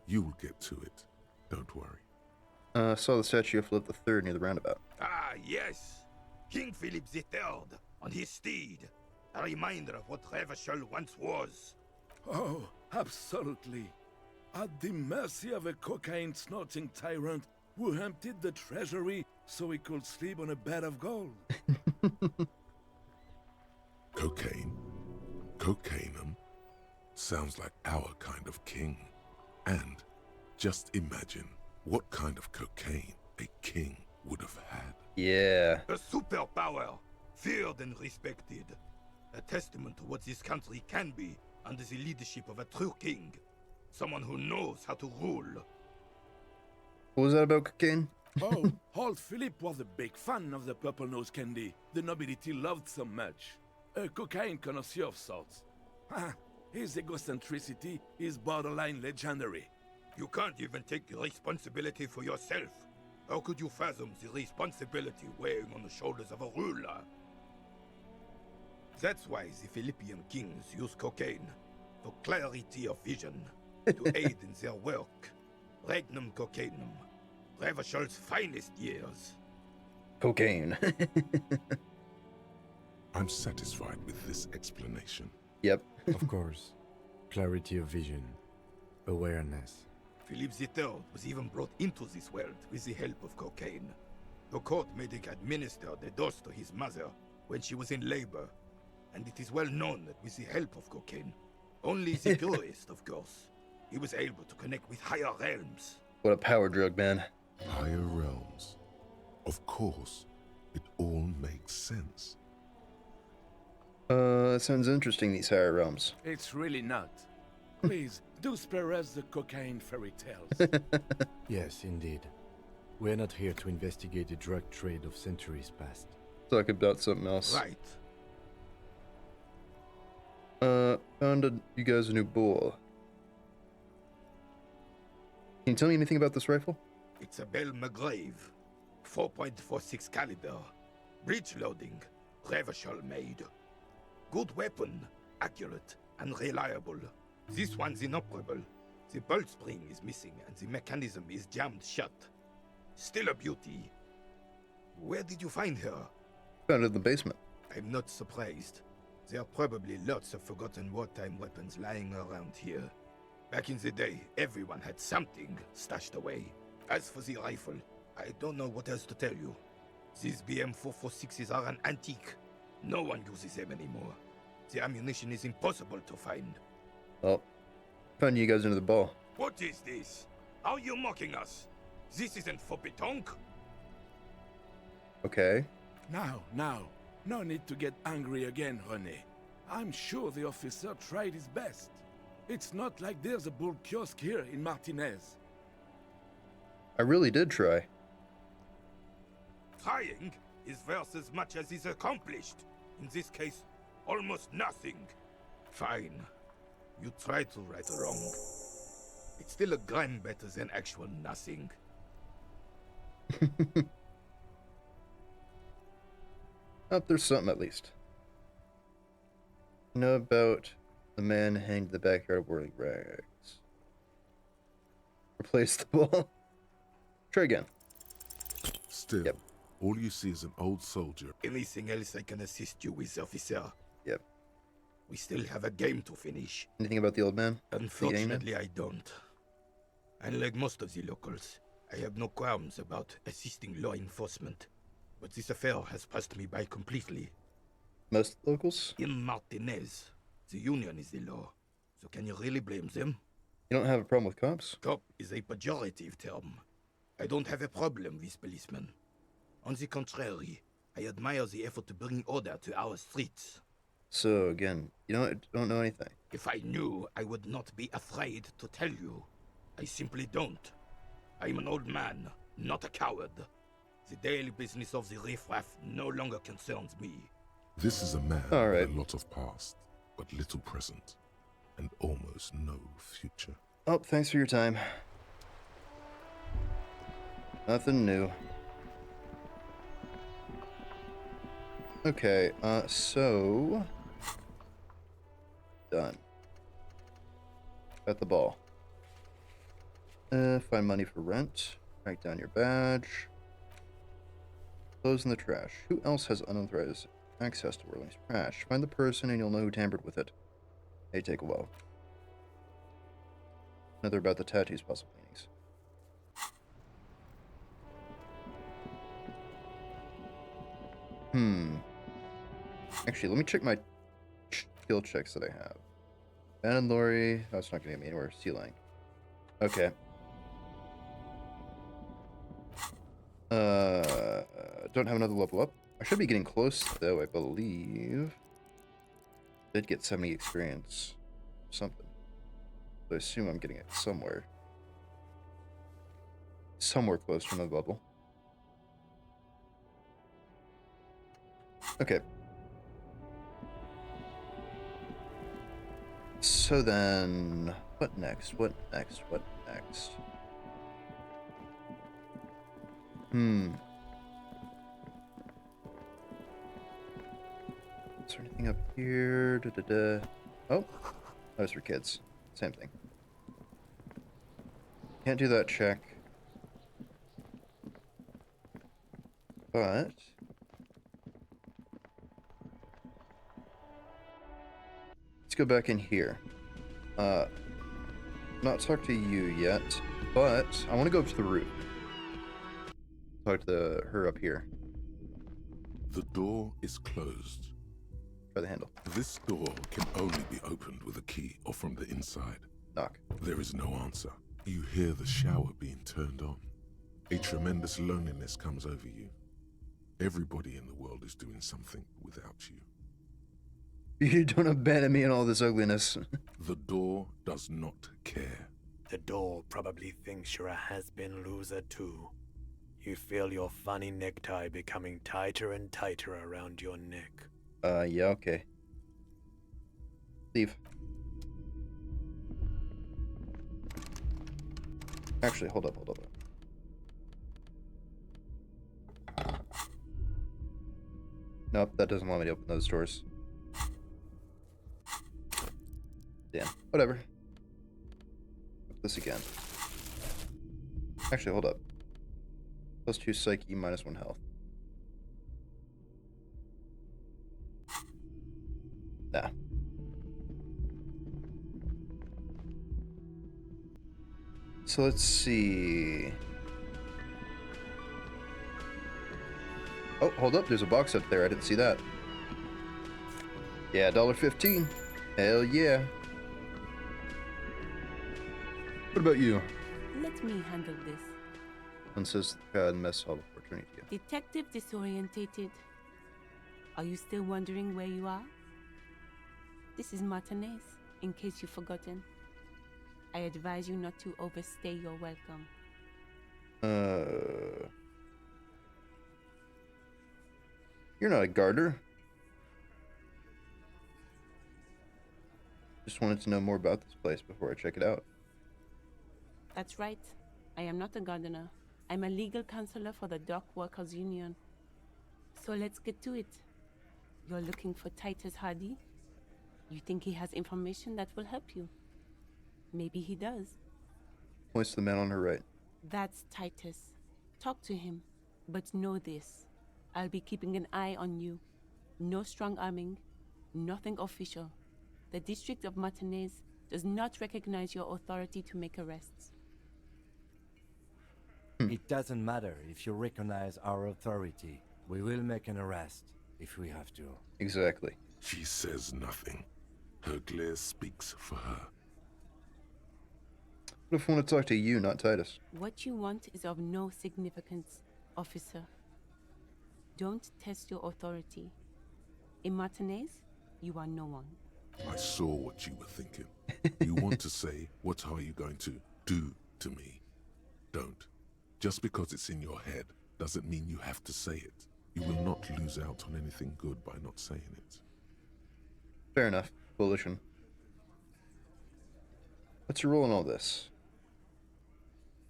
You will get to it. Don't worry. I saw the statue of Philip III near the roundabout. Ah, yes. King Philip III on his steed. A reminder of what Revachol once was. Oh, absolutely. At the mercy of a cocaine-snorting tyrant who emptied the treasury so he could sleep on a bed of gold. Cocaine? Cocainum? Sounds like our kind of king. And just imagine what kind of cocaine a king would have had. Yeah. A superpower, feared and respected. A testament to what this country can be under the leadership of a true king. Someone who knows how to rule. What was that about cocaine? Oh, old Philip was a big fan of the purple nose candy the nobility loved so much. A cocaine connoisseur of sorts. His egocentricity is borderline legendary. You can't even take responsibility for yourself. How could you fathom the responsibility weighing on the shoulders of a ruler? That's why the Philippian kings use cocaine, for clarity of vision, to aid in their work. Regnum cocainum, Revachol's finest years. Cocaine. I'm satisfied with this explanation. Yep. Of course. Clarity of vision. Awareness. Philip III was even brought into this world with the help of cocaine. The court made him administer the dose to his mother when she was in labor, and it is well known that with the help of cocaine, only the purest, of course, he was able to connect with higher realms. What a power drug, man. Higher realms. Of course, it all makes sense. It sounds interesting, these higher realms. It's really not. Please, do spare us the cocaine fairy tales. Yes, indeed. We're not here to investigate the drug trade of centuries past. Talk about something else. Right. Found you guys a new bull. Can you tell me anything about this rifle? It's a Bell McGrave, 4.46 caliber, breech loading, Revachol made. Good weapon, accurate and reliable. This one's inoperable, The bolt spring is missing and the mechanism is jammed shut. Still a beauty. Where did you find her? Found it in the basement. I'm not surprised. There are probably lots of forgotten wartime weapons lying around here. Back in the day, everyone had something stashed away. As for the rifle, I don't know what else to tell you. These BM-446s are an antique. No one uses them anymore. The ammunition is impossible to find. Oh, found you guys into the ball. What is this? Are you mocking us? This isn't for pétanque. Okay. Now, no need to get angry again, René. I'm sure the officer tried his best. It's not like there's a bull kiosk here in Martinez. I really did try. Trying is worth as much as is accomplished. In this case, almost nothing. Fine. You try to right a wrong. It's still a gram better than actual nothing. Oh, there's something at least. You know about the man hanged in the backyard of whirling rags. Replace the ball. Try again. Still, all you see is an old soldier. Anything else I can assist you with, officer? Yep. We still have a game to finish. Anything about the old man? Unfortunately, I don't. Unlike most of the locals, I have no qualms about assisting law enforcement. But this affair has passed me by completely. Most locals? In Martinez, the union is the law. So can you really blame them? You don't have a problem with cops? Cop is a pejorative term. I don't have a problem with policemen. On the contrary, I admire the effort to bring order to our streets. So, again, you don't know anything. If I knew, I would not be afraid to tell you. I simply don't. I am an old man, not a coward. The daily business of the riffraff no longer concerns me. This is a man with a lot of past, but little present, and almost no future. Oh, thanks for your time. Nothing new. Okay, so... Done. Got the ball. Find money for rent. Write down your badge. Clothes in the trash. Who else has unauthorized access to Whirling's trash? Find the person and you'll know who tampered with it. May take a while. Another about the tattoos, possible meanings. Actually, let me check my skill checks that I have. Ben and Lori. Oh, it's not going to get me anywhere. Sea Lang. Okay. Don't have another level up. I should be getting close, though, I believe. Did get 70 experience. Something. So I assume I'm getting it somewhere. Somewhere close to another level. Okay. So then, what next? What next? What next? Is there anything up here? Oh, those for kids. Same thing. Can't do that check. But let's go back in here. Not talk to you yet, but I want to go up to the roof. Talk to her up here. The door is closed. Try the handle. This door can only be opened with a key or from the inside. Knock. There is no answer. You hear the shower being turned on. A tremendous loneliness comes over you. Everybody in the world is doing something without you. You don't abandon me in all this ugliness. The door does not care. The door probably thinks you're a has-been loser too. You feel your funny necktie becoming tighter and tighter around your neck. Yeah, okay. Leave. Actually, hold up. Nope, that doesn't want me to open those doors. Damn, whatever. this again. Actually, hold up. +2 psyche, -1 health. Nah. So let's see. Oh, hold up. There's a box up there. I didn't see that. Yeah, $1.15. Hell yeah. What about you? Let me handle this. One says the mess hall before turning to you. Detective disorientated. Are you still wondering where you are? This is Martinez, in case you've forgotten. I advise you not to overstay your welcome. You're not a gardener. Just wanted to know more about this place before I check it out. That's right. I am not a gardener. I'm a legal counselor for the Dock Workers Union. So let's get to it. You're looking for Titus Hardy? You think he has information that will help you? Maybe he does. Points to the man on her right. That's Titus. Talk to him. But know this. I'll be keeping an eye on you. No strong arming. Nothing official. The District of Martinez does not recognize your authority to make arrests. It doesn't matter if you recognize our authority. We will make an arrest if we have to. Exactly. She says nothing. Her glare speaks for her. What if I want to talk to you, not Titus? What you want is of no significance, officer. Don't test your authority. In Martinez, you are no one. I saw what you were thinking. You want to say, what are you going to do to me? Don't. Just because it's in your head doesn't mean you have to say it. You will not lose out on anything good by not saying it. Fair enough. Volition. What's your role in all this?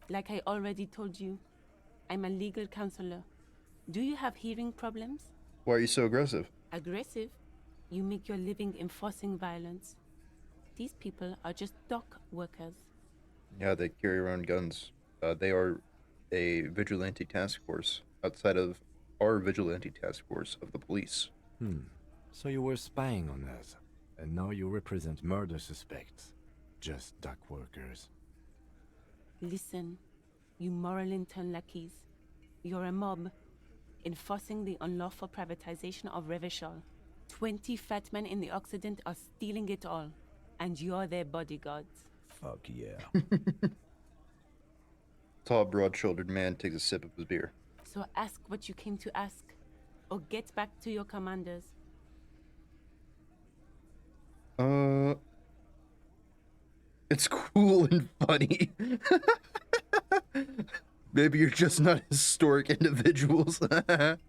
Like I already told you, I'm a legal counselor. Do you have hearing problems? Why are you so aggressive? Aggressive? You make your living enforcing violence. These people are just dock workers. Yeah, they carry around guns. They are a vigilante task force outside of our vigilante task force of the police. So you were spying on us, and now you represent murder suspects. Just dock workers. Listen, you moral intern lackeys. You're a mob, enforcing the unlawful privatization of Revachol. 20 fat men in the Occident are stealing it all, and you're their bodyguards. Fuck yeah. Tall, broad-shouldered man takes a sip of his beer. So ask what you came to ask, or get back to your commanders. It's cool and funny. Maybe you're just not historic individuals. That's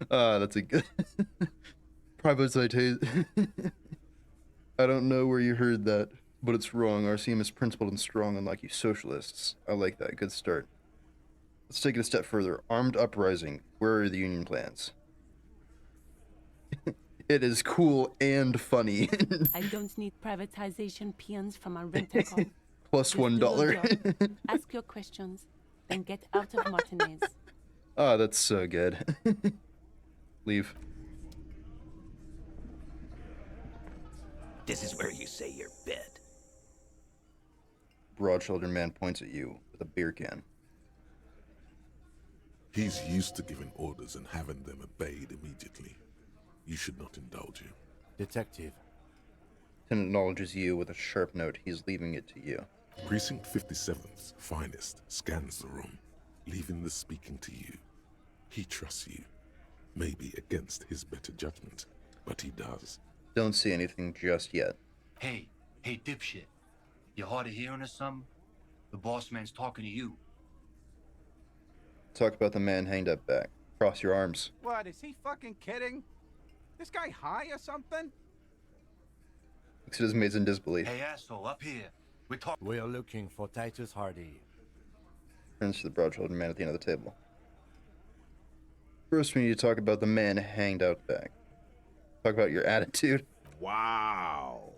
a good privatization. I don't know where you heard that, but it's wrong. RCM is principled and strong, unlike you socialists. I like that. Good start. Let's take it a step further. Armed uprising. Where are the union plans? It is cool and funny. I don't need privatization peons from a rent-a-car. Plus Just do $1. your job. Ask your questions, then get out of Martinez. Oh, that's so good. Leave. This is where you say your bed. Broad-shouldered man points at you with a beer can. He's used to giving orders and having them obeyed immediately. You should not indulge him. Detective. Lieutenant acknowledges you with a sharp note. He's leaving it to you. Precinct 57's finest scans the room, leaving the speaking to you. He trusts you. Maybe against his better judgment, but he does. Don't see anything just yet. Hey, dipshit. You hard of hearing or something? The boss man's talking to you. Talk about the man hanged up back. Cross your arms. What, is he fucking kidding? This guy high or something? Looks at his mates in disbelief. Hey, asshole, up here. We are looking for Titus Hardy. Turns to the broad-shouldered man at the end of the table. First, we need to talk about the man hanged out back. Talk about your attitude. Wow.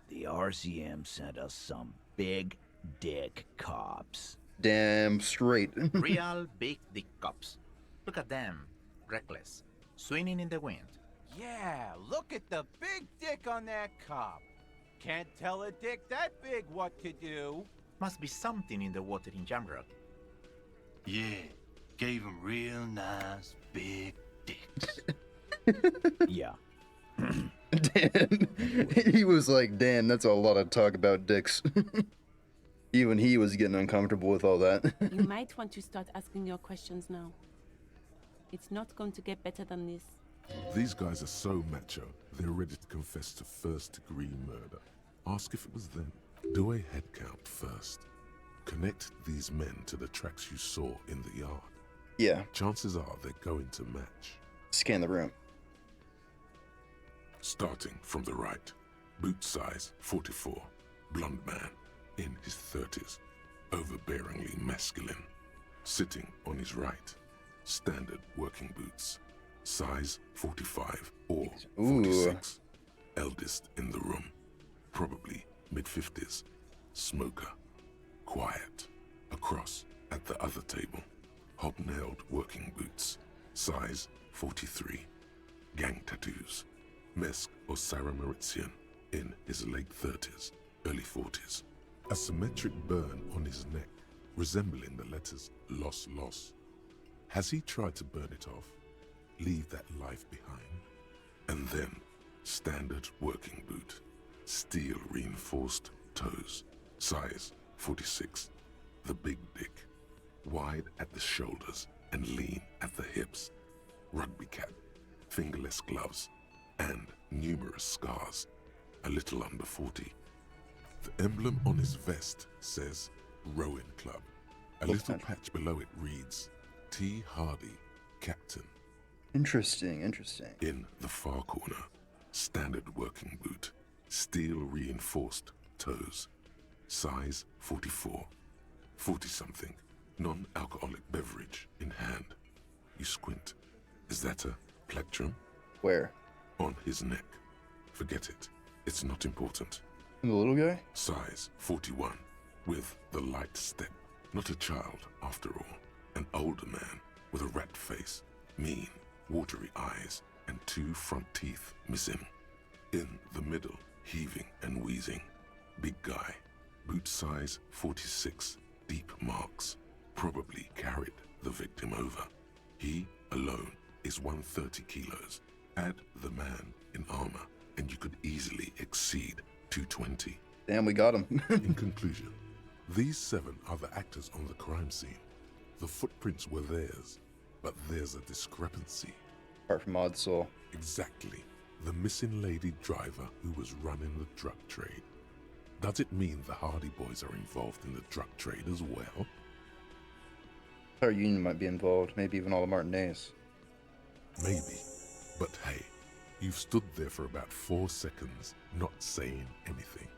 The RCM sent us some big dick cops. Damn straight. Real big dick cops. Look at them. Reckless. Swinging in the wind. Yeah, look at the big dick on that cop. Can't tell a dick that big what to do. Must be something in the water in Jamrock. Yeah, gave him real nice big dicks. Yeah. Dan. He was like, Dan, that's a lot of talk about dicks. Even he was getting uncomfortable with all that. You might want to start asking your questions now. It's not going to get better than this. These guys are so macho, they're ready to confess to first-degree murder. Ask if it was them. Do a head count first. Connect these men to the tracks you saw in the yard. Yeah. Chances are they're going to match. Scan the room. Starting from the right. Boot size 44. Blonde man. In his 30s. Overbearingly masculine. Sitting on his right. Standard working boots. Size 45 or 46. Eldest in the room. Probably mid-50s. Smoker. Quiet. Across at the other table. Hobnailed working boots. Size 43. Gang tattoos. Mesk or Sarah Mauritian. In his late 30s, early 40s. A symmetric burn on his neck, resembling the letters Loss Loss. Has he tried to burn it off? Leave that life behind? And then, standard working boot. Steel reinforced toes. Size 46. The big dick. Wide at the shoulders and lean at the hips. Rugby cap. Fingerless gloves. And numerous scars. A little under 40. The emblem on his vest says Rowing Club. A little patch below it reads T. Hardy, Captain. Interesting, interesting. In the far corner, standard working boot. Steel reinforced toes. Size 44. 40-something. Non-alcoholic beverage in hand. You squint. Is that a plectrum? Where? On his neck. Forget it. It's not important. The little guy? Size 41. With the light step. Not a child, after all. An older man with a rat face. Mean, watery eyes, and 2 front teeth missing. In the middle, heaving and wheezing. Big guy. Boot size 46. Deep marks. Probably carried the victim over. He, alone, is 130 kilos. Add the man in armor, and you could easily exceed 220. Damn, we got him. In conclusion, these 7 are the actors on the crime scene. The footprints were theirs, but there's a discrepancy. Apart from Odd Soul. Exactly. The missing lady driver who was running the drug trade. Does it mean the Hardy Boys are involved in the drug trade as well? Our union might be involved, maybe even all the Martinez. Maybe. But hey, you've stood there for about 4 seconds, not saying anything.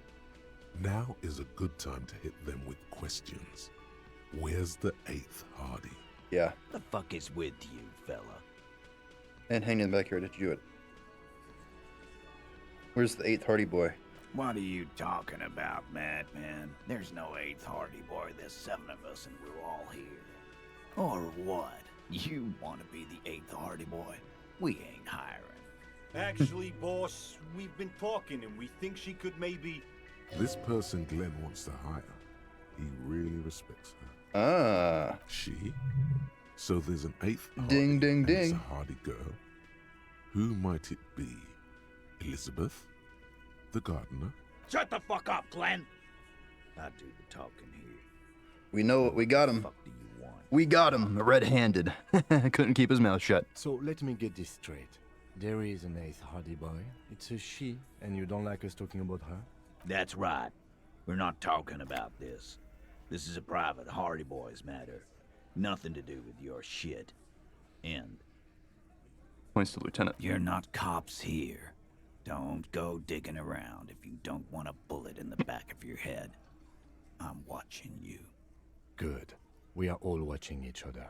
Now is a good time to hit them with questions. Where's the 8th Hardy? Yeah. The fuck is with you, fella? And hang in the back here, did you do it? Where's the 8th Hardy boy? What are you talking about, madman? There's no 8th Hardy Boy. There's 7 of us and we're all here. Or what? You want to be the 8th Hardy Boy? We ain't hiring. Actually, boss, we've been talking and we think she could maybe... This person Glenn wants to hire, he really respects her. Ah. She? So there's an 8th Hardy. Ding, ding, and it's ding. a Hardy girl. Who might it be? Elizabeth? The gardener? Shut the fuck up, Glenn! I do the talking here. We know it. We got him. We got him, red-handed. Couldn't keep his mouth shut. So let me get this straight. There is an 8th Hardy Boy. It's a she, and you don't like us talking about her? That's right. We're not talking about this. This is a private Hardy Boys matter. Nothing to do with your shit. End. Points to Lieutenant. You're not cops here. Don't go digging around if you don't want a bullet in the back of your head. I'm watching you. Good. We are all watching each other.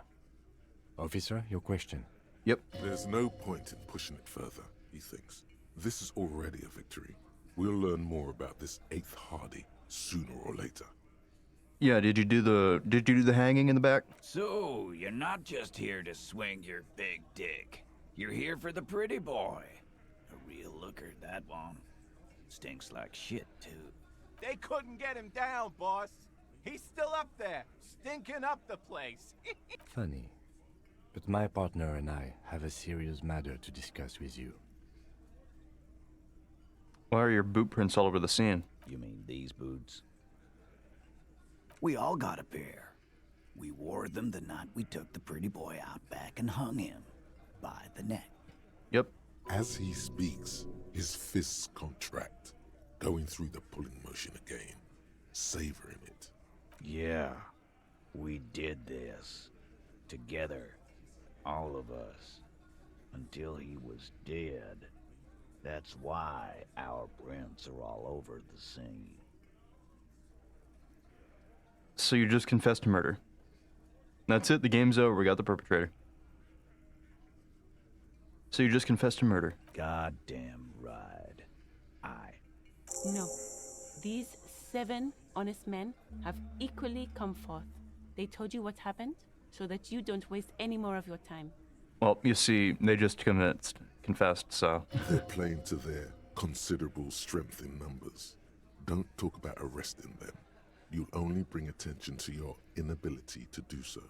Officer, your question. Yep. There's no point in pushing it further, he thinks. This is already a victory. We'll learn more about this 8th Hardy sooner or later. Yeah, did you do the hanging in the back? So, you're not just here to swing your big dick. You're here for the pretty boy. A real looker, that one. Stinks like shit, too. They couldn't get him down, boss. He's still up there, stinking up the place. Funny. But my partner and I have a serious matter to discuss with you. Why are your boot prints all over the scene? You mean these boots? We all got a pair. We wore them the night we took the pretty boy out back and hung him by the neck. Yep. As he speaks, his fists contract, going through the pulling motion again, savoring it. Yeah, we did this. Together. All of us. Until he was dead. That's why our prints are all over the scene. So you just confessed to murder. That's it, the game's over, we got the perpetrator. So you just confessed to murder. Goddamn right. No. These 7 honest men have equally come forth. They told you what happened so that you don't waste any more of your time. Well, you see, they just confessed, so. They're playing to their considerable strength in numbers. Don't talk about arresting them. You'll only bring attention to your inability to do so.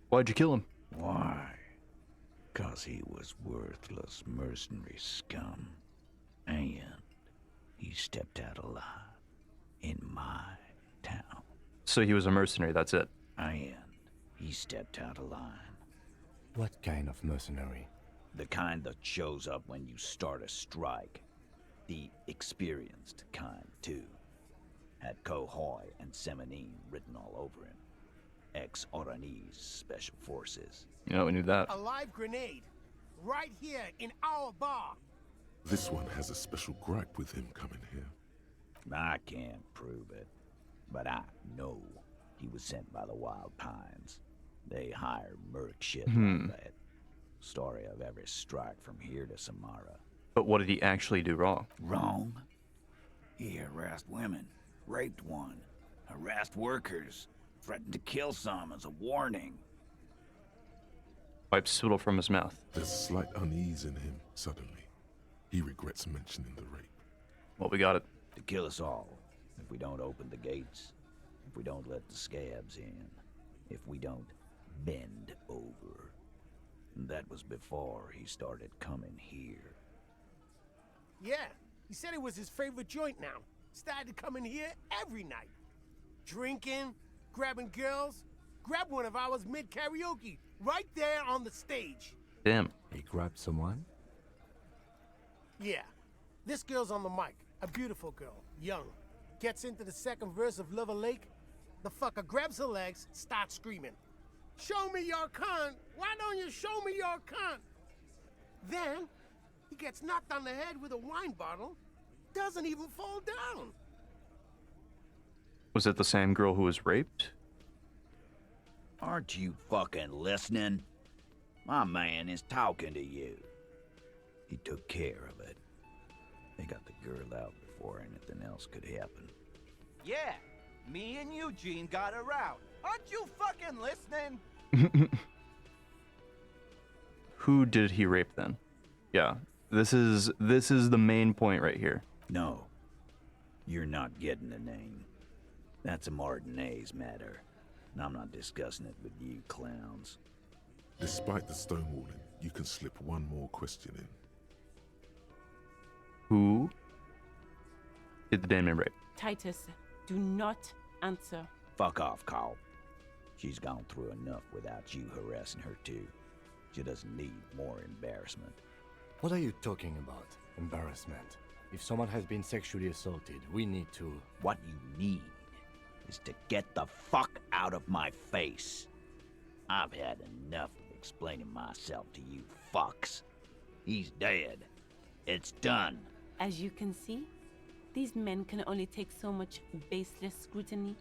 Why'd you kill him? Why? 'Cause he was worthless mercenary scum. And he stepped out alive in my town. So he was a mercenary, that's it. And he stepped out of line. What kind of mercenary? The kind that shows up when you start a strike. The experienced kind, too. Had Kohoy and Semenine written all over him. Ex-Oranese Special Forces. You know, we knew that. A live grenade. Right here in our bar. This one has a special gripe with him coming here. I can't prove it. But I know he was sent by the Wild Pines. They hire merc shit like that. Story of every strike from here to Samara. But what did he actually do wrong? Wrong? He harassed women, raped one, harassed workers, threatened to kill some as a warning. Wiped spittle from his mouth. There's slight unease in him suddenly. He regrets mentioning the rape. Well, we got it. To kill us all, if we don't open the gates, if we don't let the scabs in, if we don't bend over. And that was before he started coming here. Yeah, he said it was his favorite joint now. Started coming here every night. Drinking, grabbing girls. Grabbed one of ours mid-karaoke, right there on the stage. Damn. He grabbed someone? Yeah, this girl's on the mic. A beautiful girl, young. Gets into the second verse of Lover Lake. The fucker grabs her legs, starts screaming. Show me your cunt! Why don't you show me your cunt? Then, he gets knocked on the head with a wine bottle. Doesn't even fall down. Was it the same girl who was raped? Aren't you fucking listening? My man is talking to you. He took care of it. They got the girl out before anything else could happen. Yeah, me and Eugene got her out. Aren't you fucking listening? Who did he rape then? Yeah, this is the main point right here. No, you're not getting a name. That's a Martinez matter. And I'm not discussing it with you clowns. Despite the stonewalling, you can slip one more question in. Who did the Damien rape? Titus, do not answer. Fuck off, Carl. She's gone through enough without you harassing her too. She doesn't need more embarrassment. What are you talking about? Embarrassment. If someone has been sexually assaulted, we need to... What you need is to get the fuck out of my face. I've had enough of explaining myself to you fucks. He's dead. It's done. As you can see, these men can only take so much baseless scrutiny.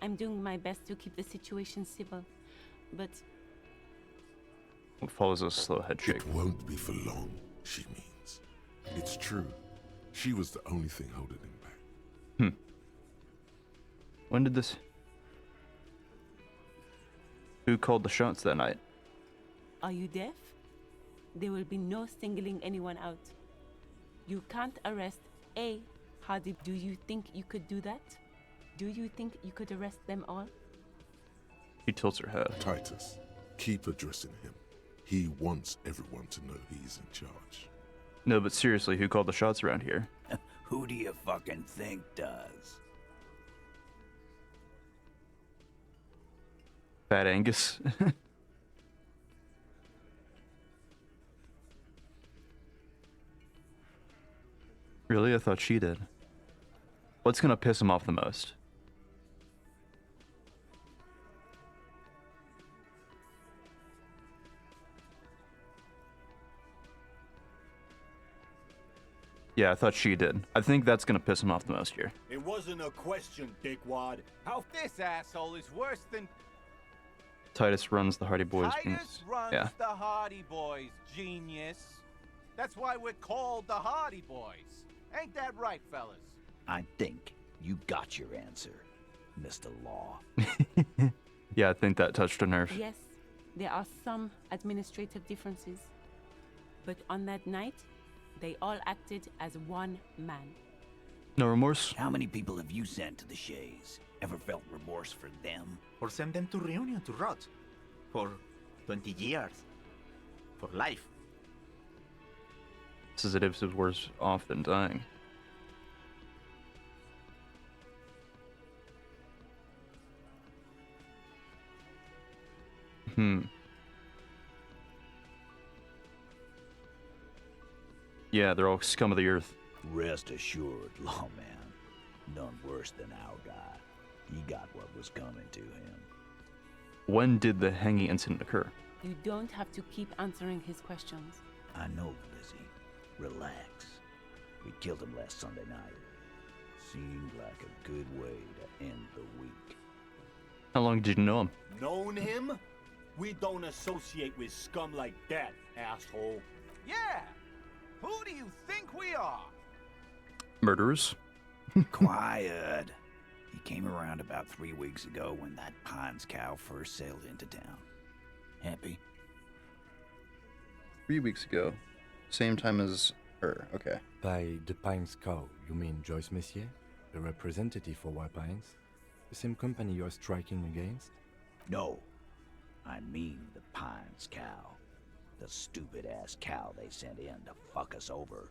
I'm doing my best to keep the situation civil, but... What follows a slow head shake. It won't be for long, she means. It's true. She was the only thing holding him back. When did this... Who called the shots that night? Are you deaf? There will be no singling anyone out. You can't arrest A. Hardy. Do you think you could do that? Do you think you could arrest them all? She tilts her head. Titus, keep addressing him. He wants everyone to know he's in charge. No, but seriously, who called the shots around here? Who do you fucking think does? Fat Angus. Really? I thought she did. What's gonna piss him off the most? Yeah, I thought she did. I think that's gonna piss him off the most here. It wasn't a question, dickwad. How this asshole is worse than Titus runs the Hardy Boys. Titus runs Yeah. the Hardy Boys, genius. That's why we're called the Hardy Boys. Ain't that right, fellas? I think you got your answer, Mr. Law. Yeah, I think that touched a nerve. Yes, there are some administrative differences. But on that night, they all acted as one man. No remorse? How many people have you sent to the Shays? Ever felt remorse for them? Or send them to reunion to rot. For 20 years. For life. This is as if it was worse off than dying. Yeah, they're all scum of the earth. Rest assured, lawman. None worse than our guy. He got what was coming to him. When did the hanging incident occur? You don't have to keep answering his questions. I know, Lizzie. Relax. We killed him last Sunday night. Seemed like a good way to end the week. How long did you know him? Known him? We don't associate with scum like that, asshole. Yeah! Who do you think we are? Murderers? Quiet. He came around about 3 weeks ago when that Pines cow first sailed into town. Happy? 3 weeks ago. Same time as her. Okay. By the Pines cow, you mean Joyce Messier? The representative for White Pines? The same company you're striking against? No. I mean the Pines cow. The stupid-ass cow they sent in to fuck us over.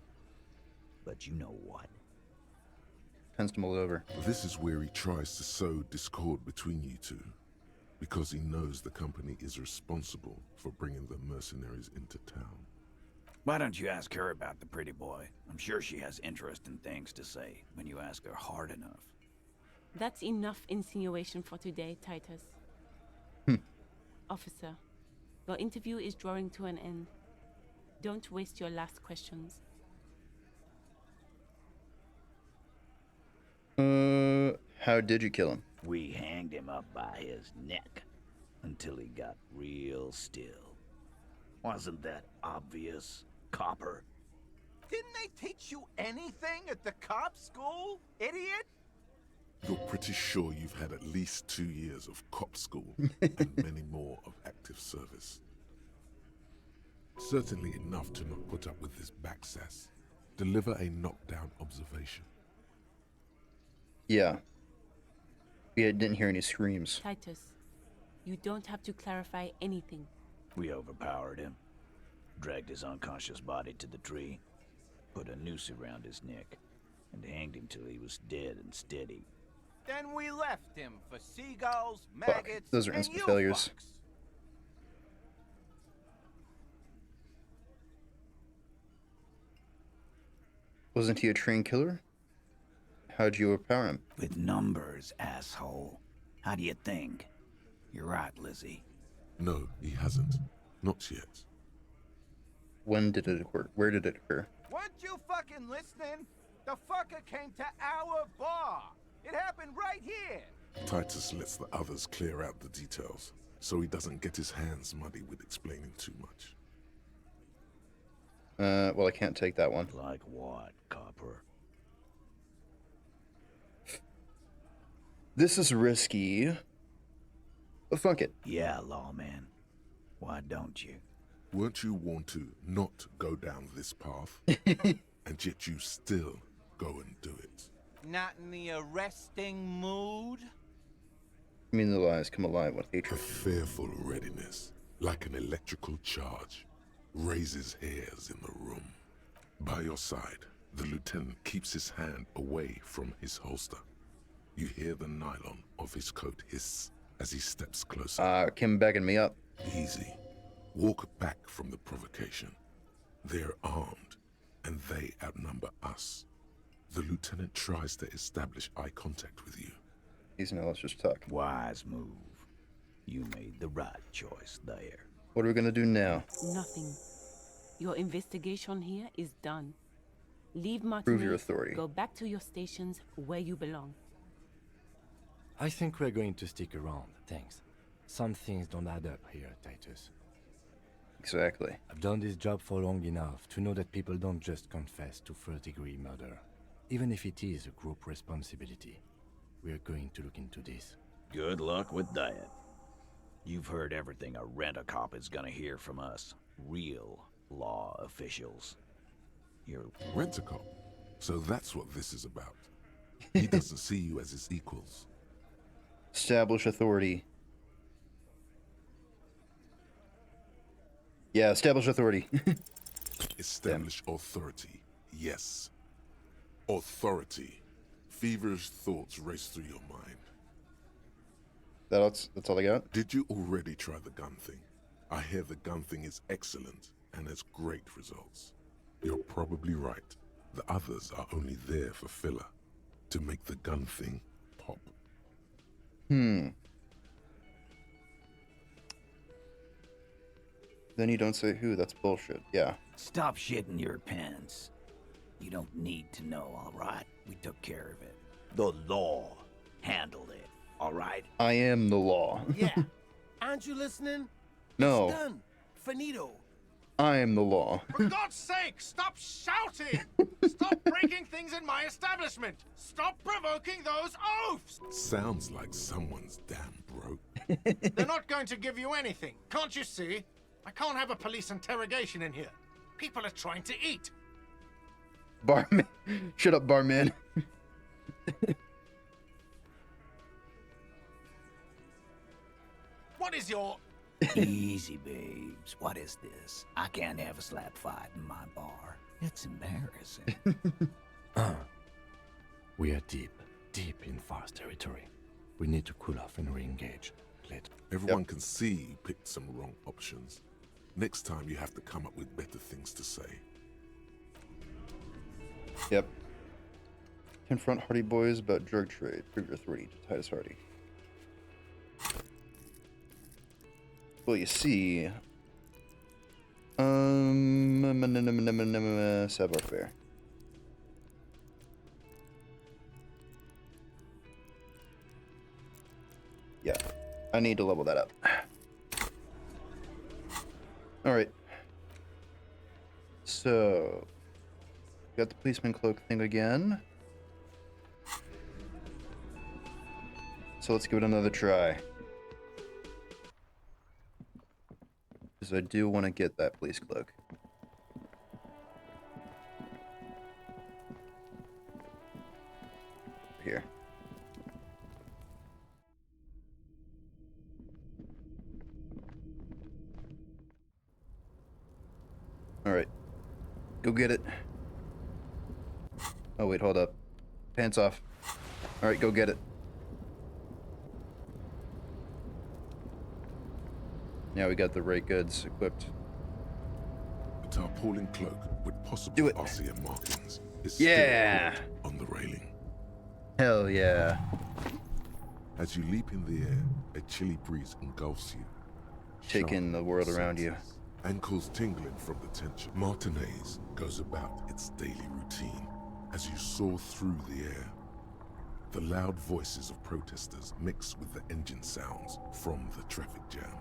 But you know what? Tends to mull over. This is where he tries to sow discord between you two. Because he knows the company is responsible for bringing the mercenaries into town. Why don't you ask her about the pretty boy? I'm sure she has interesting things to say when you ask her hard enough. That's enough insinuation for today, Titus. Officer, your interview is drawing to an end. Don't waste your last questions. How did you kill him? We hanged him up by his neck until he got real still. Wasn't that obvious, Copper? Didn't they teach you anything at the cop school, idiot? You're pretty sure you've had at least 2 years of cop school and many more of active service. Certainly enough to not put up with this backsass. Deliver a knockdown observation. Yeah. We didn't hear any screams. Titus, you don't have to clarify anything. We overpowered him, dragged his unconscious body to the tree, put a noose around his neck, and hanged him till he was dead and steady. Then we left him for seagulls, maggots, Those are and instant you failures. fucks. Wasn't he a trained killer? How'd you overpower him? With numbers, asshole. How do you think? You're right, Lizzie. No, he hasn't. Not yet. When did it occur? Where did it occur? Weren't you fucking listening? The fucker came to our bar. It happened right here. Titus lets the others clear out the details, so he doesn't get his hands muddy with explaining too much. Well, I can't take that one. Like what, Copper? This is risky. But fuck it. Yeah, lawman. Why don't you? Weren't you warned to not go down this path? And yet you still go and do it. Not in the arresting mood? I mean, the lies come alive with A hatred. fearful readiness, like an electrical charge, raises hairs in the room. By your side, the lieutenant keeps his hand away from his holster. You hear the nylon of his coat hiss as he steps closer. Kim backing me up. Easy. Walk back from the provocation. They're armed, and they outnumber us. The lieutenant tries to establish eye contact with you. He's now, let's just talk. Wise move. You made the right choice there. What are we gonna do now? Nothing. Your investigation here is done. Leave Martinez. Prove your authority. Go back to your stations where you belong. I think we're going to stick around, thanks. Some things don't add up here, Titus. Exactly. I've done this job for long enough to know that people don't just confess to first-degree murder. Even if it is a group responsibility. We're going to look into this. Good luck with that. You've heard everything a rent-a-cop is gonna hear from us. Real law officials. You're... Rent-a-cop? So that's what this is about. He doesn't see you as his equals. Establish authority. Yeah, establish authority. Establish authority. Yes. Authority. Feverish thoughts race through your mind. That's all I got? Did you already try the gun thing? I hear the gun thing is excellent and has great results. You're probably right. The others are only there for filler. To make the gun thing pop. Then you don't say who, that's bullshit. Yeah. Stop shitting your pants. You don't need to know, all right? We took care of it. The law handled it, all right? I am the law. Yeah. Aren't you listening? No. It's done. Finito. I am the law. For God's sake, stop shouting! Stop breaking things in my establishment! Stop provoking those oafs! Sounds like someone's damn broke. They're not going to give you anything, can't you see? I can't have a police interrogation in here. People are trying to eat. Barman. Shut up, barman. What is your... Easy, babes. What is this? I can't have a slap fight in my bar. It's embarrassing. We are deep in Far's territory. We need to cool off and re-engage. Later. Everyone can see you picked some wrong options. Next time you have to come up with better things to say. Yep. Confront Hardy Boys about drug trade. Prove your authority to Titus Hardy. Well, you see... Savoir faire. Yeah, I need to level that up. Alright. So... Got the policeman cloak thing again. So let's give it another try. Because I do want to get that police cloak. Here. Alright. Go get it. Oh wait, hold up. Pants off. Alright, go get it. Now we got the right goods equipped. A tarpaulin cloak with possible Do it. RCM markings is Yeah. still on the railing. Hell yeah. As you leap in the air, a chilly breeze engulfs you. Take in the world around you. Ankles tingling from the tension. Martinez goes about its daily routine as you soar through the air. The loud voices of protesters mix with the engine sounds from the traffic jam.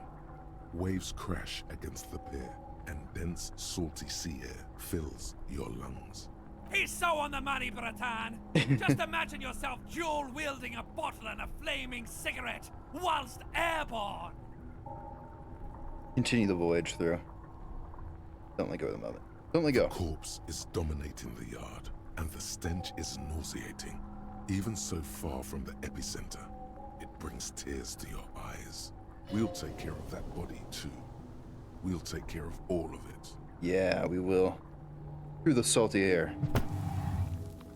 Waves crash against the pier, and dense, salty sea air fills your lungs. He's so on the money, Bratan. Just imagine yourself dual-wielding a bottle and a flaming cigarette whilst airborne. Continue the voyage through. Don't let go of the moment. Don't let go. The corpse is dominating the yard, and the stench is nauseating. Even so far from the epicenter, it brings tears to your eyes. We'll take care of that body, too. We'll take care of all of it. Yeah, we will. Through the salty air.